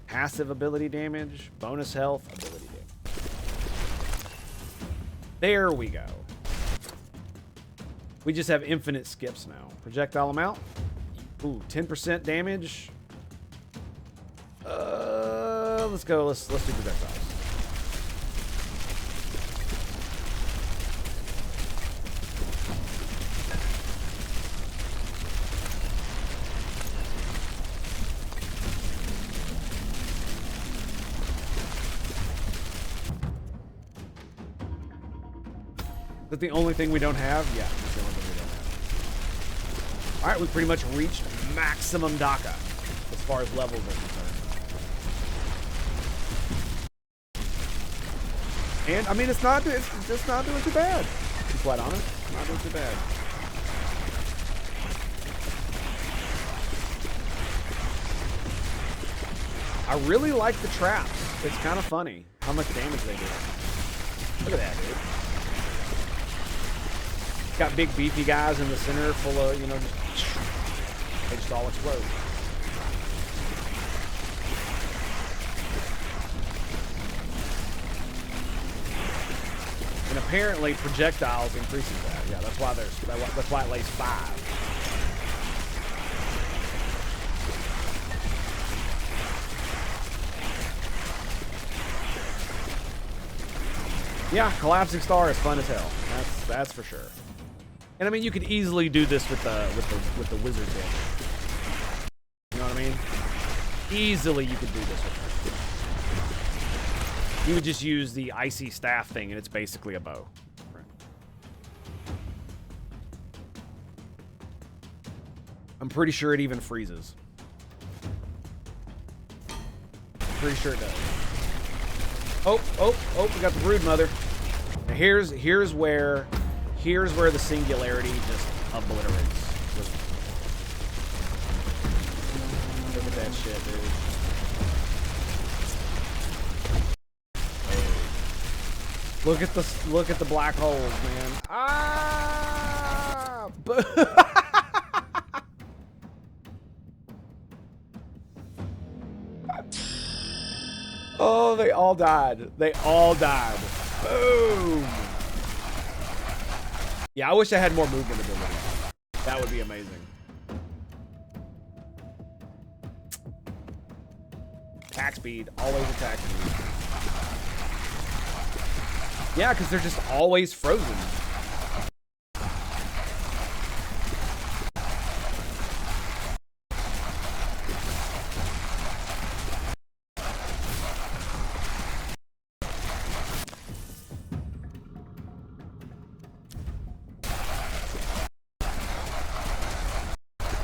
Passive ability damage, bonus health, ability damage. There we go. We just have infinite skips now. Projectile amount. Ooh, 10% damage. Let's go. Let's do projectiles. Is that the only thing we don't have? Yeah, that's the only thing we don't have. Alright, we pretty much reached maximum DACA as far as levels are concerned. And I mean, it's just not doing too bad. To be quite honest, it's not doing too bad. I really like the traps. It's kind of funny how much damage they do. Look at that, dude. Got big beefy guys in the center full of, you know, they just all explode. And apparently projectiles increases that. Yeah, that's why it lays 5. Yeah, Collapsing Star is fun as hell. That's for sure. And I mean, you could easily do this with the wizard damage. You know what I mean? Easily, you could do this with it. You would just use the icy staff thing, and it's basically a bow. Right. I'm pretty sure it even freezes. Pretty sure it does. Oh! We got the brood mother. Now here's where the singularity just obliterates. Look at that shit, dude. Look at the black holes, man. Ah! Oh, they all died. They all died. Boom. Yeah, I wish I had more movement ability. That would be amazing. Attack speed. Always attack speed. Yeah, because they're just always frozen.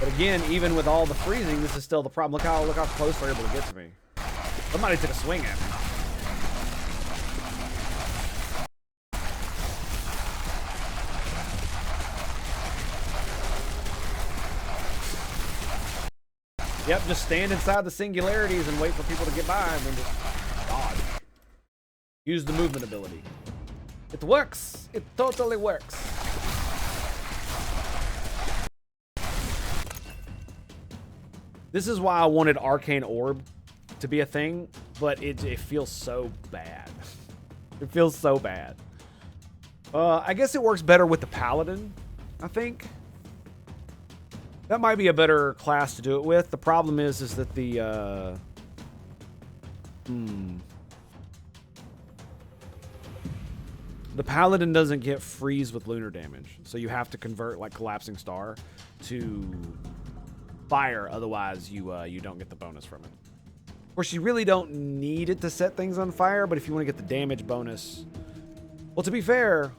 But again, even with all the freezing, this is still the problem. Look how close they're able to get to me. Somebody took a swing at me. Yep, just stand inside the singularities and wait for people to get by and then just dodge. Use the movement ability. It works. It totally works. This is why I wanted Arcane Orb to be a thing, but it feels so bad. It feels so bad. I guess it works better with the Paladin, I think. That might be a better class to do it with. The problem is that the Paladin doesn't get freeze with lunar damage, so you have to convert like Collapsing Star to fire. Otherwise, you don't get the bonus from it. Of course, you really don't need it to set things on fire, but if you want to get the damage bonus... Well, to be fair,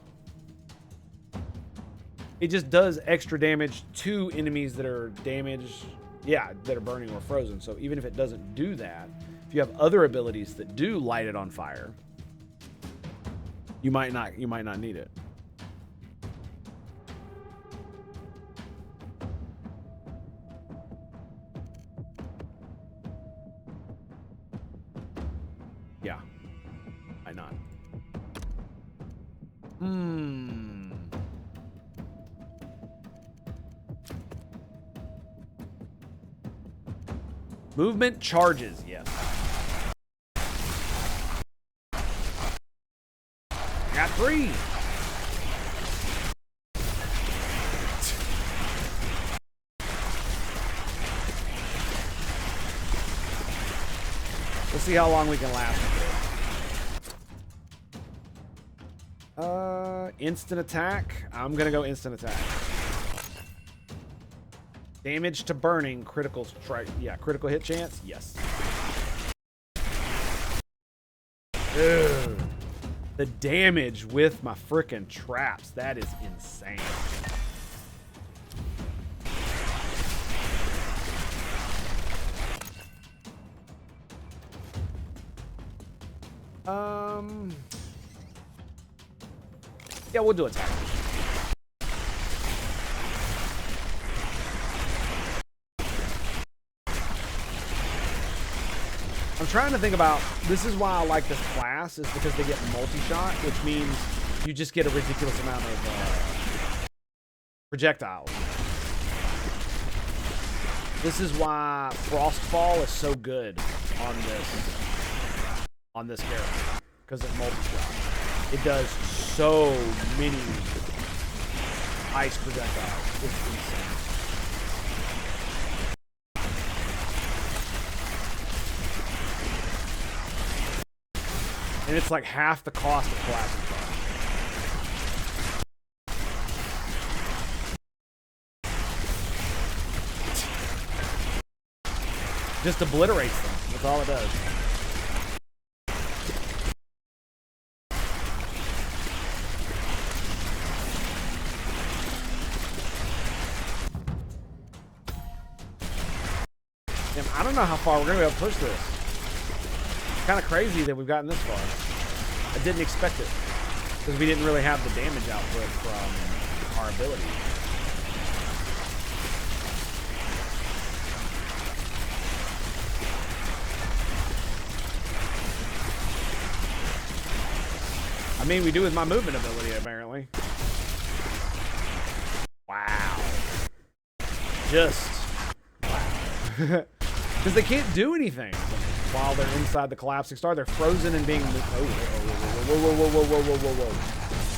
it just does extra damage to enemies that are damaged, that are burning or frozen. So even if it doesn't do that, if you have other abilities that do light it on fire, you might not need it. Yeah, might not. Movement charges, yes. Got 3. We'll see how long we can last. Instant attack. I'm gonna go instant attack. Damage to burning, critical strike. Yeah, critical hit chance. Yes. Ugh. The damage with my frickin' traps. That is insane. Yeah, we'll do attack. I'm trying to think about, this is why I like this class, is because they get multi-shot, which means you just get a ridiculous amount of projectiles. This is why Frostfall is so good on this character, because of multi-shot. It does so many ice projectiles. It's insane. And it's like half the cost of collapsing charge. Just obliterates them. That's all it does. Damn, I don't know how far we're going to be able to push this. Kind of crazy that we've gotten this far. I didn't expect it because we didn't really have the damage output from our ability. I mean, we do with my movement ability, apparently. Wow. Just wow. Because they can't do anything while they're inside the collapsing star. They're frozen and being... Oh, whoa, whoa, whoa, whoa, whoa, whoa, whoa, whoa.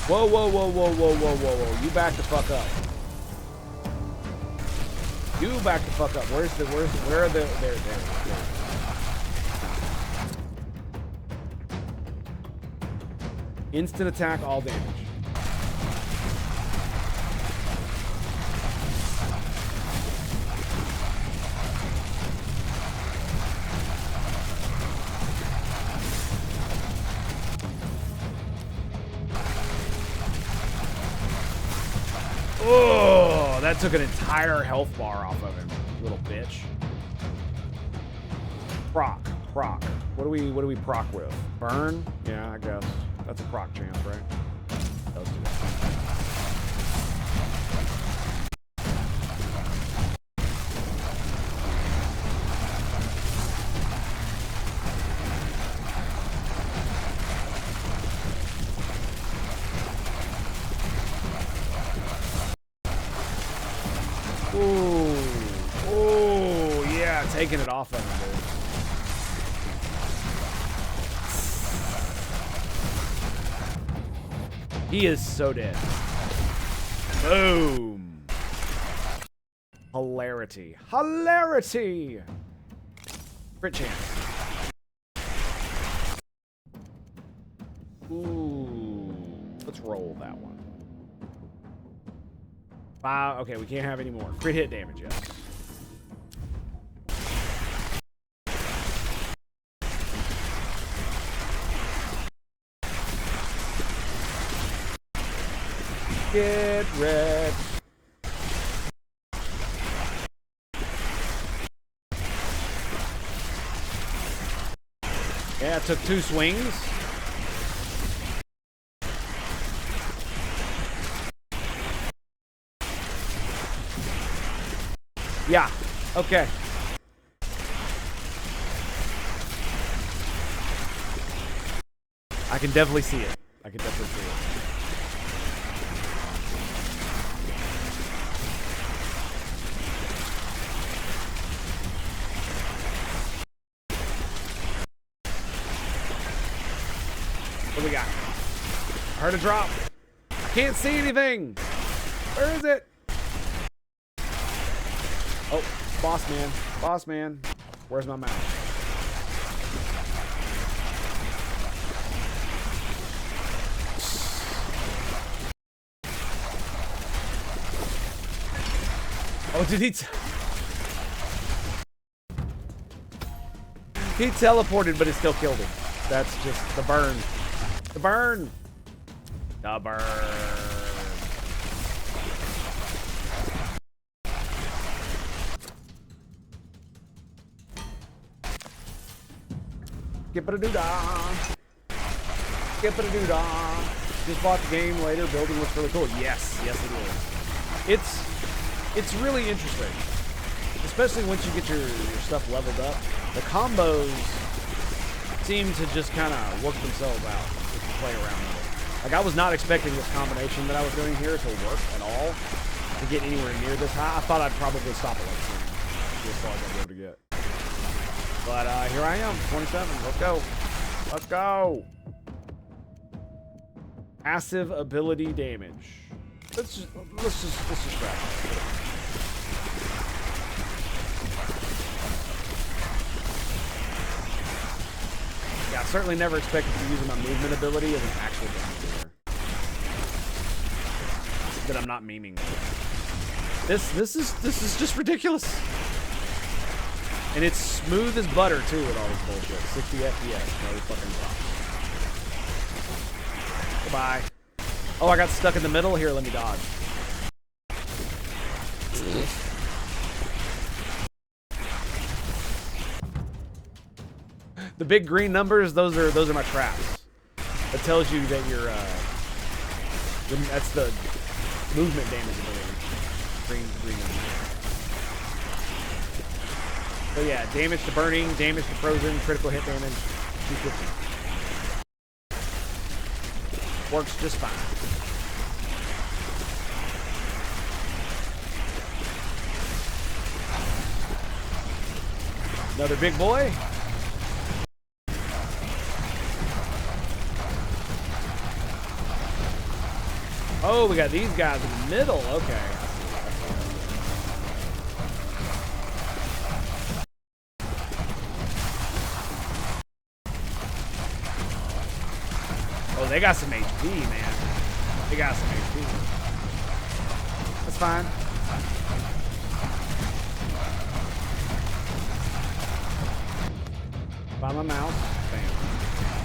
Whoa, whoa, whoa, whoa, whoa, whoa, whoa, whoa. You back the fuck up. You back the fuck up. Where are the... There. Instant attack, all damage. Oh, that took an entire health bar off of him, little bitch. Proc. What do we proc with? Burn? Yeah, I guess. That's a proc chance, right? Let's do that. Ooh, yeah, taking it off of him, dude. He is so dead. Boom. Hilarity. Crit chance. Ooh. Let's roll that one. 5. Okay, we can't have any more. Crit hit damage, yes. Get red. Yeah, it took 2 swings. Yeah, okay. I can definitely see it. I can definitely see it. What do we got? I heard a drop. I can't see anything. Where is it? Oh, boss man. Boss man. Where's my mouse? Oh, did he? He teleported, but it still killed him. That's just the burn. The burn. The burn. Skip-a-da-doo-dah. Skip-a-da-doo-dah. Just bought the game later. Building looks really cool. Yes, yes it is. It's really interesting, especially once you get your stuff leveled up. The combos seem to just kind of work themselves out if you play around with it. Like, I was not expecting this combination that I was doing here to work at all, to get anywhere near this high. I thought I'd probably stop at like 20. That's all I'm going to be able to get. But here I am, 27. Let's go. Let's go. Passive ability damage. Let's just try it. Yeah, I certainly never expected to use my movement ability as an actual damage dealer. But I'm not memeing. This is just ridiculous. And it's smooth as butter too with all this bullshit. 60 FPS, no fucking problem. Goodbye. Oh, I got stuck in the middle. Here, let me dodge. The big green numbers, those are my traps. That tells you that you're that's the movement damage ability. Green numbers. So yeah, damage to burning, damage to frozen, critical hit damage, 250. Works just fine. Another big boy. Oh, we got these guys in the middle. Okay. Oh, they got some HP, man. They got some HP. That's fine. Find my mouse. Bam.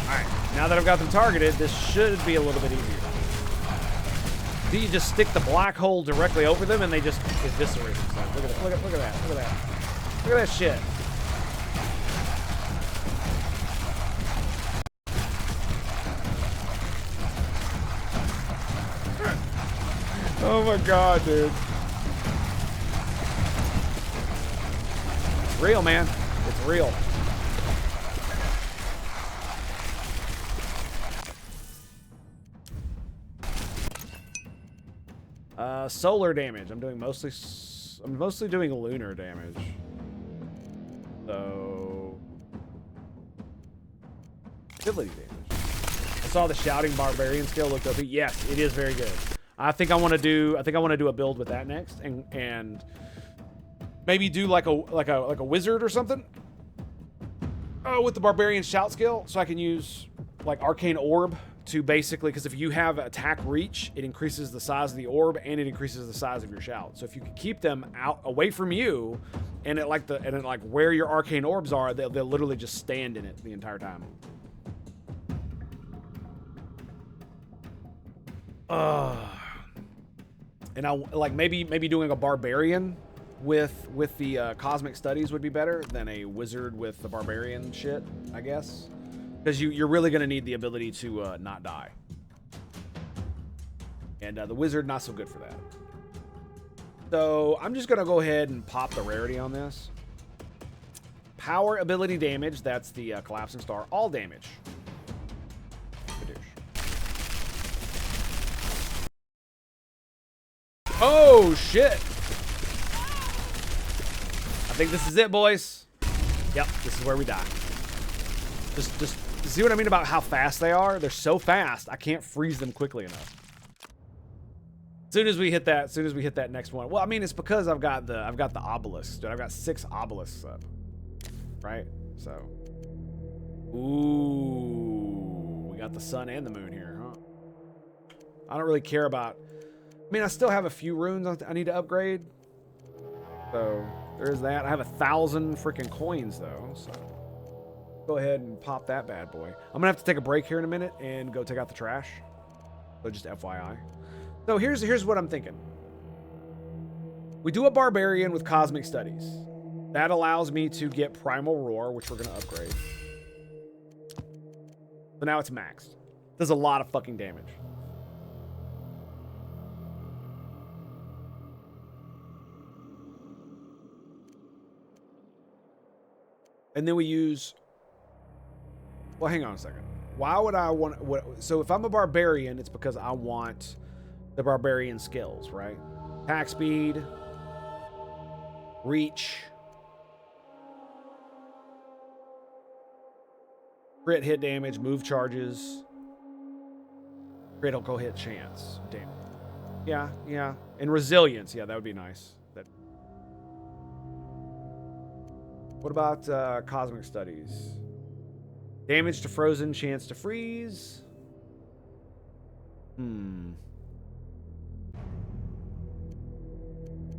Alright, now that I've got them targeted, this should be a little bit easier. Do you just stick the black hole directly over them and they just eviscerate themselves? Look at that. Look at that. Look at that. Look at that shit. Oh my god, dude. It's real, man. It's real. Solar damage. I'm mostly doing lunar damage. So ability damage. I saw the shouting barbarian skill looked OP. Yes, it is very good. I think I want to do a build with that next, and maybe do like a wizard or something. Oh, with the barbarian shout skill, so I can use like arcane orb to basically, because if you have attack reach, it increases the size of the orb and it increases the size of your shout. So if you can keep them out away from you, and it like where your arcane orbs are, they'll literally just stand in it the entire time. And I like maybe doing a barbarian with the cosmic studies would be better than a wizard with the barbarian shit, I guess, because you're really gonna need the ability to not die. And the wizard not so good for that. So I'm just gonna go ahead and pop the rarity on this. Power ability damage, that's the collapsing star. All damage. Oh shit! I think this is it, boys. Yep, this is where we die. Just see what I mean about how fast they are? They're so fast, I can't freeze them quickly enough. As soon as we hit that next one. Well, I mean, it's because I've got the obelisks, dude. I've got 6 obelisks up. Right? So. Ooh. We got the sun and the moon here, huh? I don't really care about. I mean, I still have a few runes I need to upgrade. So, there's that. I have 1,000 freaking coins, though. So, go ahead and pop that bad boy. I'm going to have to take a break here in a minute and go take out the trash. So, just FYI. So, here's what I'm thinking. We do a barbarian with cosmic studies. That allows me to get primal roar, which we're going to upgrade. So, now it's maxed. Does a lot of fucking damage. And then we use... Well, hang on a second. Why would I want... So if I'm a barbarian, it's because I want the barbarian skills, right? Attack speed. Reach. Crit hit damage. Move charges. Critical hit chance. Damn. Yeah. And resilience. Yeah, that would be nice. What about cosmic studies? Damage to frozen, chance to freeze.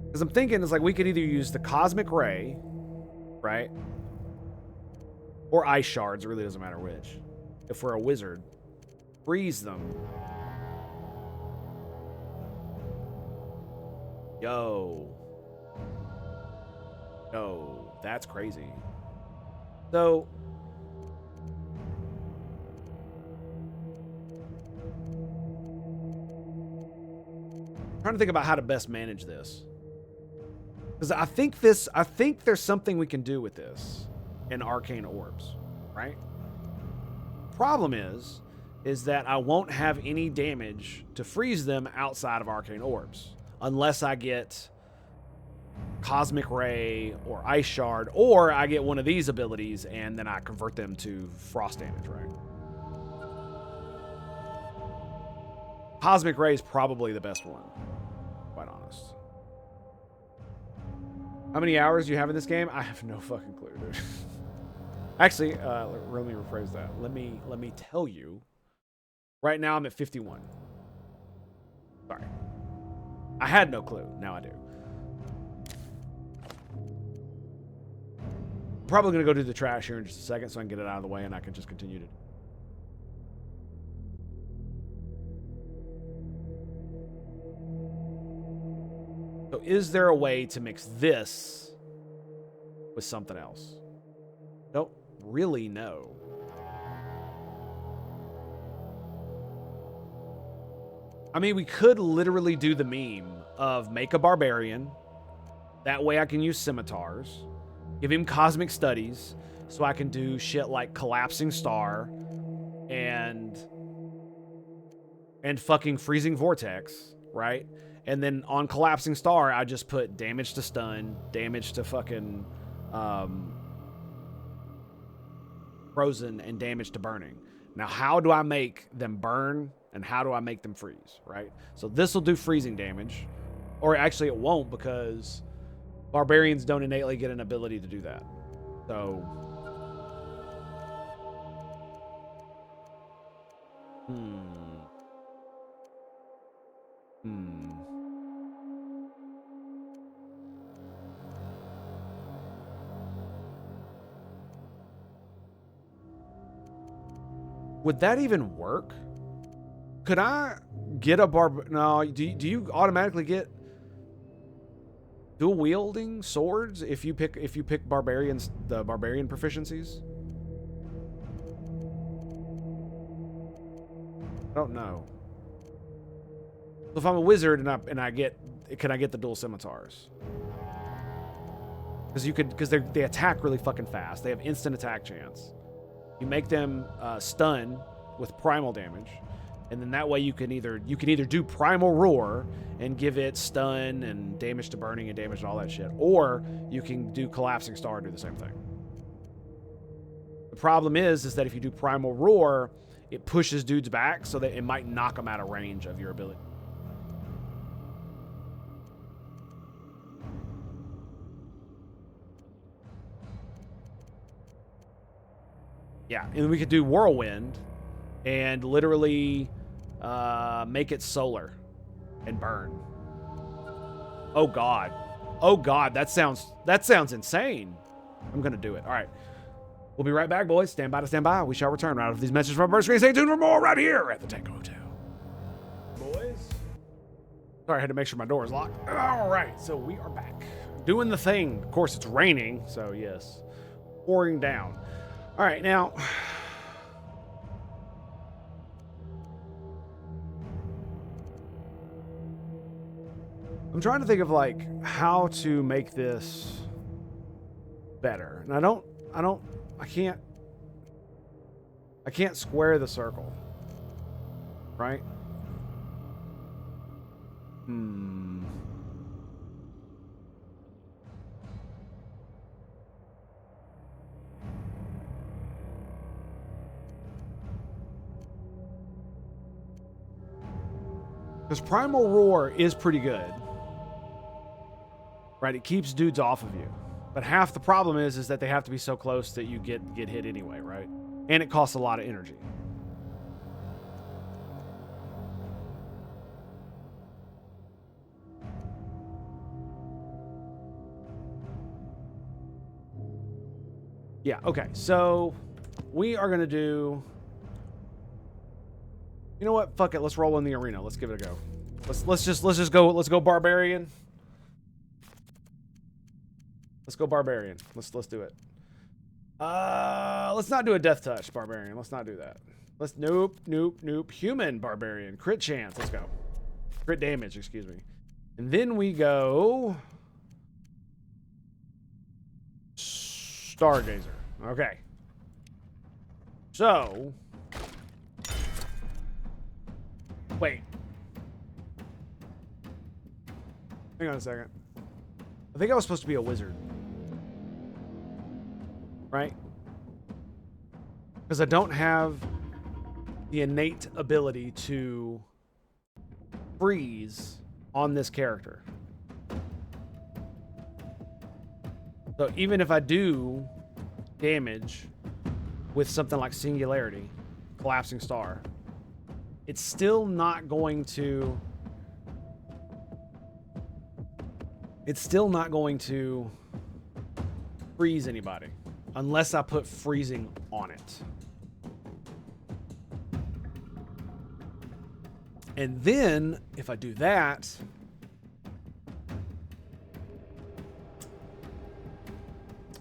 Because I'm thinking it's like we could either use the cosmic ray, right? Or ice shards. It really doesn't matter which. If we're a wizard. Freeze them. Yo, that's crazy. So, I'm trying to think about how to best manage this. Because I think there's something we can do with this in arcane orbs, right? Problem is that I won't have any damage to freeze them outside of arcane orbs. Unless I get Cosmic Ray or Ice Shard, or I get one of these abilities and then I convert them to frost damage, right? Cosmic Ray is probably the best one, quite honest. How many hours do you have in this game? I have no fucking clue, dude. Actually, let me rephrase that. Let me tell you. Right now I'm at 51. Sorry. I had no clue. Now I do. I'm probably going to go do the trash here in just a second so I can get it out of the way and I can just continue to... So is there a way to mix this with something else? Don't really know. I mean, we could literally do the meme of make a barbarian. That way I can use scimitars. Give him cosmic studies. So I can do shit like collapsing star. And fucking freezing vortex. Right? And then on collapsing star, I just put damage to stun. Damage to fucking... frozen and damage to burning. Now, how do I make them burn and how do I make them freeze, right? So this will do freezing damage. Or actually it won't because barbarians don't innately get an ability to do that. So... Would that even work? Could I get a no, do you automatically get dual wielding swords if you pick barbarians, the barbarian proficiencies? I don't know. So if I'm a wizard can I get the dual scimitars? Because they attack really fucking fast. They have instant attack chance. You make them stun with primal damage, and then that way you can either do primal roar and give it stun and damage to burning and damage and all that shit, or you can do collapsing star and do the same thing. The problem is that if you do primal roar, it pushes dudes back so that it might knock them out of range of your ability. Yeah, and we could do whirlwind and literally make it solar and burn. Oh god. Oh god, that sounds insane. I'm gonna do it. All right. We'll be right back, boys. Stand by to stand by. We shall return right after these messages from our bird screen. Stay tuned for more right here at the Tango Hotel. Boys. Sorry, I had to make sure my door is locked. All right, so we are back. Doing the thing. Of course, it's raining, so yes. Pouring down. All right, now... I'm trying to think of, like, how to make this better. And I can't square the circle. Right? Because Primal Roar is pretty good. Right? It keeps dudes off of you. But half the problem is that they have to be so close that you get hit anyway, right? And it costs a lot of energy. Yeah, okay. So we are going to do... You know what? Fuck it. Let's roll in the arena. Let's give it a go. Let's just go barbarian. Let's go barbarian. Let's do it. Let's not do a death touch barbarian. Let's not do that. Nope. Human barbarian. Crit chance. Let's go. Crit damage, excuse me. And then we go Stargazer. Okay. So wait. Hang on a second. I think I was supposed to be a wizard. Right? Because I don't have the innate ability to freeze on this character. So even if I do damage with something like Singularity, Collapsing Star, it's still not going to... freeze anybody unless I put freezing on it. And then if I do that,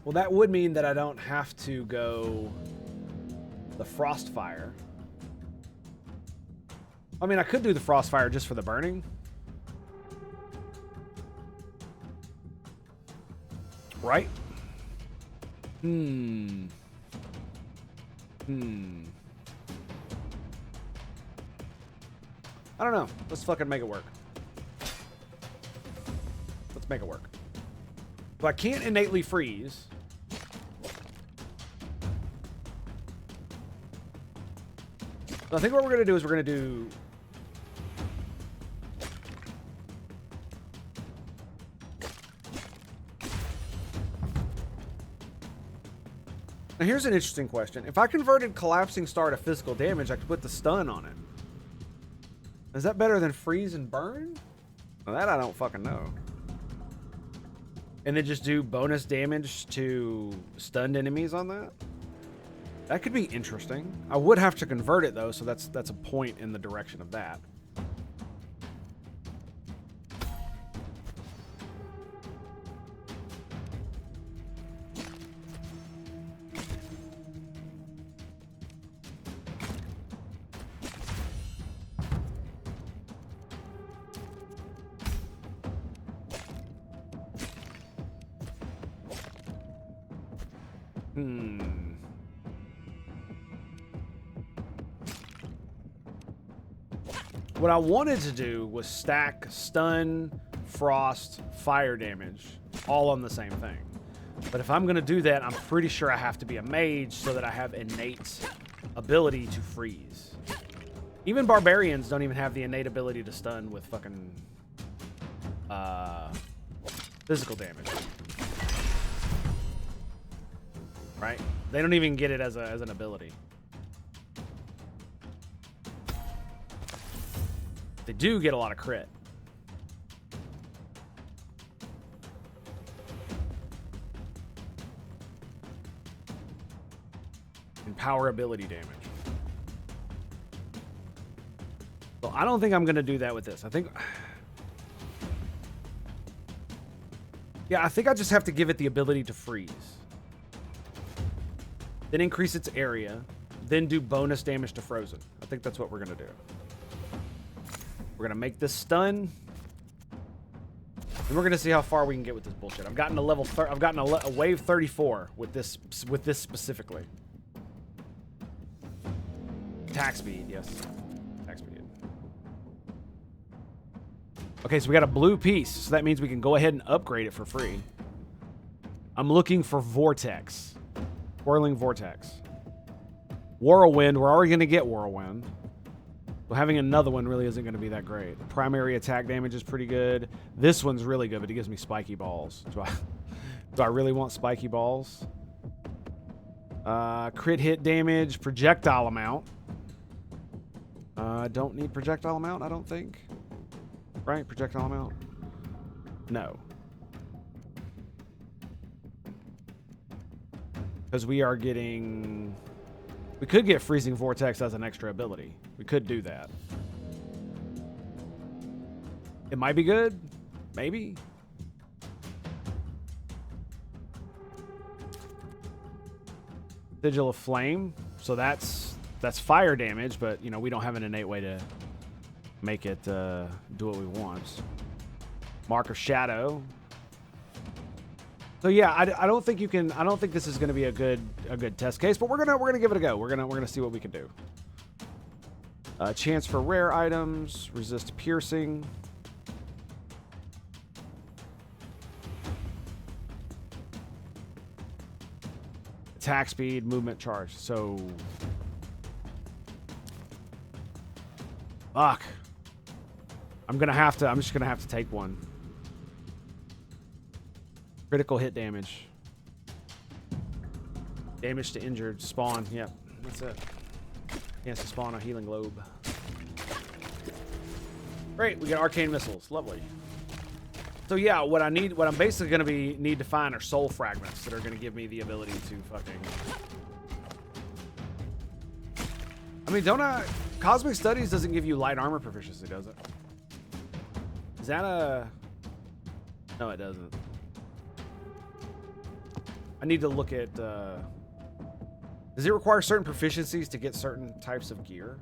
well, that would mean that I don't have to go the Frostfire. I mean, I could do the Frostfire just for the burning. Right? I don't know. Let's fucking make it work. Let's make it work. So I can't innately freeze. So I think what we're going to do is we're going to do... Now here's an interesting question. If I converted Collapsing Star to physical damage, I could put the stun on it. Is that better than freeze and burn? Well, that I don't fucking know. And then just do bonus damage to stunned enemies on that? That could be interesting. I would have to convert it though, so that's a point in the direction of that. What I wanted to do was stack stun, frost, fire damage all on the same thing. But if I'm going to do that, I'm pretty sure I have to be a mage so that I have innate ability to freeze. Even barbarians don't even have the innate ability to stun with fucking physical damage. Right? They don't even get it as an ability. They do get a lot of crit. And power ability damage. So I don't think I'm going to do that with this. I think I just have to give it the ability to freeze. Then increase its area. Then do bonus damage to frozen. I think that's what we're going to do. We're going to make this stun. And we're going to see how far we can get with this bullshit. I've gotten a wave 34 with this specifically. Attack speed, yes. Attack speed. Okay, so we got a blue piece. So that means we can go ahead and upgrade it for free. I'm looking for Vortex. Whirling Vortex. Whirlwind. We're already going to get Whirlwind. So having another one really isn't going to be that great. Primary attack damage is pretty good. This one's really good, but it gives me spiky balls. Do I really want spiky balls? Crit hit damage, projectile amount. Don't need projectile amount, I don't think. Right? Projectile amount? No. Because we are getting... We could get Freezing Vortex as an extra ability. We could do that. It might be good. Maybe. Sigil of Flame. So that's fire damage, but, you know, we don't have an innate way to make it do what we want. Mark of Shadow. So yeah, I don't think you can. I don't think this is going to be a good test case, but we're gonna give it a go. We're gonna see what we can do. Chance for rare items, resist piercing. Attack speed, movement charge. So, fuck. I'm just gonna have to take one. Critical hit damage. Damage to injured. Spawn. Yep. That's it. Chance to spawn a healing globe. Great. We get arcane missiles. Lovely. So yeah, what I'm basically going to need to find are soul fragments that are going to give me the ability to fucking... I mean, Cosmic Studies doesn't give you light armor proficiency, does it? Is that a... No, it doesn't. I need to look at, does it require certain proficiencies to get certain types of gear?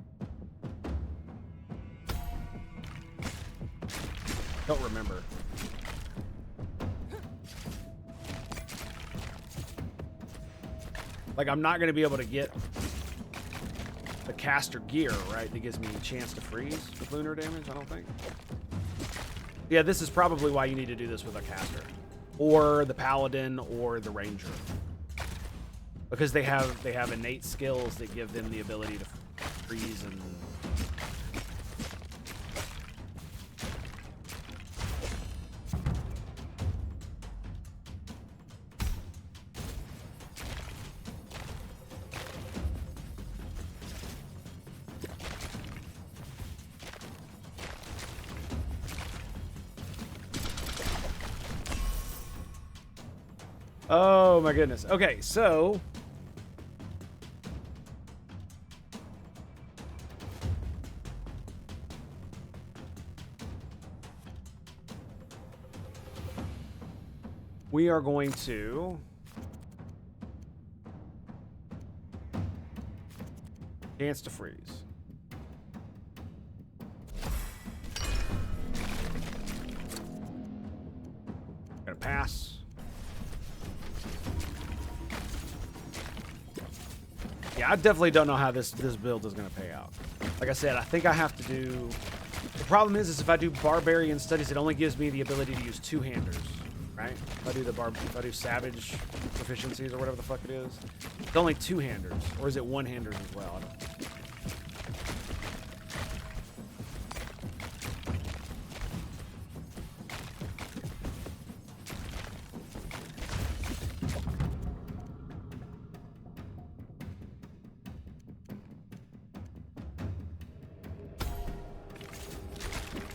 Don't remember. Like, I'm not going to be able to get the caster gear, right? That gives me a chance to freeze with lunar damage, I don't think. Yeah, this is probably why you need to do this with a caster. Or the paladin or the ranger, because they have innate skills that give them the ability to freeze and... Oh my goodness. Okay, so we are going to chance to freeze. Gonna pass. Yeah, I definitely don't know how this build is going to pay out. Like I said, I think I have to do... The problem is if I do Barbarian Studies, it only gives me the ability to use two-handers, right? If I do Savage Proficiencies or whatever the fuck it is, it's only two-handers. Or is it one-handers as well? I don't know.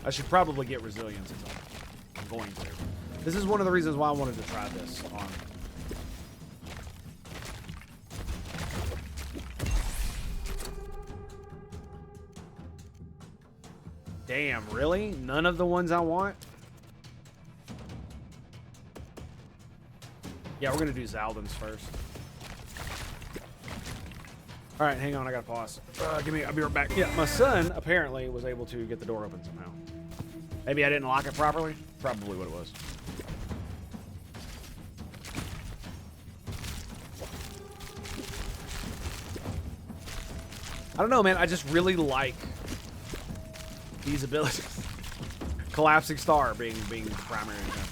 I should probably get resilience. I'm going to. This is one of the reasons why I wanted to try this on. Damn, really? None of the ones I want? Yeah, we're going to do Zaldin's first. All right, hang on. I got to pause. I'll be right back. Yeah, my son apparently was able to get the door open somehow. Maybe I didn't lock it properly. Probably what it was. I don't know, man. I just really like these abilities. Collapsing Star being the primary example.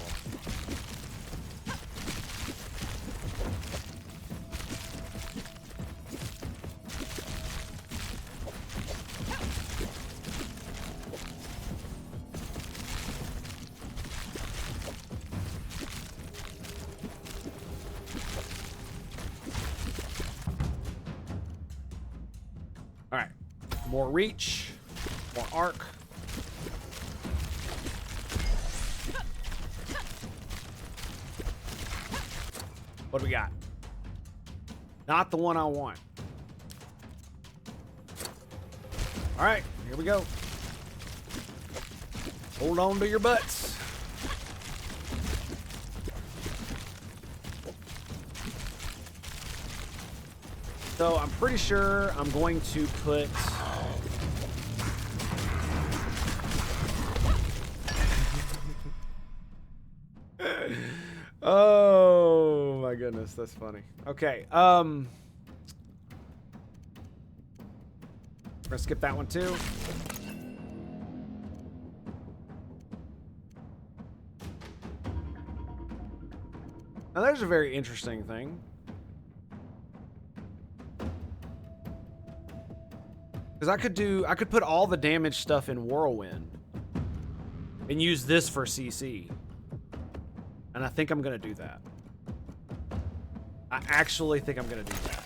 All right, more reach, more arc. What do we got? Not the one I want. All right, here we go. Hold on to your butts. So I'm pretty sure I'm going to put... Oh my goodness, that's funny. Okay, we're gonna skip that one too. Now there's a very interesting thing. Because I could put all the damage stuff in Whirlwind and use this for CC. And I think I'm going to do that. I actually think I'm going to do that.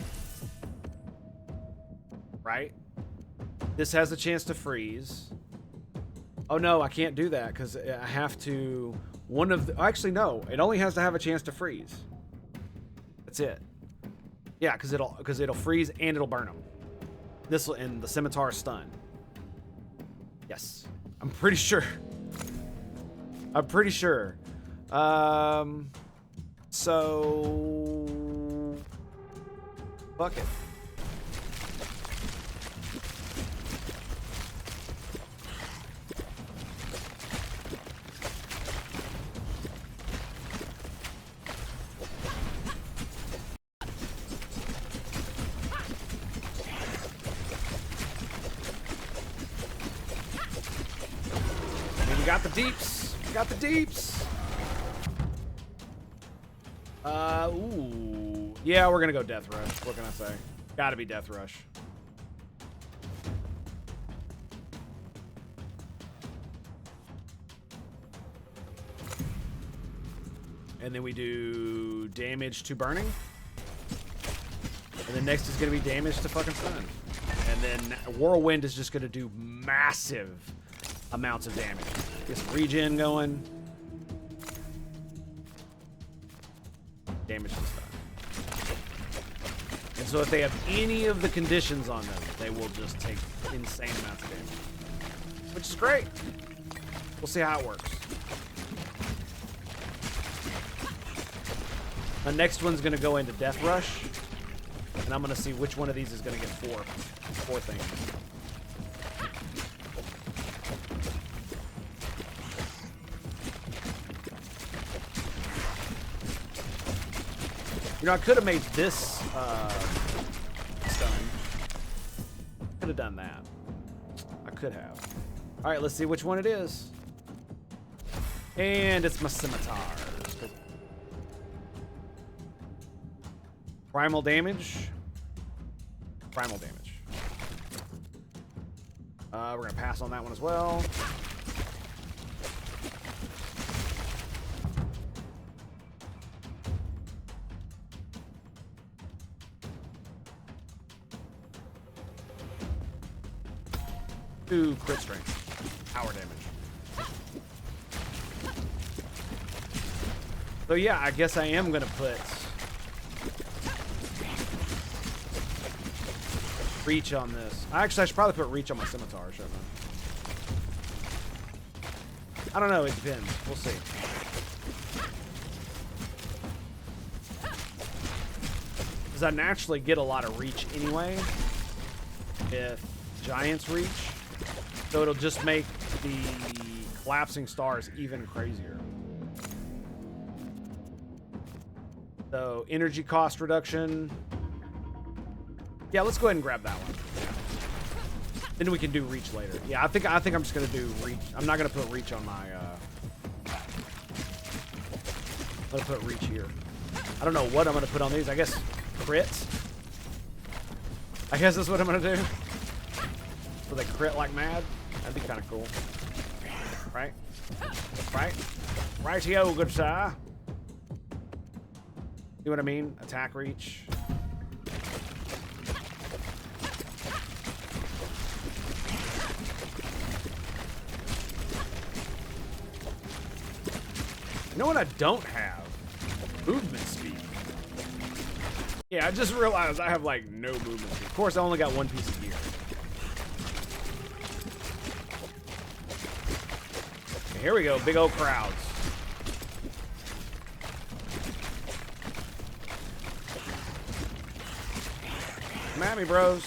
Right? This has a chance to freeze. Oh no, I can't do that because I have to... Actually, no. It only has to have a chance to freeze. That's it. Yeah, because it'll freeze and it'll burn them. This and the scimitar stun. Yes, I'm pretty sure. I'm pretty sure. So fuck it. Got the deeps. Got the deeps. Ooh. Yeah, we're gonna go Death Rush. What can I say? Gotta be Death Rush. And then we do damage to burning. And then next is gonna be damage to fucking stun. And then Whirlwind is just gonna do massive amounts of damage. Get some regen going. Damage and stuff. And so if they have any of the conditions on them, they will just take insane amounts of damage. Which is great. We'll see how it works. The next one's going to go into Death Rush. And I'm going to see which one of these is going to get four things. You know, I could have made this stun. could have done that. I could have. All right, let's see which one it is. And it's my scimitars. Primal damage. Primal damage. We're going to pass on that one as well. Ooh, crit strength. Power damage. So yeah, I guess I am gonna put reach on this. Actually, I should probably put reach on my scimitar, shouldn't I? I don't know, it depends. We'll see. Because I naturally get a lot of reach anyway if giants reach. So it'll just make the collapsing stars even crazier. So energy cost reduction. Yeah, let's go ahead and grab that one. Then we can do reach later. Yeah, I think I'm just gonna do reach. I'm not gonna put reach on my. I'm gonna put reach here. I don't know what I'm gonna put on these. I guess crits. I guess that's what I'm gonna do. So they crit like mad. That'd be kind of cool. Right? Right? Right-o, good sir. You know what I mean? Attack reach. You know what I don't have? Movement speed. Yeah, I just realized I have like no movement speed. Of course, I only got one piece of gear. Okay, here we go, big old crowds. Come at me, bros.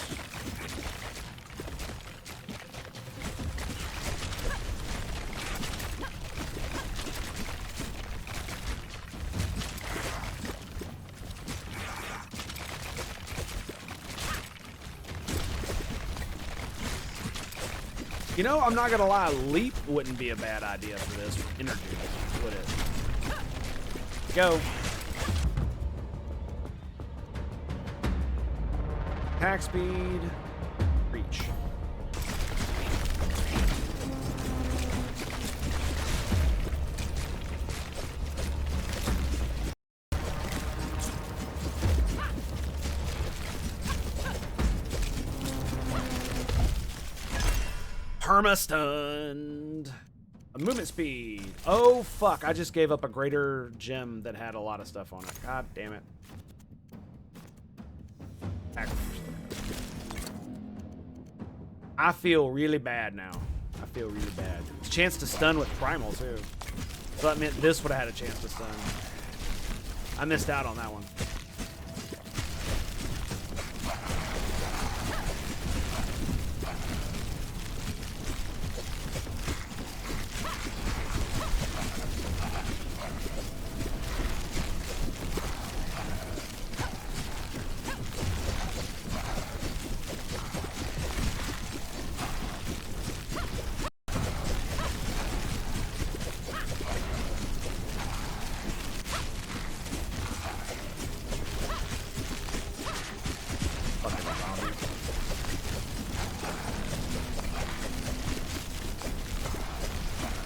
You know, I'm not gonna lie, leap wouldn't be a bad idea for this energy, would it? Go. Attack speed, reach. Perma-stunned. A movement speed. Oh, fuck. I just gave up a greater gem that had a lot of stuff on it. God damn it. I feel really bad now. I feel really bad. It's a chance to stun with primal, too. So that meant this would have had a chance to stun. I missed out on that one.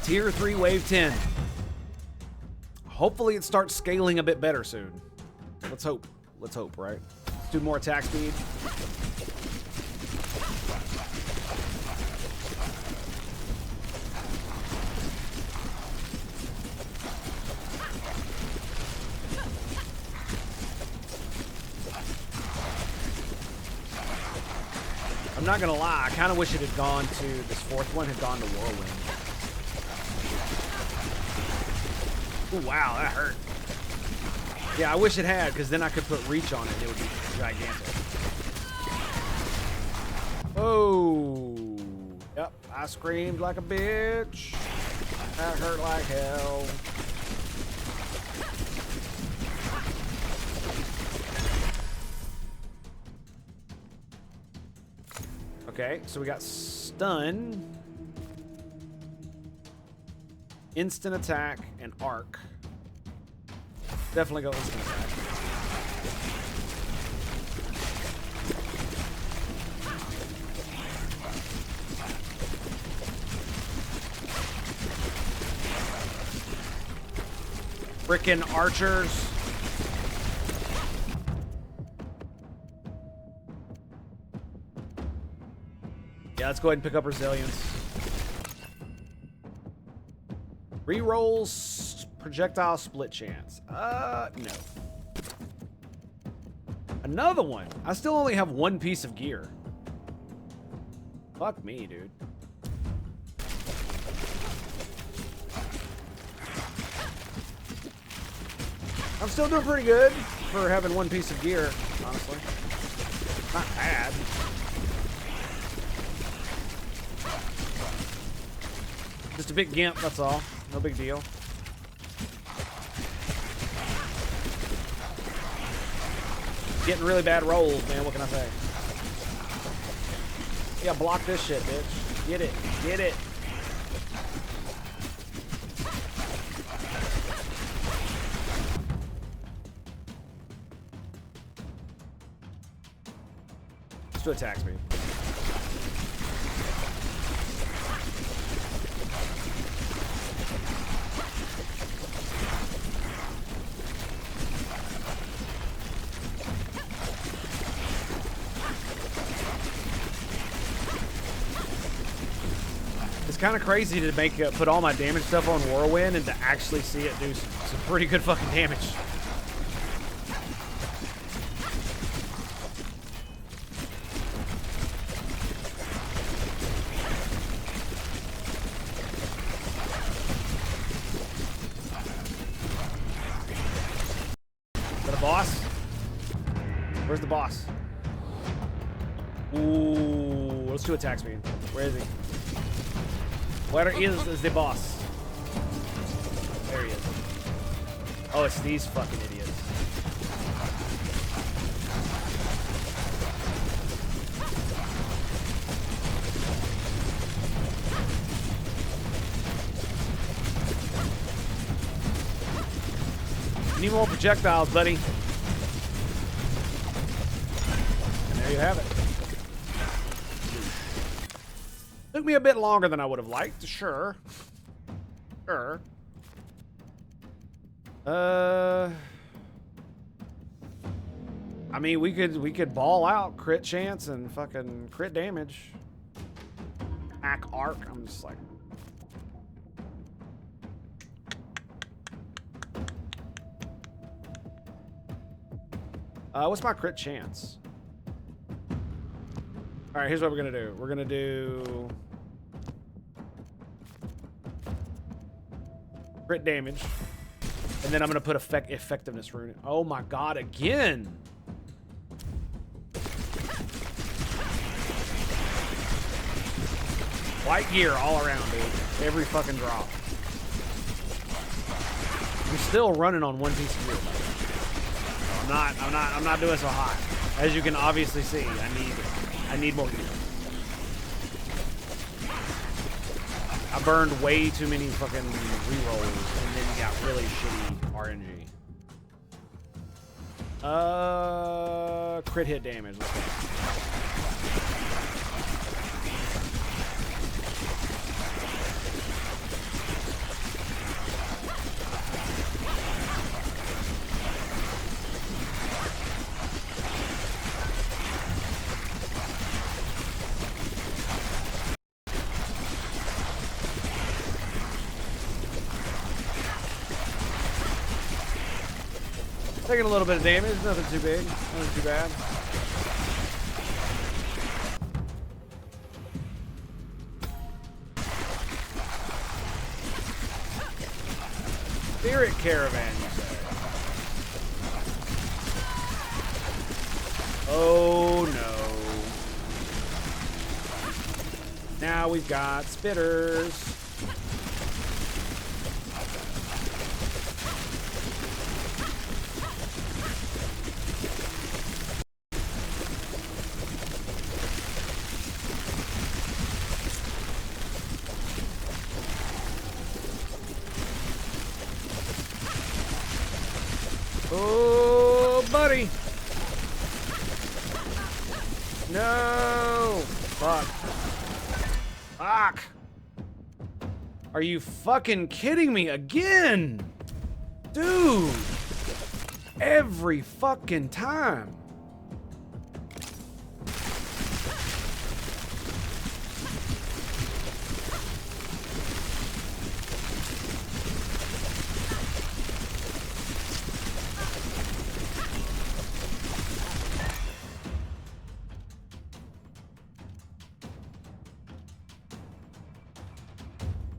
Tier 3 wave 10. Hopefully it starts scaling a bit better soon. Let's hope. Let's hope, right? Let's do more attack speed. I'm not gonna lie, I kind of wish it had gone to, this fourth one had gone to Whirlwind. Ooh, wow, that hurt. Yeah, I wish it had, because then I could put reach on it and it would be gigantic. Oh. Yep, I screamed like a bitch. That hurt like hell. Okay, so we got stun, instant attack, and arc. Definitely go instant attack. Frickin' archers. Yeah, let's go ahead and pick up resilience. Rerolls projectile split chance. No. Another one. I still only have one piece of gear. Fuck me, dude. I'm still doing pretty good for having one piece of gear, honestly. Not bad. Just a big gimp, that's all. No big deal. Getting really bad rolls, man. What can I say? Yeah, block this shit, bitch. Get it. Get it. To attack me. It's kind of crazy to make put all my damage stuff on Whirlwind and to actually see it do some pretty good fucking damage. Boss? Where's the boss? Ooh, let's do attack speed. Where is he? Where is the boss? There he is. Oh, it's these fucking idiots. Need more projectiles, buddy. And there you have it. Took me a bit longer than I would have liked, sure. Sure. I mean, we could ball out crit chance and fucking crit damage. Arc. I'm just like. What's my crit chance? All right, here's what we're gonna do. We're gonna do crit damage, and then I'm gonna put effectiveness rune in. Oh my god, again! White gear all around, dude. Every fucking drop. I'm still running on one piece of gear, by the way. I'm not doing so hot. As you can obviously see, I need more gear. I burned way too many fucking rerolls and then got really shitty RNG. Crit hit damage. Let's go. Taking a little bit of damage, nothing too big, nothing too bad. Spirit Caravan, you say? Oh no. Now we've got spitters. buddy. No. Fuck. Fuck. Are you fucking kidding me again? Dude. Every fucking time.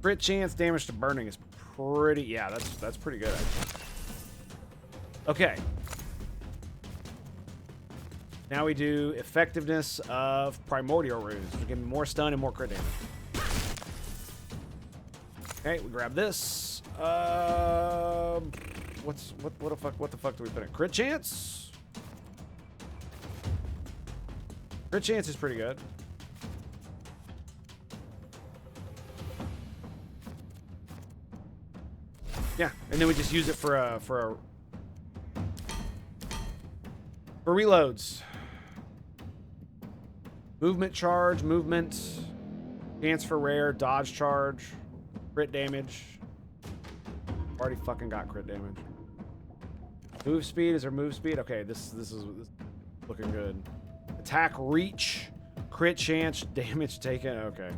Crit chance damage to burning is pretty, yeah, that's pretty good actually. Okay. Now we do effectiveness of primordial runes, which give me more stun and more crit damage. Okay, we grab this. What the fuck do we put in? Crit chance? Crit chance is pretty good. Yeah, and then we just use it for reloads. Movement charge, movement, chance for rare, dodge charge, crit damage. Already fucking got crit damage. Move speed, is there move speed? Okay, this is looking good. Attack reach, crit chance, damage taken. Okay.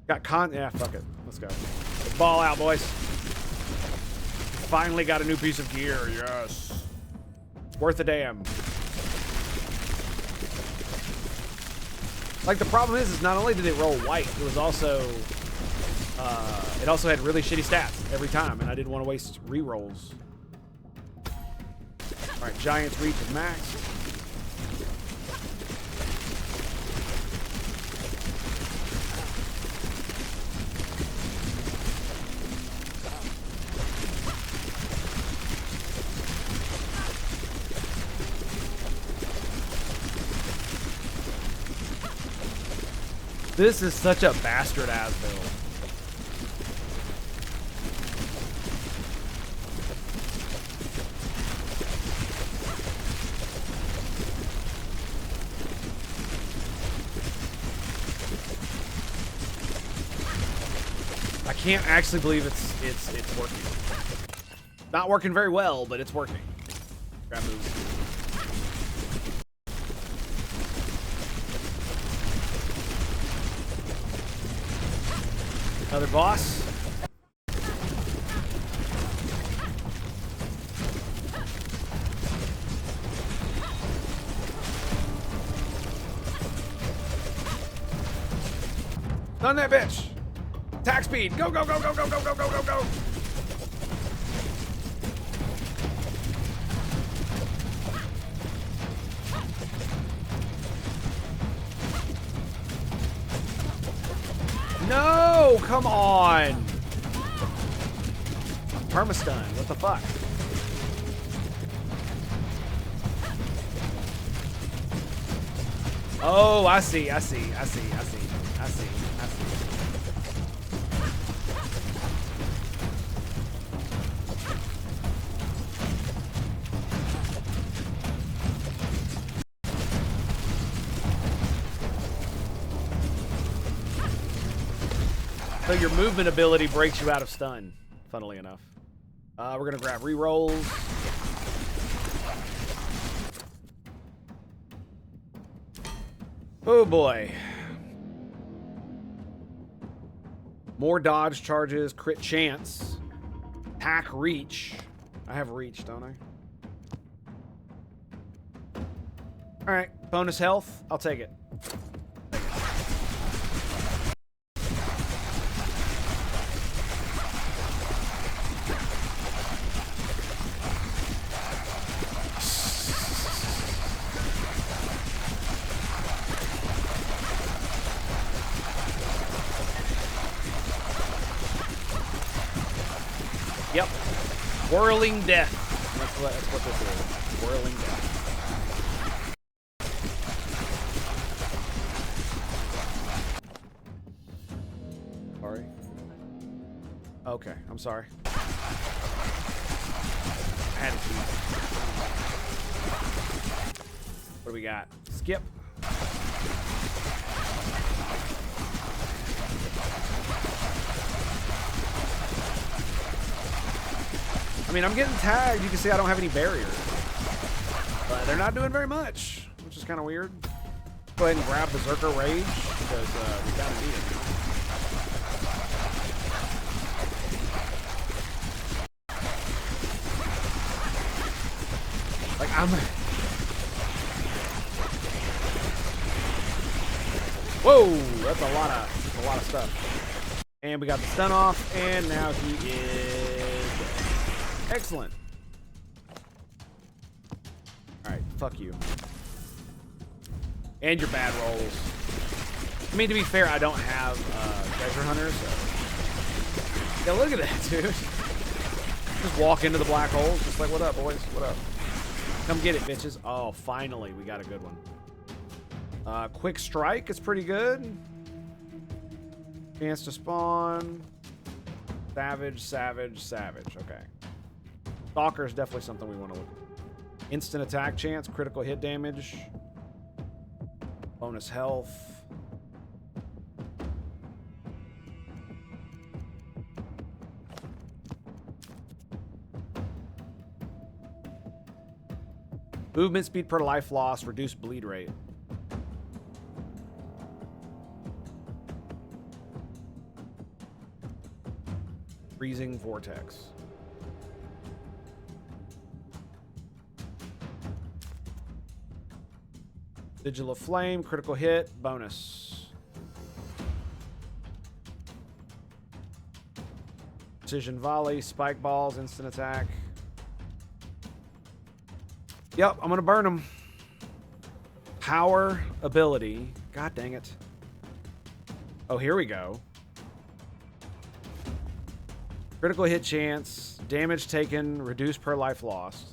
Got yeah, fuck it. Let's go. Let's ball out, boys. Finally got a new piece of gear, yes. Worth a damn. Like, the problem is not only did it roll white, it was also, it also had really shitty stats every time, and I didn't want to waste rerolls. All right, Giant's Reach is maxed. This is such a bastard ass build. I can't actually believe it's working. Not working very well, but it's working. Grab moves. Another boss. Done that bitch. Attack speed. Go, go, go, go, go, go, go, go, go, go. No, come on. Permastun, what the fuck? Oh, I see. So your movement ability breaks you out of stun, funnily enough. We're gonna grab rerolls. Oh boy. More dodge charges, crit chance, attack reach. I have reach, don't I? All right, bonus health. I'll take it. Yep. Whirling Death. That's what this is. Whirling Death. Sorry. Okay, I'm sorry. I had to cheat. we got? Skip. I mean, I'm getting tagged. You can see I don't have any barriers. But they're not doing very much, which is kind of weird. Go ahead and grab Berserker Rage, because we kind of need it. Like, whoa, that's a lot of stuff. And we got the stun off, and now he is excellent. All right, fuck you. And your bad rolls. I mean, to be fair, I don't have treasure hunters. So. Yeah, look at that, dude. Just walk into the black holes, just like, what up, boys? What up? Come get it, bitches. Oh, finally, we got a good one. Quick strike is pretty good. Chance to spawn. Savage, savage, savage. Okay. Stalker is definitely something we want to look at. Instant attack chance, critical hit damage. Bonus health. Movement speed per life loss, reduced bleed rate. Freezing vortex. Sigil of Flame, critical hit, bonus. Precision volley, spike balls, instant attack. Yep, I'm gonna burn him. Power ability. God dang it. Oh, here we go. Critical hit chance, damage taken, reduced per life lost.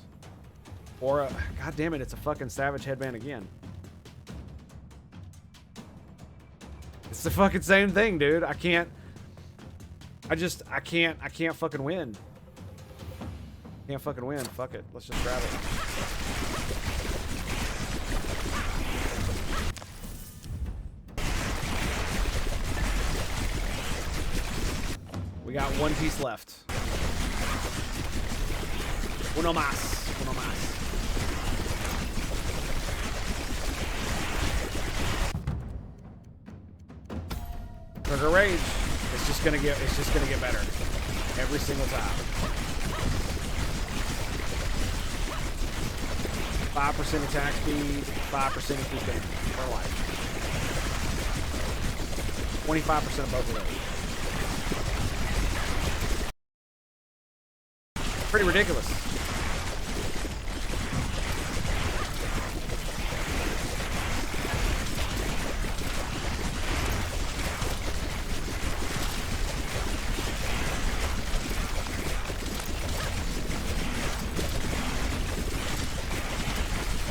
Or a, god damn it, it's a fucking Savage Headband again. It's the fucking same thing, dude. I can't fucking win. Can't fucking win. Fuck it. Let's just grab it. We got one piece left. Uno más. Uno más. Trigger Rage. It's just gonna get better. Every single time. 5% attack speed, 5% increased damage per life. 25% of both of those. Pretty ridiculous.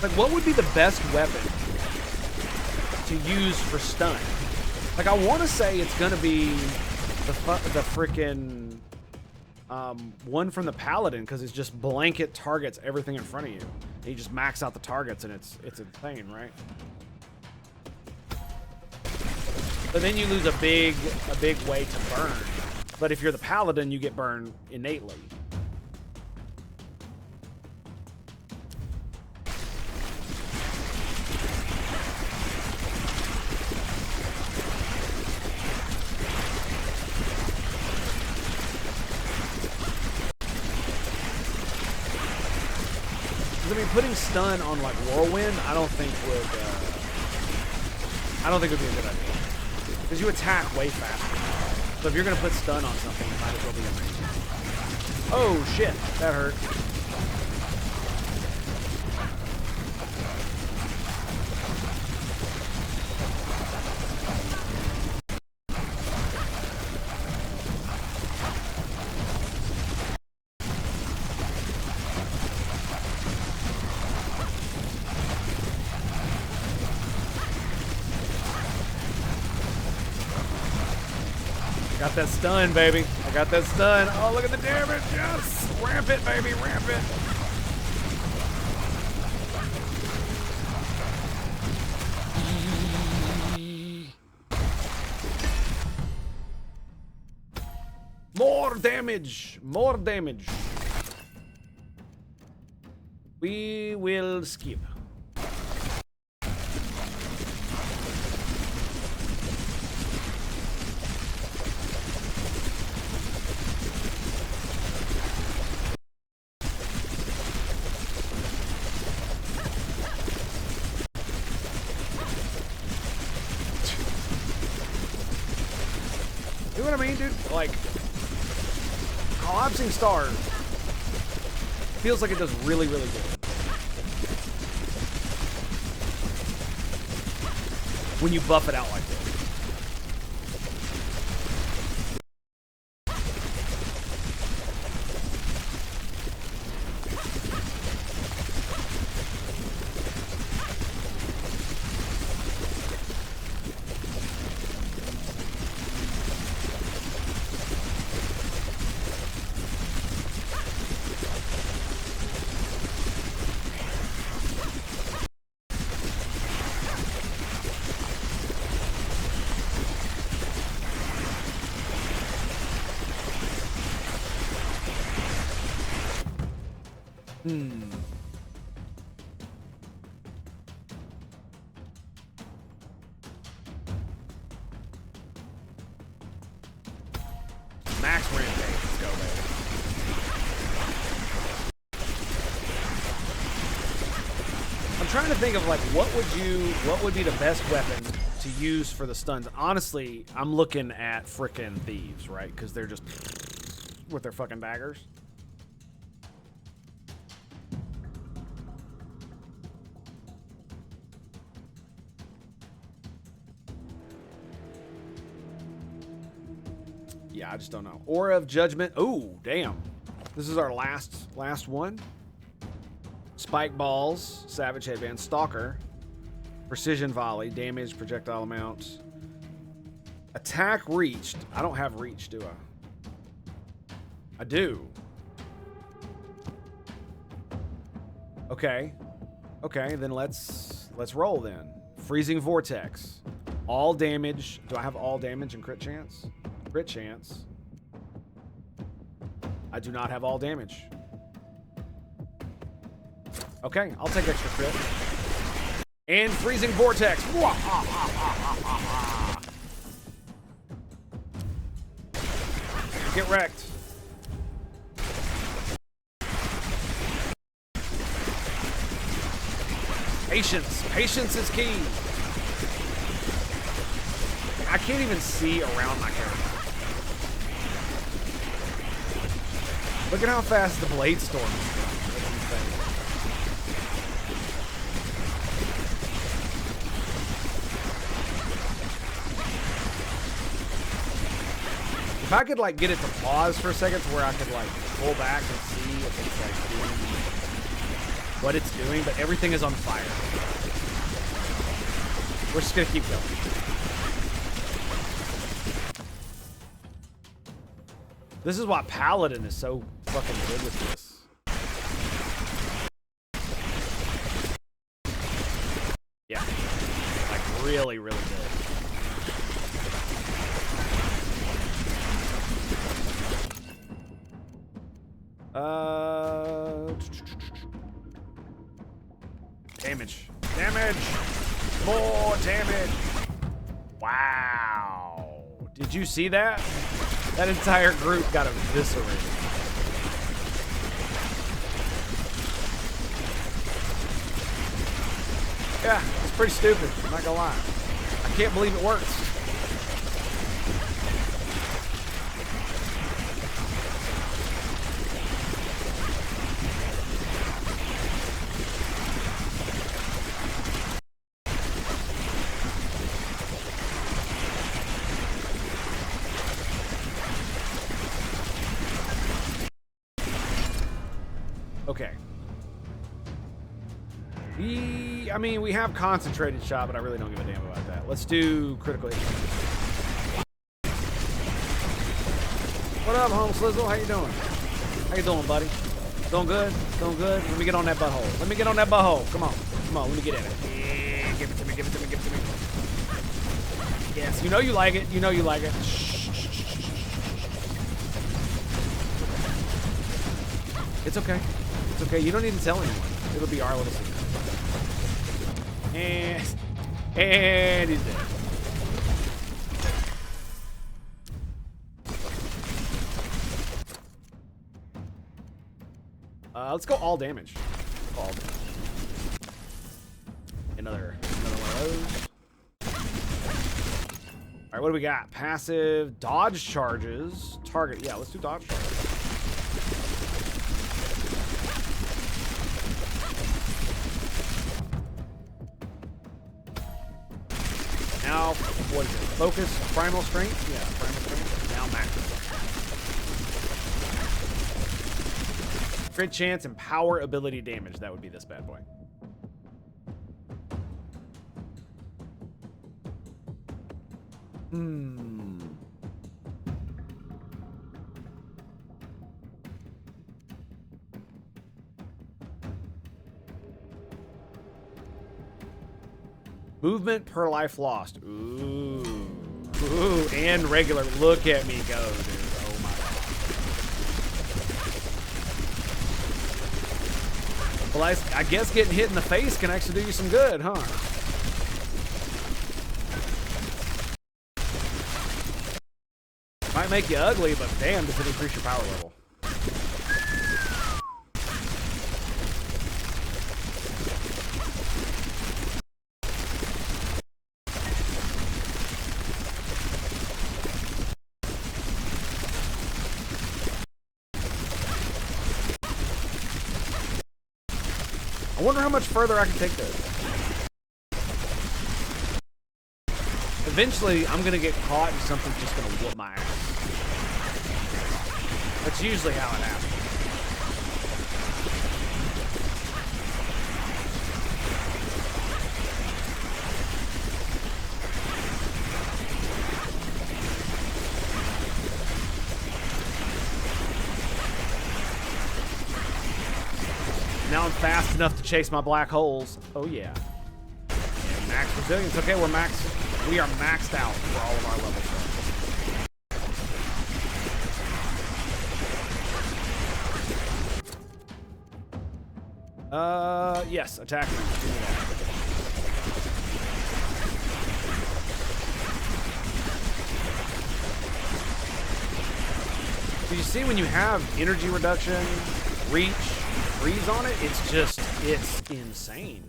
Like, what would be the best weapon to use for stun? Like, I want to say it's gonna be the frickin' one from the Paladin, because it's just blanket targets everything in front of you. And you just max out the targets, and it's insane, right? But then you lose a big way to burn. But if you're the Paladin, you get burned innately. I mean, putting stun on like Whirlwind, I don't think would be a good idea, because you attack way faster. So if you're gonna put stun on something, it might as well be amazing. Oh shit, that hurt. Got that stun, baby. I got that stun. Oh, look at the damage. Yes. Ramp it, baby. Ramp it. More damage! More damage! We will skip. You know what I mean, dude? Like, collapsing stars feels like it does really, really good. When you buff it out like this. Max rampage, let's go, baby. I'm trying to think of like what would be the best weapon to use for the stuns. Honestly, I'm looking at frickin' thieves, right? Because they're just with their fucking daggers. Yeah, I just don't know. Aura of Judgment. Oh, damn. This is our last one. Spike Balls, Savage Headband, Stalker, Precision Volley, Damage, Projectile Amount, Attack Reached. I don't have Reach, do I? I do. Okay. Okay, then let's roll then. Freezing Vortex. All damage. Do I have all damage and crit chance? Crit chance. I do not have all damage. Okay, I'll take extra crit. And Freezing Vortex. Get wrecked. Patience. Patience is key. I can't even see around my character. Look at how fast the Blade Storm is going. That's insane. If I could like get it to pause for a second to where I could like pull back and see if it's like doing what it's doing, but everything is on fire. We're just gonna keep going. This is why Paladin is so fucking good with this. Yeah. Like really, really good. Damage. Damage! More damage! Wow. Did you see that? That entire group got eviscerated. Yeah, it's pretty stupid. I'm not gonna lie. I can't believe it works. Okay. I mean, we have concentrated shot, but I really don't give a damn about that. Let's do critical hit. What up, home Slizzle? How you doing? How you doing, buddy? Doing good? Doing good? Let me get on that butthole. Let me get on that butthole. Come on. Come on, let me get in it. Yeah, give it to me, give it to me, give it to me. Yes, you know you like it. You know you like it. Shh, shh, shh, shh, shh. It's okay. It's okay. You don't need to tell anyone. It'll be our little secret. And he's dead. Let's go all damage. All damage. Another one of those. All right, what do we got? Passive, dodge charges, target. Yeah, let's do dodge charges. Now, what is it? Focus, primal strength? Yeah, primal strength. Now max. Crit chance and power ability damage. That would be this bad boy. Movement per life lost. Ooh. Ooh, and regular. Look at me go, dude. Oh my god. Well, I guess getting hit in the face can actually do you some good, huh? Might make you ugly, but damn, does it increase your power level. I wonder how much further I can take this. Eventually, I'm gonna get caught and something's just gonna whoop my ass. That's usually how it happens. Now I'm fast enough to chase my black holes. Oh yeah. And max resilience. Okay, we are maxed out for all of our levels. Yes, attack. So you see when you have energy reduction, reach, freeze on it, it's insane.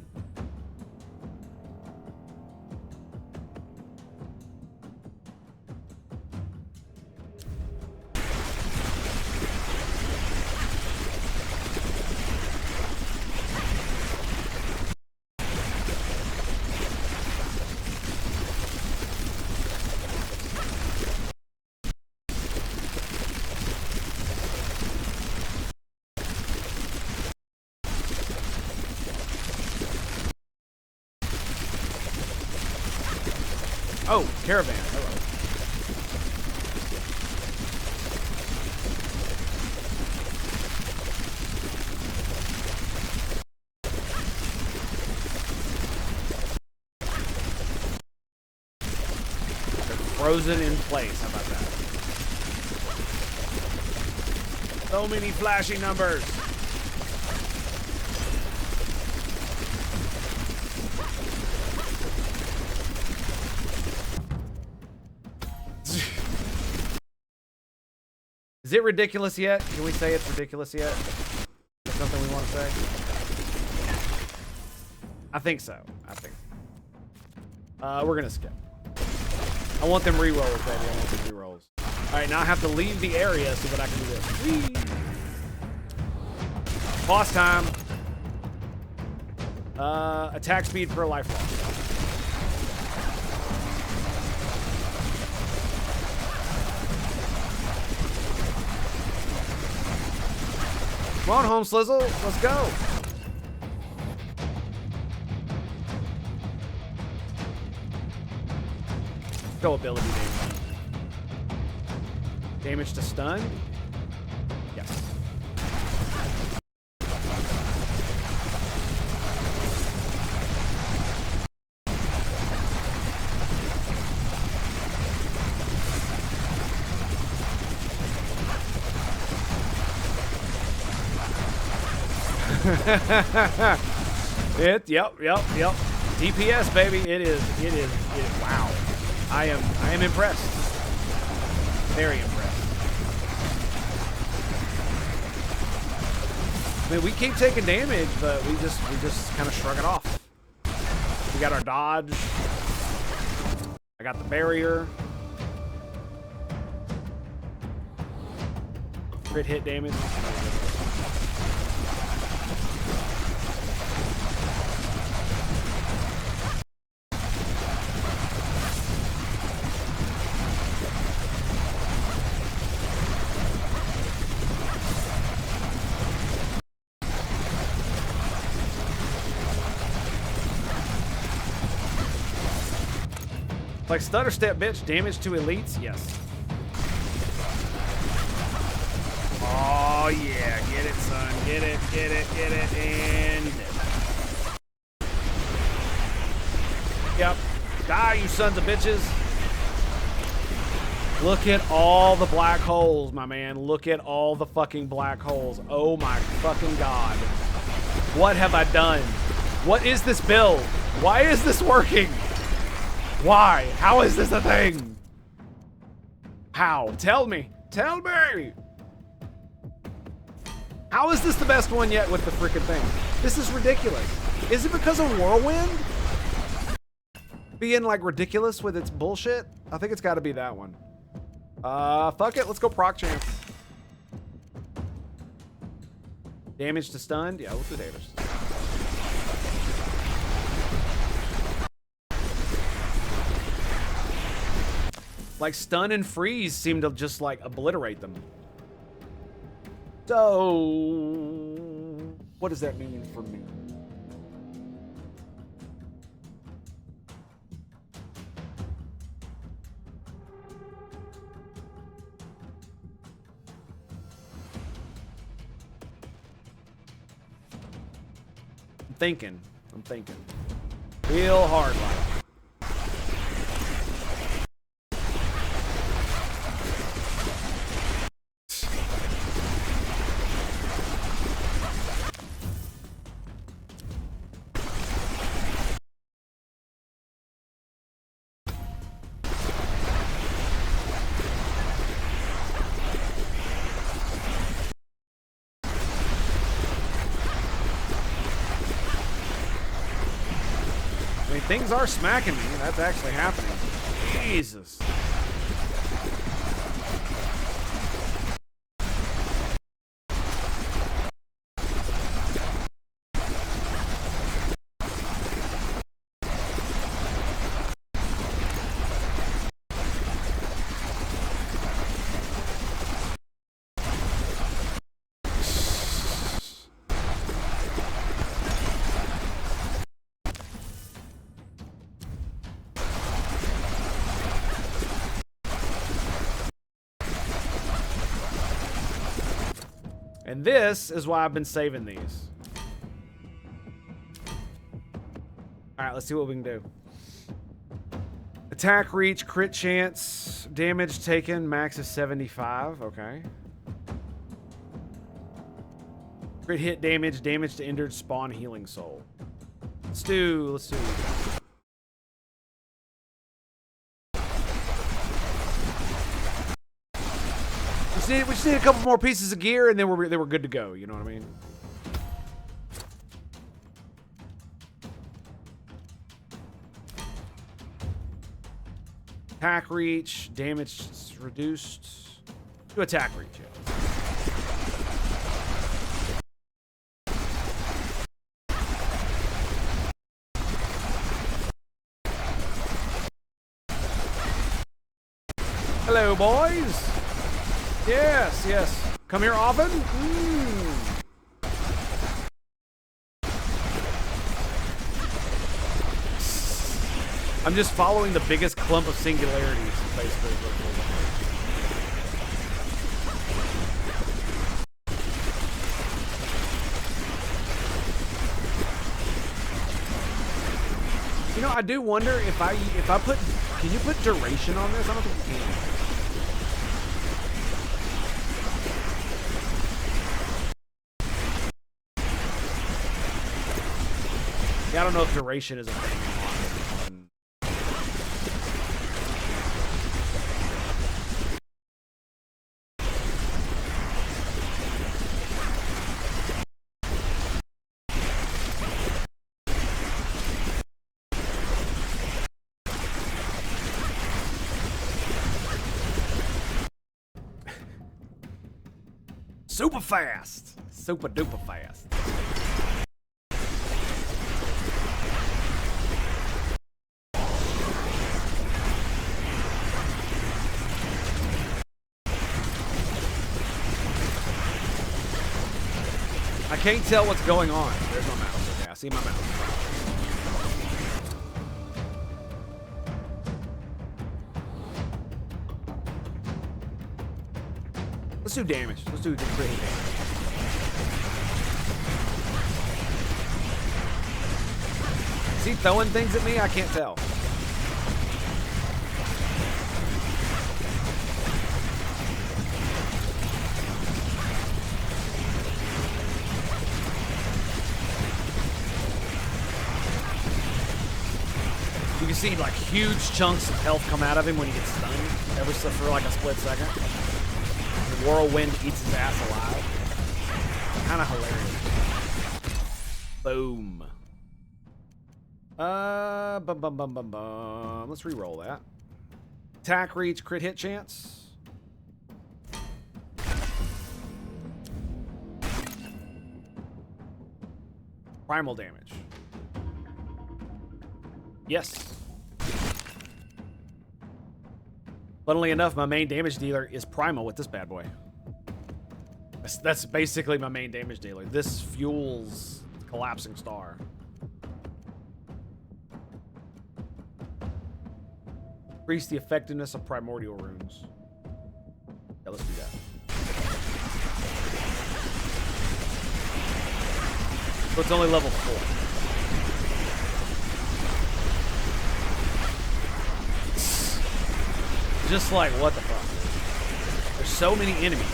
Oh, caravan. Hello. They're frozen in place. How about that? So many flashing numbers. Is it ridiculous yet? Can we say it's ridiculous yet? Is something we want to say? I think so. We're gonna skip. I want them re-rolls, baby. I want them re-rolls. Alright, now I have to leave the area so that I can do this. Whee! Boss time. Attack speed per life loss. Come on, Home Slizzle. Let's go. Go ability damage. Damage to stun? Yes. Yep. DPS, baby. It is. Wow. I am impressed. Very impressed. I mean, we keep taking damage, but we just kind of shrug it off. We got our dodge. I got the barrier. Crit hit damage. Like stutter step, bitch. Damage to elites? Yes. Oh, yeah. Get it, son. Get it. And you did. Yep. Die, you sons of bitches. Look at all the black holes, my man. Look at all the fucking black holes. Oh, my fucking God. What have I done? What is this build? Why is this working? Why? How is this a thing? How? Tell me. Tell me. How is this the best one yet with the freaking thing? This is ridiculous. Is it because of Whirlwind being like ridiculous with its bullshit? I think it's got to be that one. Fuck it. Let's go proc chance. Damage to stunned? Yeah, let's do damage. Like stun and freeze seem to just like obliterate them. So, what does that mean for me? I'm thinking. Real hard like. Things are smacking me. That's actually happening. Jesus. And this is why I've been saving these. All right, let's see what we can do. Attack reach, crit chance, damage taken, max is 75. Okay. Crit hit damage, damage to injured spawn healing soul. Let's do. We just need a couple more pieces of gear, and then they were good to go. You know what I mean? Attack reach, damage reduced. Do attack reach. Yeah. Hello, boys. Yes. Come here often? I'm just following the biggest clump of singularities, basically. You know, I do wonder if I put, can you put duration on this? I don't think you can. Yeah, I don't know if duration is a thing. Super fast. Super duper fast. I can't tell what's going on. There's my mouse. Okay, I see my mouse. Let's do damage. Let's do crit damage. Is he throwing things at me? I can't tell. You can see like huge chunks of health come out of him when he gets stunned. Ever so for like a split second. The whirlwind eats his ass alive. Kind of hilarious. Boom. Let's re-roll that. Attack reach, crit hit chance. Primal damage. Yes. Funnily enough, my main damage dealer is primal with this bad boy. That's basically my main damage dealer. This fuels Collapsing Star. Increase the effectiveness of primordial runes. Yeah, let's do that. So it's only level 4. Just like, what the fuck? There's so many enemies.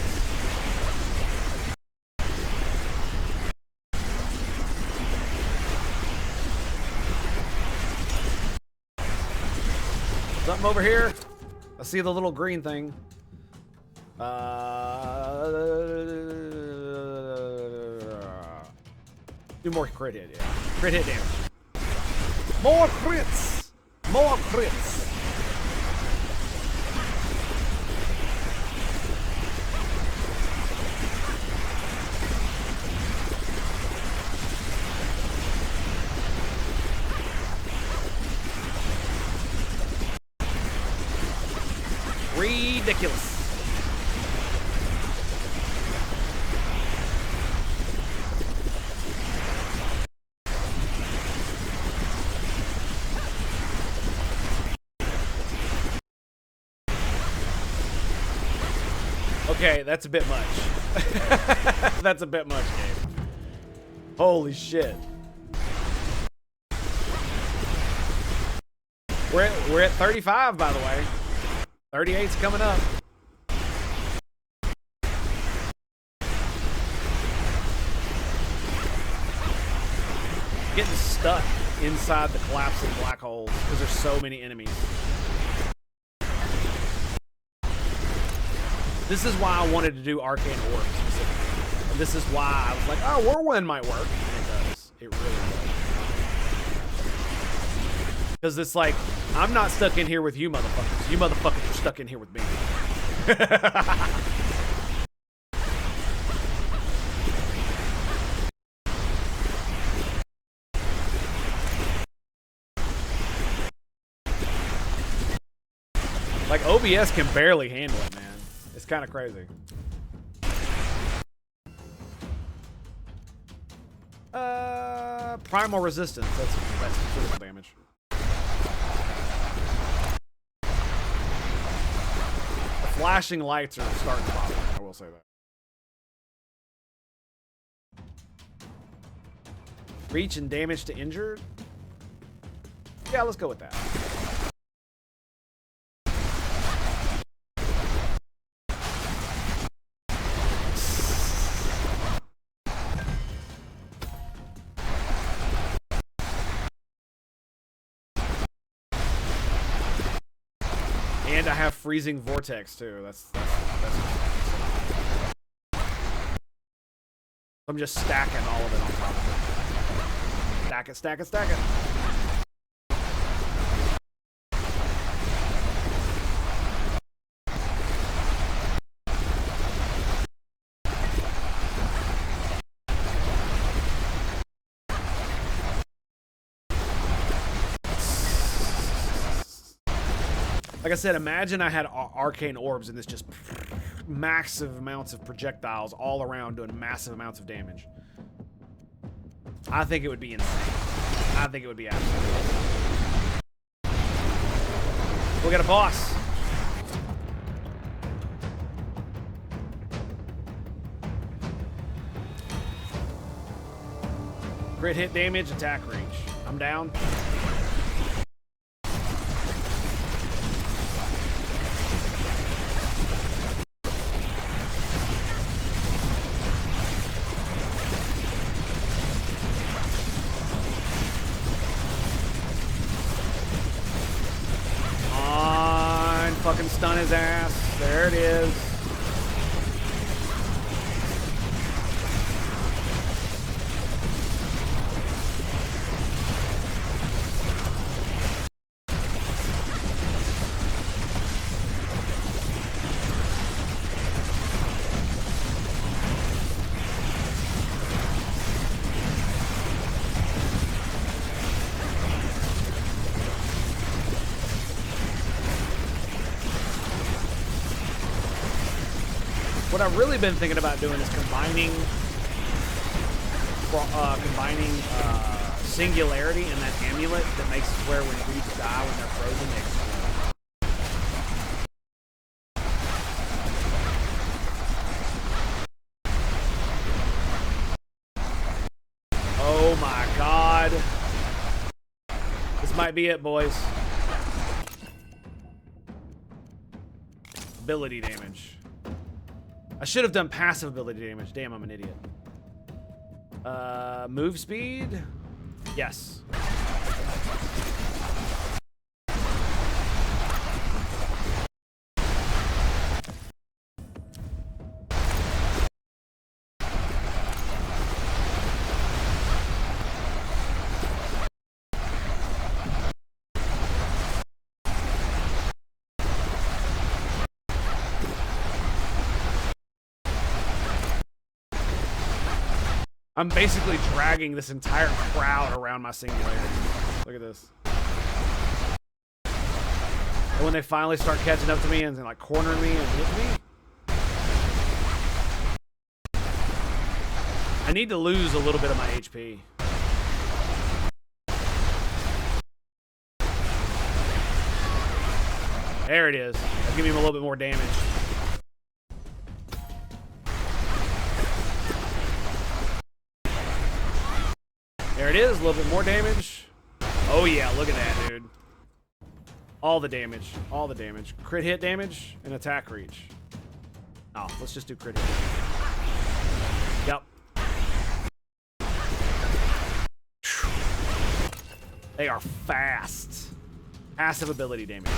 Something over here. I see the little green thing. Do more crit hit, yeah. Crit hit damage. More crits! More crits! Ridiculous. Okay, that's a bit much. That's a bit much, Gabe. Holy shit. We're at 35, by the way. 38's coming up. Getting stuck inside the collapsing black holes because there's so many enemies. This is why I wanted to do Arcane Orb specifically. And this is why I was like, oh, Whirlwind might work. And it does. It really does. Because it's like, I'm not stuck in here with you motherfuckers. You motherfuckers are stuck in here with me. Like, OBS can barely handle it, man. It's kind of crazy. Primal resistance. That's physical damage. The flashing lights are starting to bother me, I will say that. Reach and damage to injured? Yeah, let's go with that. And I have freezing vortex too. That's I'm just stacking all of it on top of it. Stack it, stack it, stack it. Like I said, imagine I had arcane orbs and this just massive amounts of projectiles all around doing massive amounts of damage. I think it would be insane. I think it would be absolutely. We got a boss. Crit hit damage, attack reach. I'm down. Fucking stun his ass. There it is. What I've really been thinking about doing is combining singularity and that amulet that makes it where when dudes die when they're frozen, they explode. Oh my god. This might be it, boys. Ability damage. I should have done passive ability damage. Damn, I'm an idiot. Move speed? Yes. I'm basically dragging this entire crowd around my singularity. Look at this. And when they finally start catching up to me and like cornering me and hitting me, I need to lose a little bit of my HP. There it is. I'll give him a little bit more damage. There it is, a little bit more damage. Oh yeah, look at that, dude. All the damage, all the damage. Crit hit damage and attack reach. Oh, let's just do crit hit. Yep. They are fast. Passive ability damage.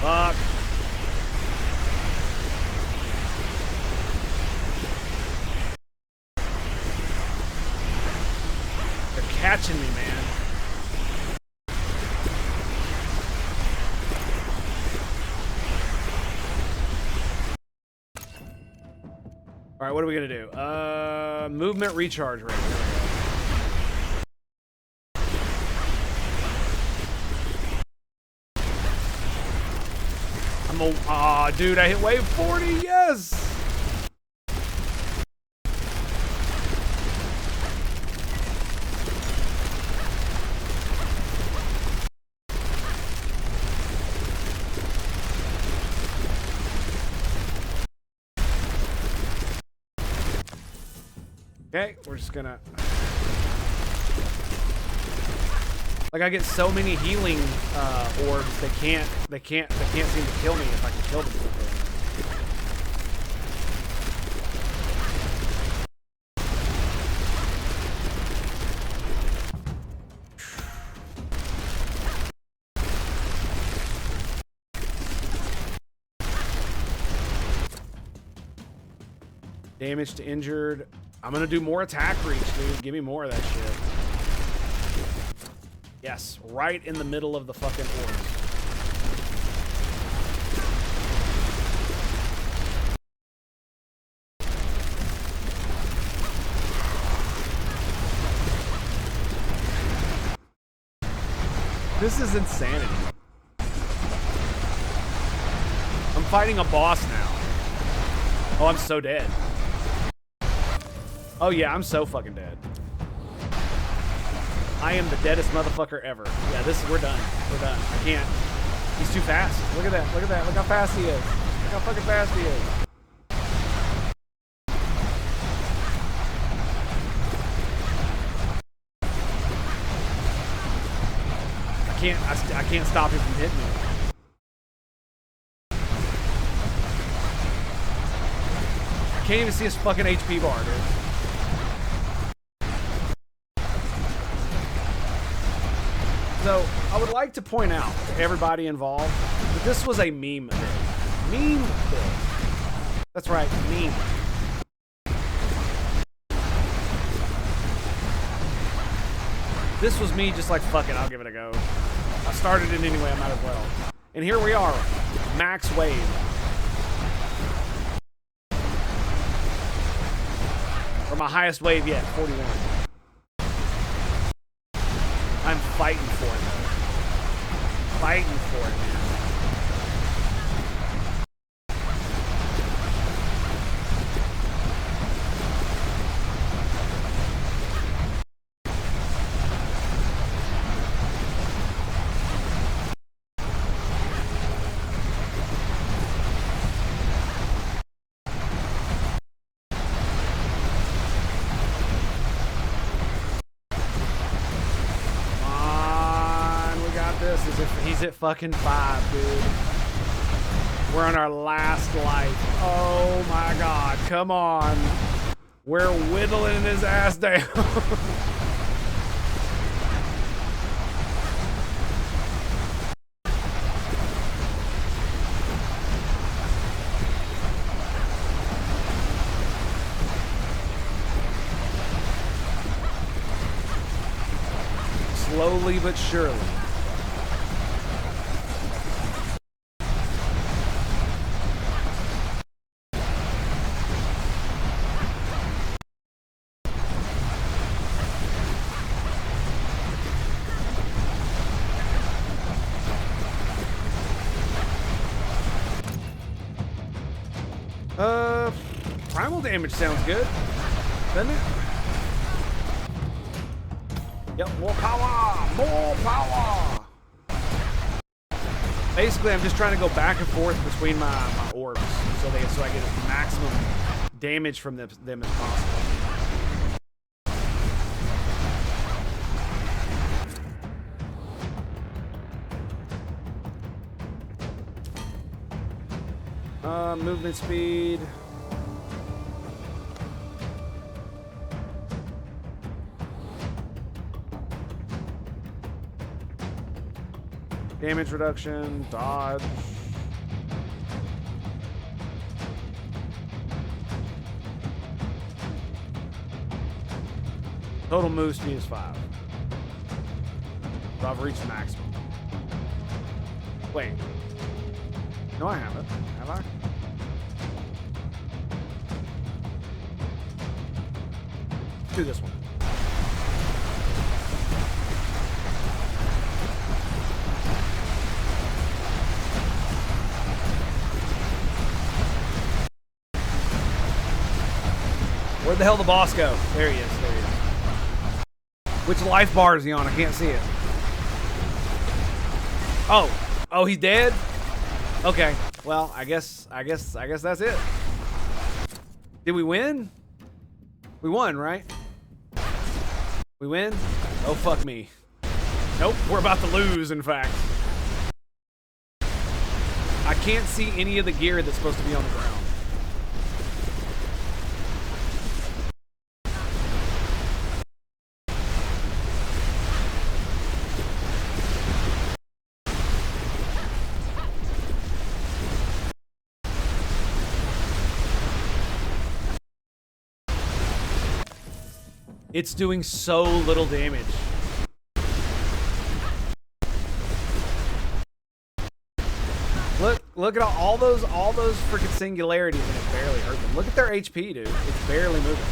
Fuck. They're catching me, man. All right, what are we gonna do? Movement recharge rate. Aw, dude, I hit wave 40, yes! Okay, we're just gonna... Like I get so many healing orbs, they can't seem to kill me if I can kill them quickly. Damage to injured. I'm gonna do more attack reach, dude. Give me more of that shit. Yes, right in the middle of the fucking orb. This is insanity. I'm fighting a boss now. Oh, I'm so dead. Oh yeah, I'm so fucking dead. I am the deadest motherfucker ever. Yeah, we're done. We're done. I can't. He's too fast. Look at that. Look at that. Look how fast he is. Look how fucking fast he is. I can't stop him from hitting me. I can't even see his fucking HP bar, dude. So, I would like to point out to everybody involved that this was a meme build. Meme build. That's right, meme. This was me just like, fuck it, I'll give it a go. I started it anyway, I might as well. And here we are, max wave. Or my highest wave yet, 41. I'm fighting for it, though. Fighting for it, man. He's at fucking 5, dude. We're on our last life. Oh my god, come on. We're whittling his ass down. Slowly but surely. Primal damage sounds good, doesn't it? Yep, more power! More power! Basically, I'm just trying to go back and forth between my orbs so I get as maximum damage from them as possible. Movement speed. Damage reduction, dodge. Total move speed is 5. So I've reached maximum. Wait. No, I haven't. Have I? Let's do this one. Where'd the hell the boss go? There he is. There he is. Which life bar is he on? I can't see it. Oh. Oh, he's dead? Okay. Well, I guess that's it. Did we win? We won, right? We win? Oh, fuck me. Nope, we're about to lose, in fact. I can't see any of the gear that's supposed to be on the ground. It's doing so little damage. Look at all those freaking singularities, and it barely hurt them. Look at their HP, dude. It's barely moving.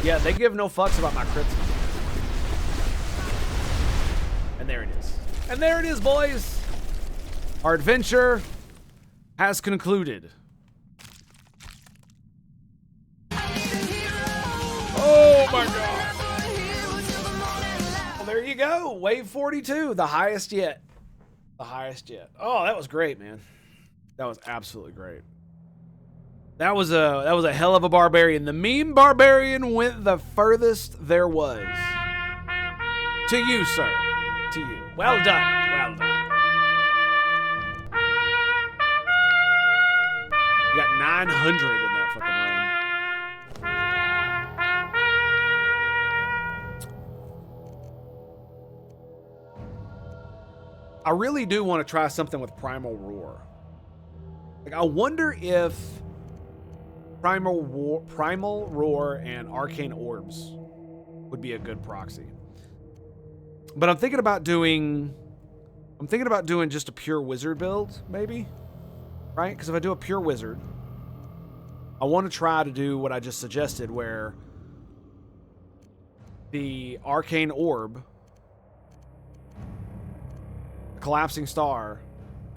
Yeah, they give no fucks about my crits. And there it is. And there it is, boys. Our adventure has concluded. Oh my god. Well, there you go. Wave 42, the highest yet. The highest yet. Oh, that was great, man. That was absolutely great. That was a hell of a barbarian. The meme barbarian went the furthest there was. To you, sir. To you. Well done. Well done. You got 900 in that fucking run. I really do want to try something with Primal Roar. Like, I wonder if Primal Roar and Arcane Orbs would be a good proxy. But I'm thinking about doing just a pure wizard build, maybe. Right? Because if I do a pure wizard, I want to try to do what I just suggested, where the Arcane Orb, Collapsing Star,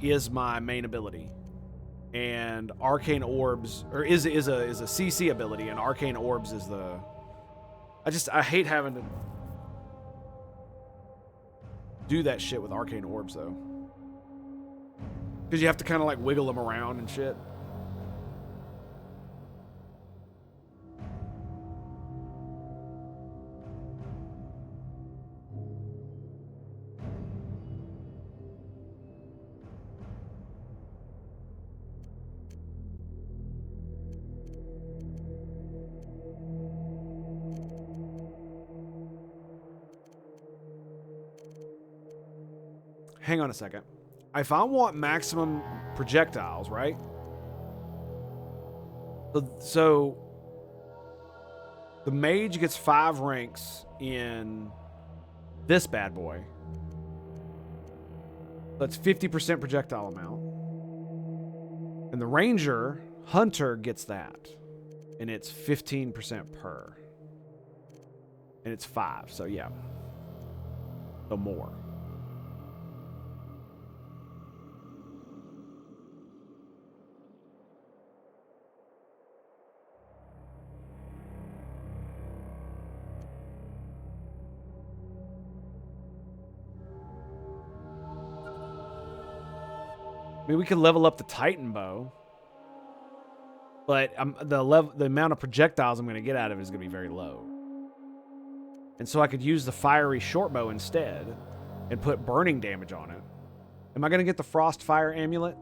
is my main ability, and Arcane Orbs is a CC ability, and Arcane Orbs is the. I hate having to do that shit with Arcane Orbs though, because you have to kind of like wiggle them around and shit. Hang on a second. If I want maximum projectiles, right? So the mage gets 5 ranks in this bad boy. That's 50% projectile amount. And the ranger, hunter, gets that. And it's 15% per. And it's 5, so yeah. So more. I mean, we could level up the Titan bow, but the amount of projectiles I'm going to get out of it is going to be very low. And so I could use the fiery short bow instead and put burning damage on it. Am I going to get the frost fire amulet?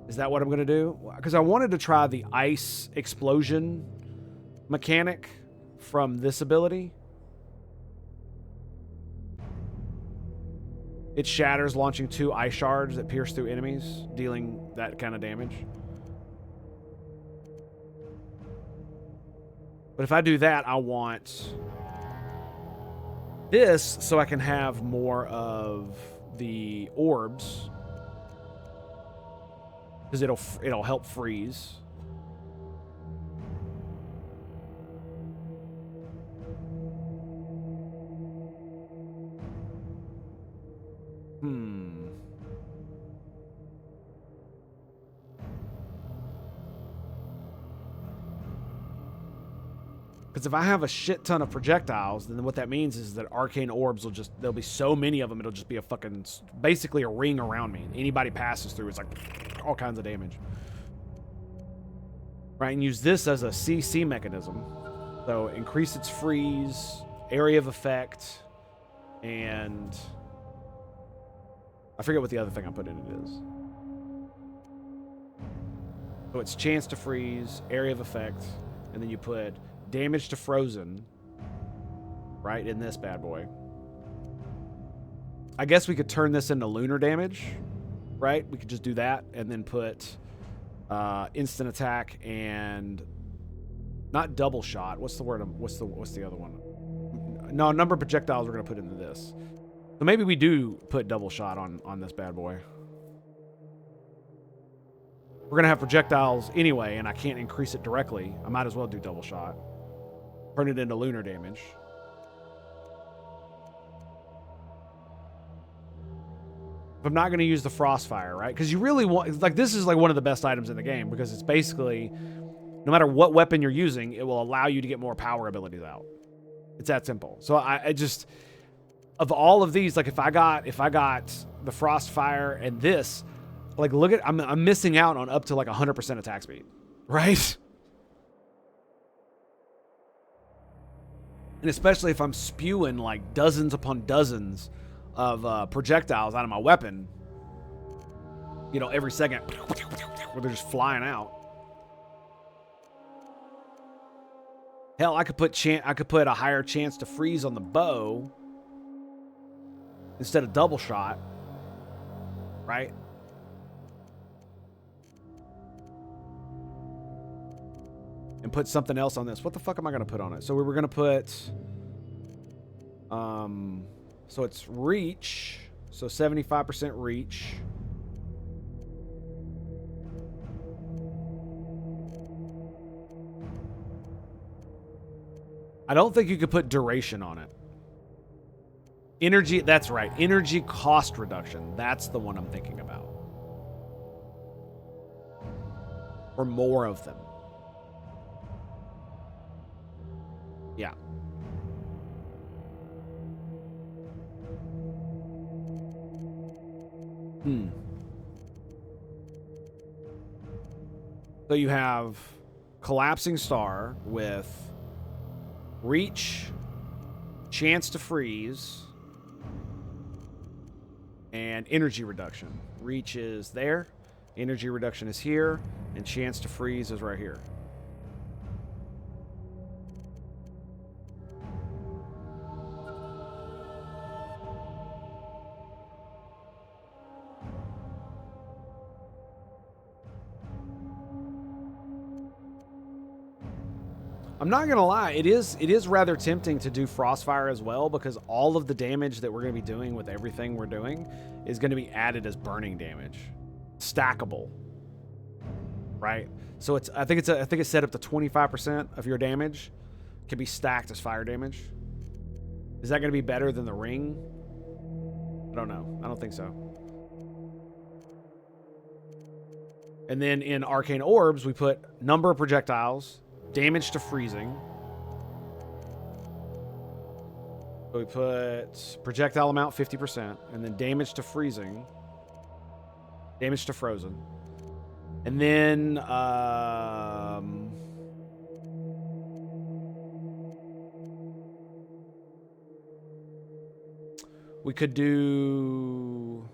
Is that what I'm going to do? Because I wanted to try the ice explosion mechanic from this ability. It shatters, launching 2 ice shards that pierce through enemies, dealing that kind of damage. But if I do that, I want this so I can have more of the orbs, because it'll help freeze. Because if I have a shit ton of projectiles, then what that means is that arcane orbs will there'll be so many of them, it'll just be a fucking, basically a ring around me. Anybody passes through, it's like all kinds of damage. right? And use this as a CC mechanism. So increase its freeze, area of effect, and I forget what the other thing I put in it is. So it's chance to freeze, area of effect, and then you put damage to frozen, right, in this bad boy. I guess we could turn this into lunar damage, right? We could just do that and then put instant attack and not double shot. What's the word? What's the other one? No, number of projectiles we're gonna put into this. So maybe we do put double shot on this bad boy. We're gonna have projectiles anyway, and I can't increase it directly. I might as well do double shot. Turn it into lunar damage. If I'm not going to use the Frostfire, right? Because you really want... Like, this is like one of the best items in the game because it's basically... No matter what weapon you're using, it will allow you to get more power abilities out. It's that simple. So I just... Of all of these, like, if I got the Frostfire and this... Like, look at... I'm missing out on up to, like, 100% attack speed. Right? And especially if I'm spewing, like, dozens upon dozens of projectiles out of my weapon, you know, every second, where they're just flying out. Hell, I could put a higher chance to freeze on the bow instead of double shot, right? And put something else on this. What the fuck am I gonna put on it? So we were gonna put so it's reach, so 75% reach. I don't think you could put duration on it. Energy, that's right. Energy cost reduction. That's the one I'm thinking about. Or more of them. Yeah. So you have Collapsing Star with reach, chance to freeze, and energy reduction. Reach is there, energy reduction is here, and chance to freeze is right here. I'm not gonna lie, it is rather tempting to do Frostfire as well because all of the damage that we're gonna be doing with everything we're doing is gonna be added as burning damage, stackable, right? So I think it's set up to 25% of your damage can be stacked as fire damage. Is that gonna be better than the ring? I don't know. I don't think so. And then in Arcane Orbs, we put number of projectiles, damage to freezing. So we put projectile amount 50%, and then damage to freezing, damage to frozen. And then we could do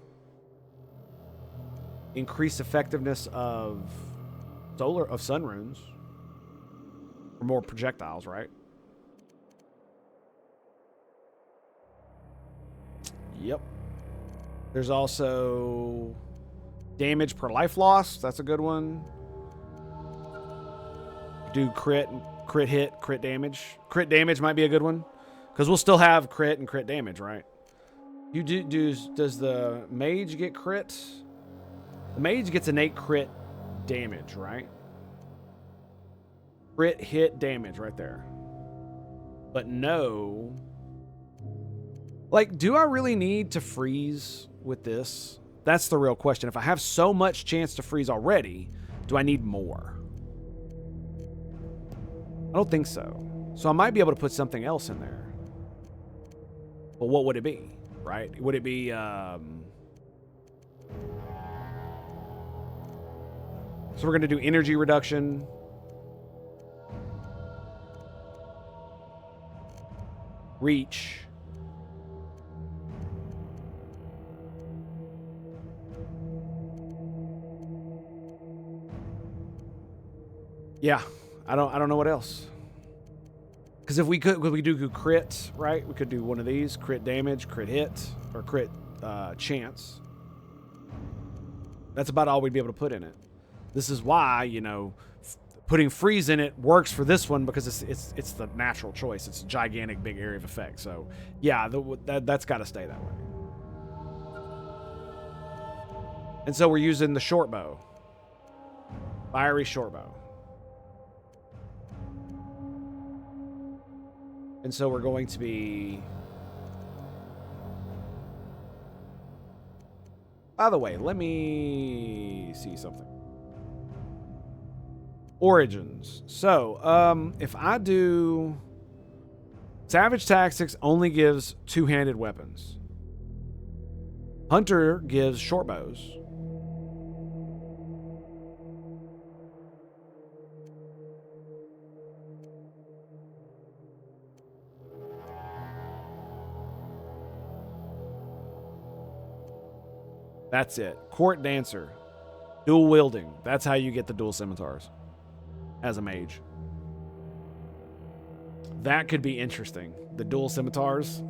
increase effectiveness of sun runes. For more projectiles, right? Yep. There's also damage per life loss. That's a good one. Do crit hit, crit damage. Crit damage might be a good one because we'll still have crit and crit damage, right? You does the mage get crit? The mage gets innate crit damage, right? Crit hit damage right there. But no. Like, do I really need to freeze with this? That's the real question. If I have so much chance to freeze already, do I need more? I don't think so. So I might be able to put something else in there. But what would it be, right? Would it be, So we're going to do energy reduction, reach. Yeah, I don't know what else. Because if we do crit, right? We could do one of these: crit damage, crit hit, or crit chance. That's about all we'd be able to put in it. This is why, you know, putting freeze in it works for this one, because it's the natural choice. It's a gigantic big area of effect. So yeah, that's got to stay that way. And so we're using the short bow, fiery short bow. And so we're going to be... By the way, let me see something. Origins. So, if I do... Savage Tactics only gives two-handed weapons. Hunter gives short bows. That's it. Court Dancer. Dual wielding. That's how you get the dual scimitars. As a mage. That could be interesting. The dual scimitars.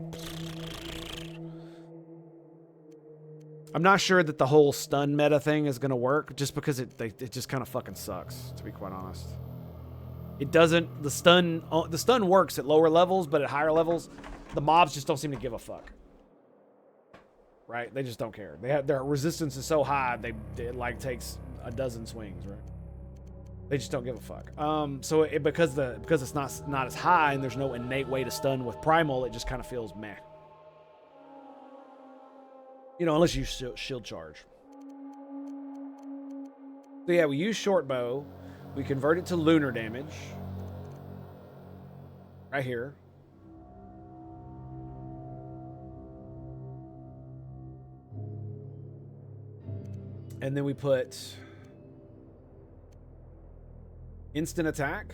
I'm not sure that the whole stun meta thing is going to work, just because it just kind of fucking sucks, to be quite honest. It doesn't... The stun works at lower levels, but at higher levels, the mobs just don't seem to give a fuck. Right? They just don't care. Their resistance is so high, it like takes a dozen swings, right? They just don't give a fuck. So because it's not as high and there's no innate way to stun with primal, it just kind of feels meh. You know, unless you shield charge. So yeah, we use short bow. We convert it to lunar damage. Right here. And then we put instant attack.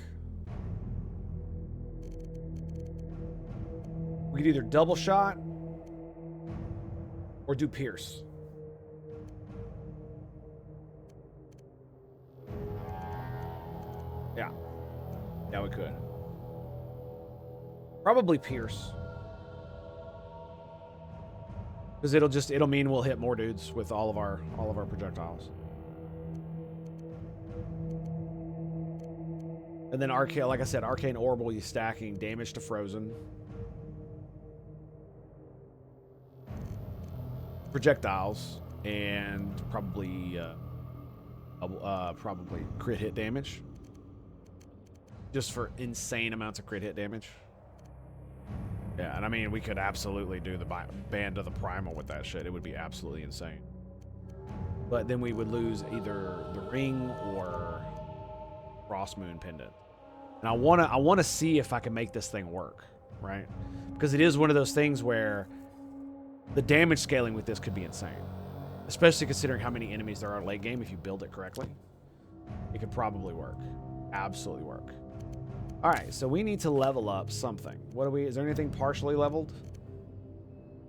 We could either double shot or do pierce. Yeah. Yeah, we could. Probably pierce. Because it'll mean we'll hit more dudes with all of our projectiles. And then arcane, like I said, arcane orb will be stacking damage to frozen, projectiles, and probably crit hit damage. Just for insane amounts of crit hit damage. Yeah, and I mean, we could absolutely do the Band of the Primal with that shit. It would be absolutely insane. But then we would lose either the ring or Frost Moon Pendant. And I wanna see if I can make this thing work, right? Because it is one of those things where the damage scaling with this could be insane. Especially considering how many enemies there are late game. If you build it correctly, it could probably work. Absolutely work. All right, so we need to level up something. Is there anything partially leveled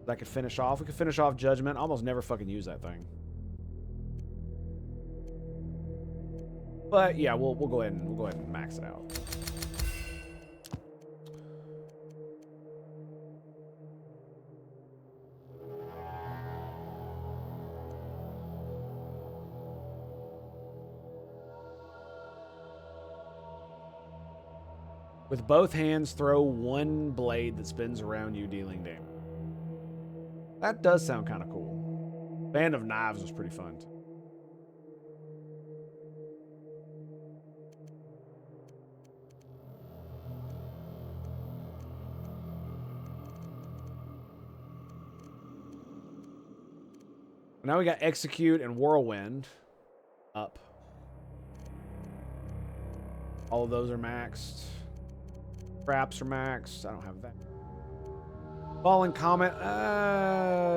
that I could finish off? We could finish off Judgment. I almost never fucking use that thing. But yeah, we'll go ahead and max it out. With both hands, throw one blade that spins around you, dealing damage. That does sound kind of cool. Band of Knives was pretty fun. Now we got Execute and Whirlwind up. All of those are maxed. Traps are maxed. I don't have that. Falling Comet.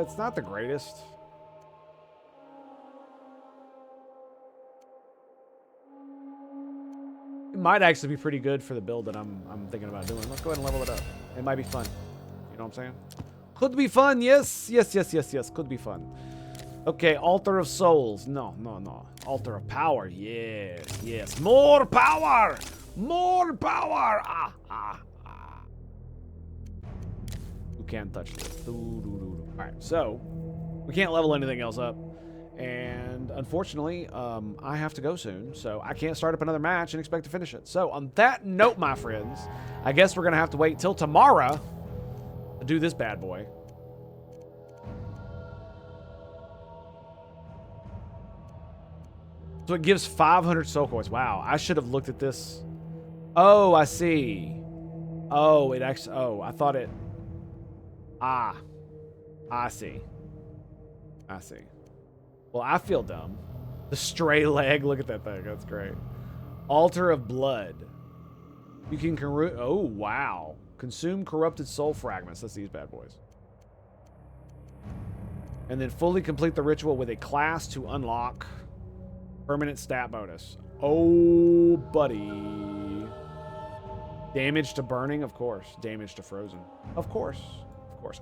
It's not the greatest. It might actually be pretty good for the build that I'm thinking about doing. Let's go ahead and level it up. It might be fun. know what I'm saying? Could be fun, yes. Yes. Could be fun. Okay, Altar of Souls. No. Altar of Power. Yes. More power. More power. Who can't touch this? All right, so we can't level anything else up. And unfortunately, I have to go soon, so I can't start up another match and expect to finish it. So on that note, my friends, I guess we're going to have to wait till tomorrow to do this bad boy. So it gives 500 soul coins. Wow, I should have looked at this. Oh, I see. Oh, it actually... Oh, I thought it... I see. Well, I feel dumb. The stray leg. Look at that thing. That's great. Altar of Blood. You can... Oh, wow. Consume corrupted soul fragments. That's these bad boys. And then fully complete the ritual with a class to unlock permanent stat bonus. Oh, buddy. Damage to burning, of course. Damage to frozen. Of course.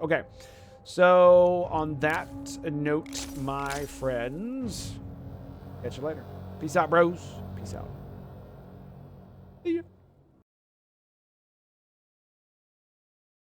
Okay. So, on that note, my friends, catch you later. Peace out, bros. Peace out. See ya.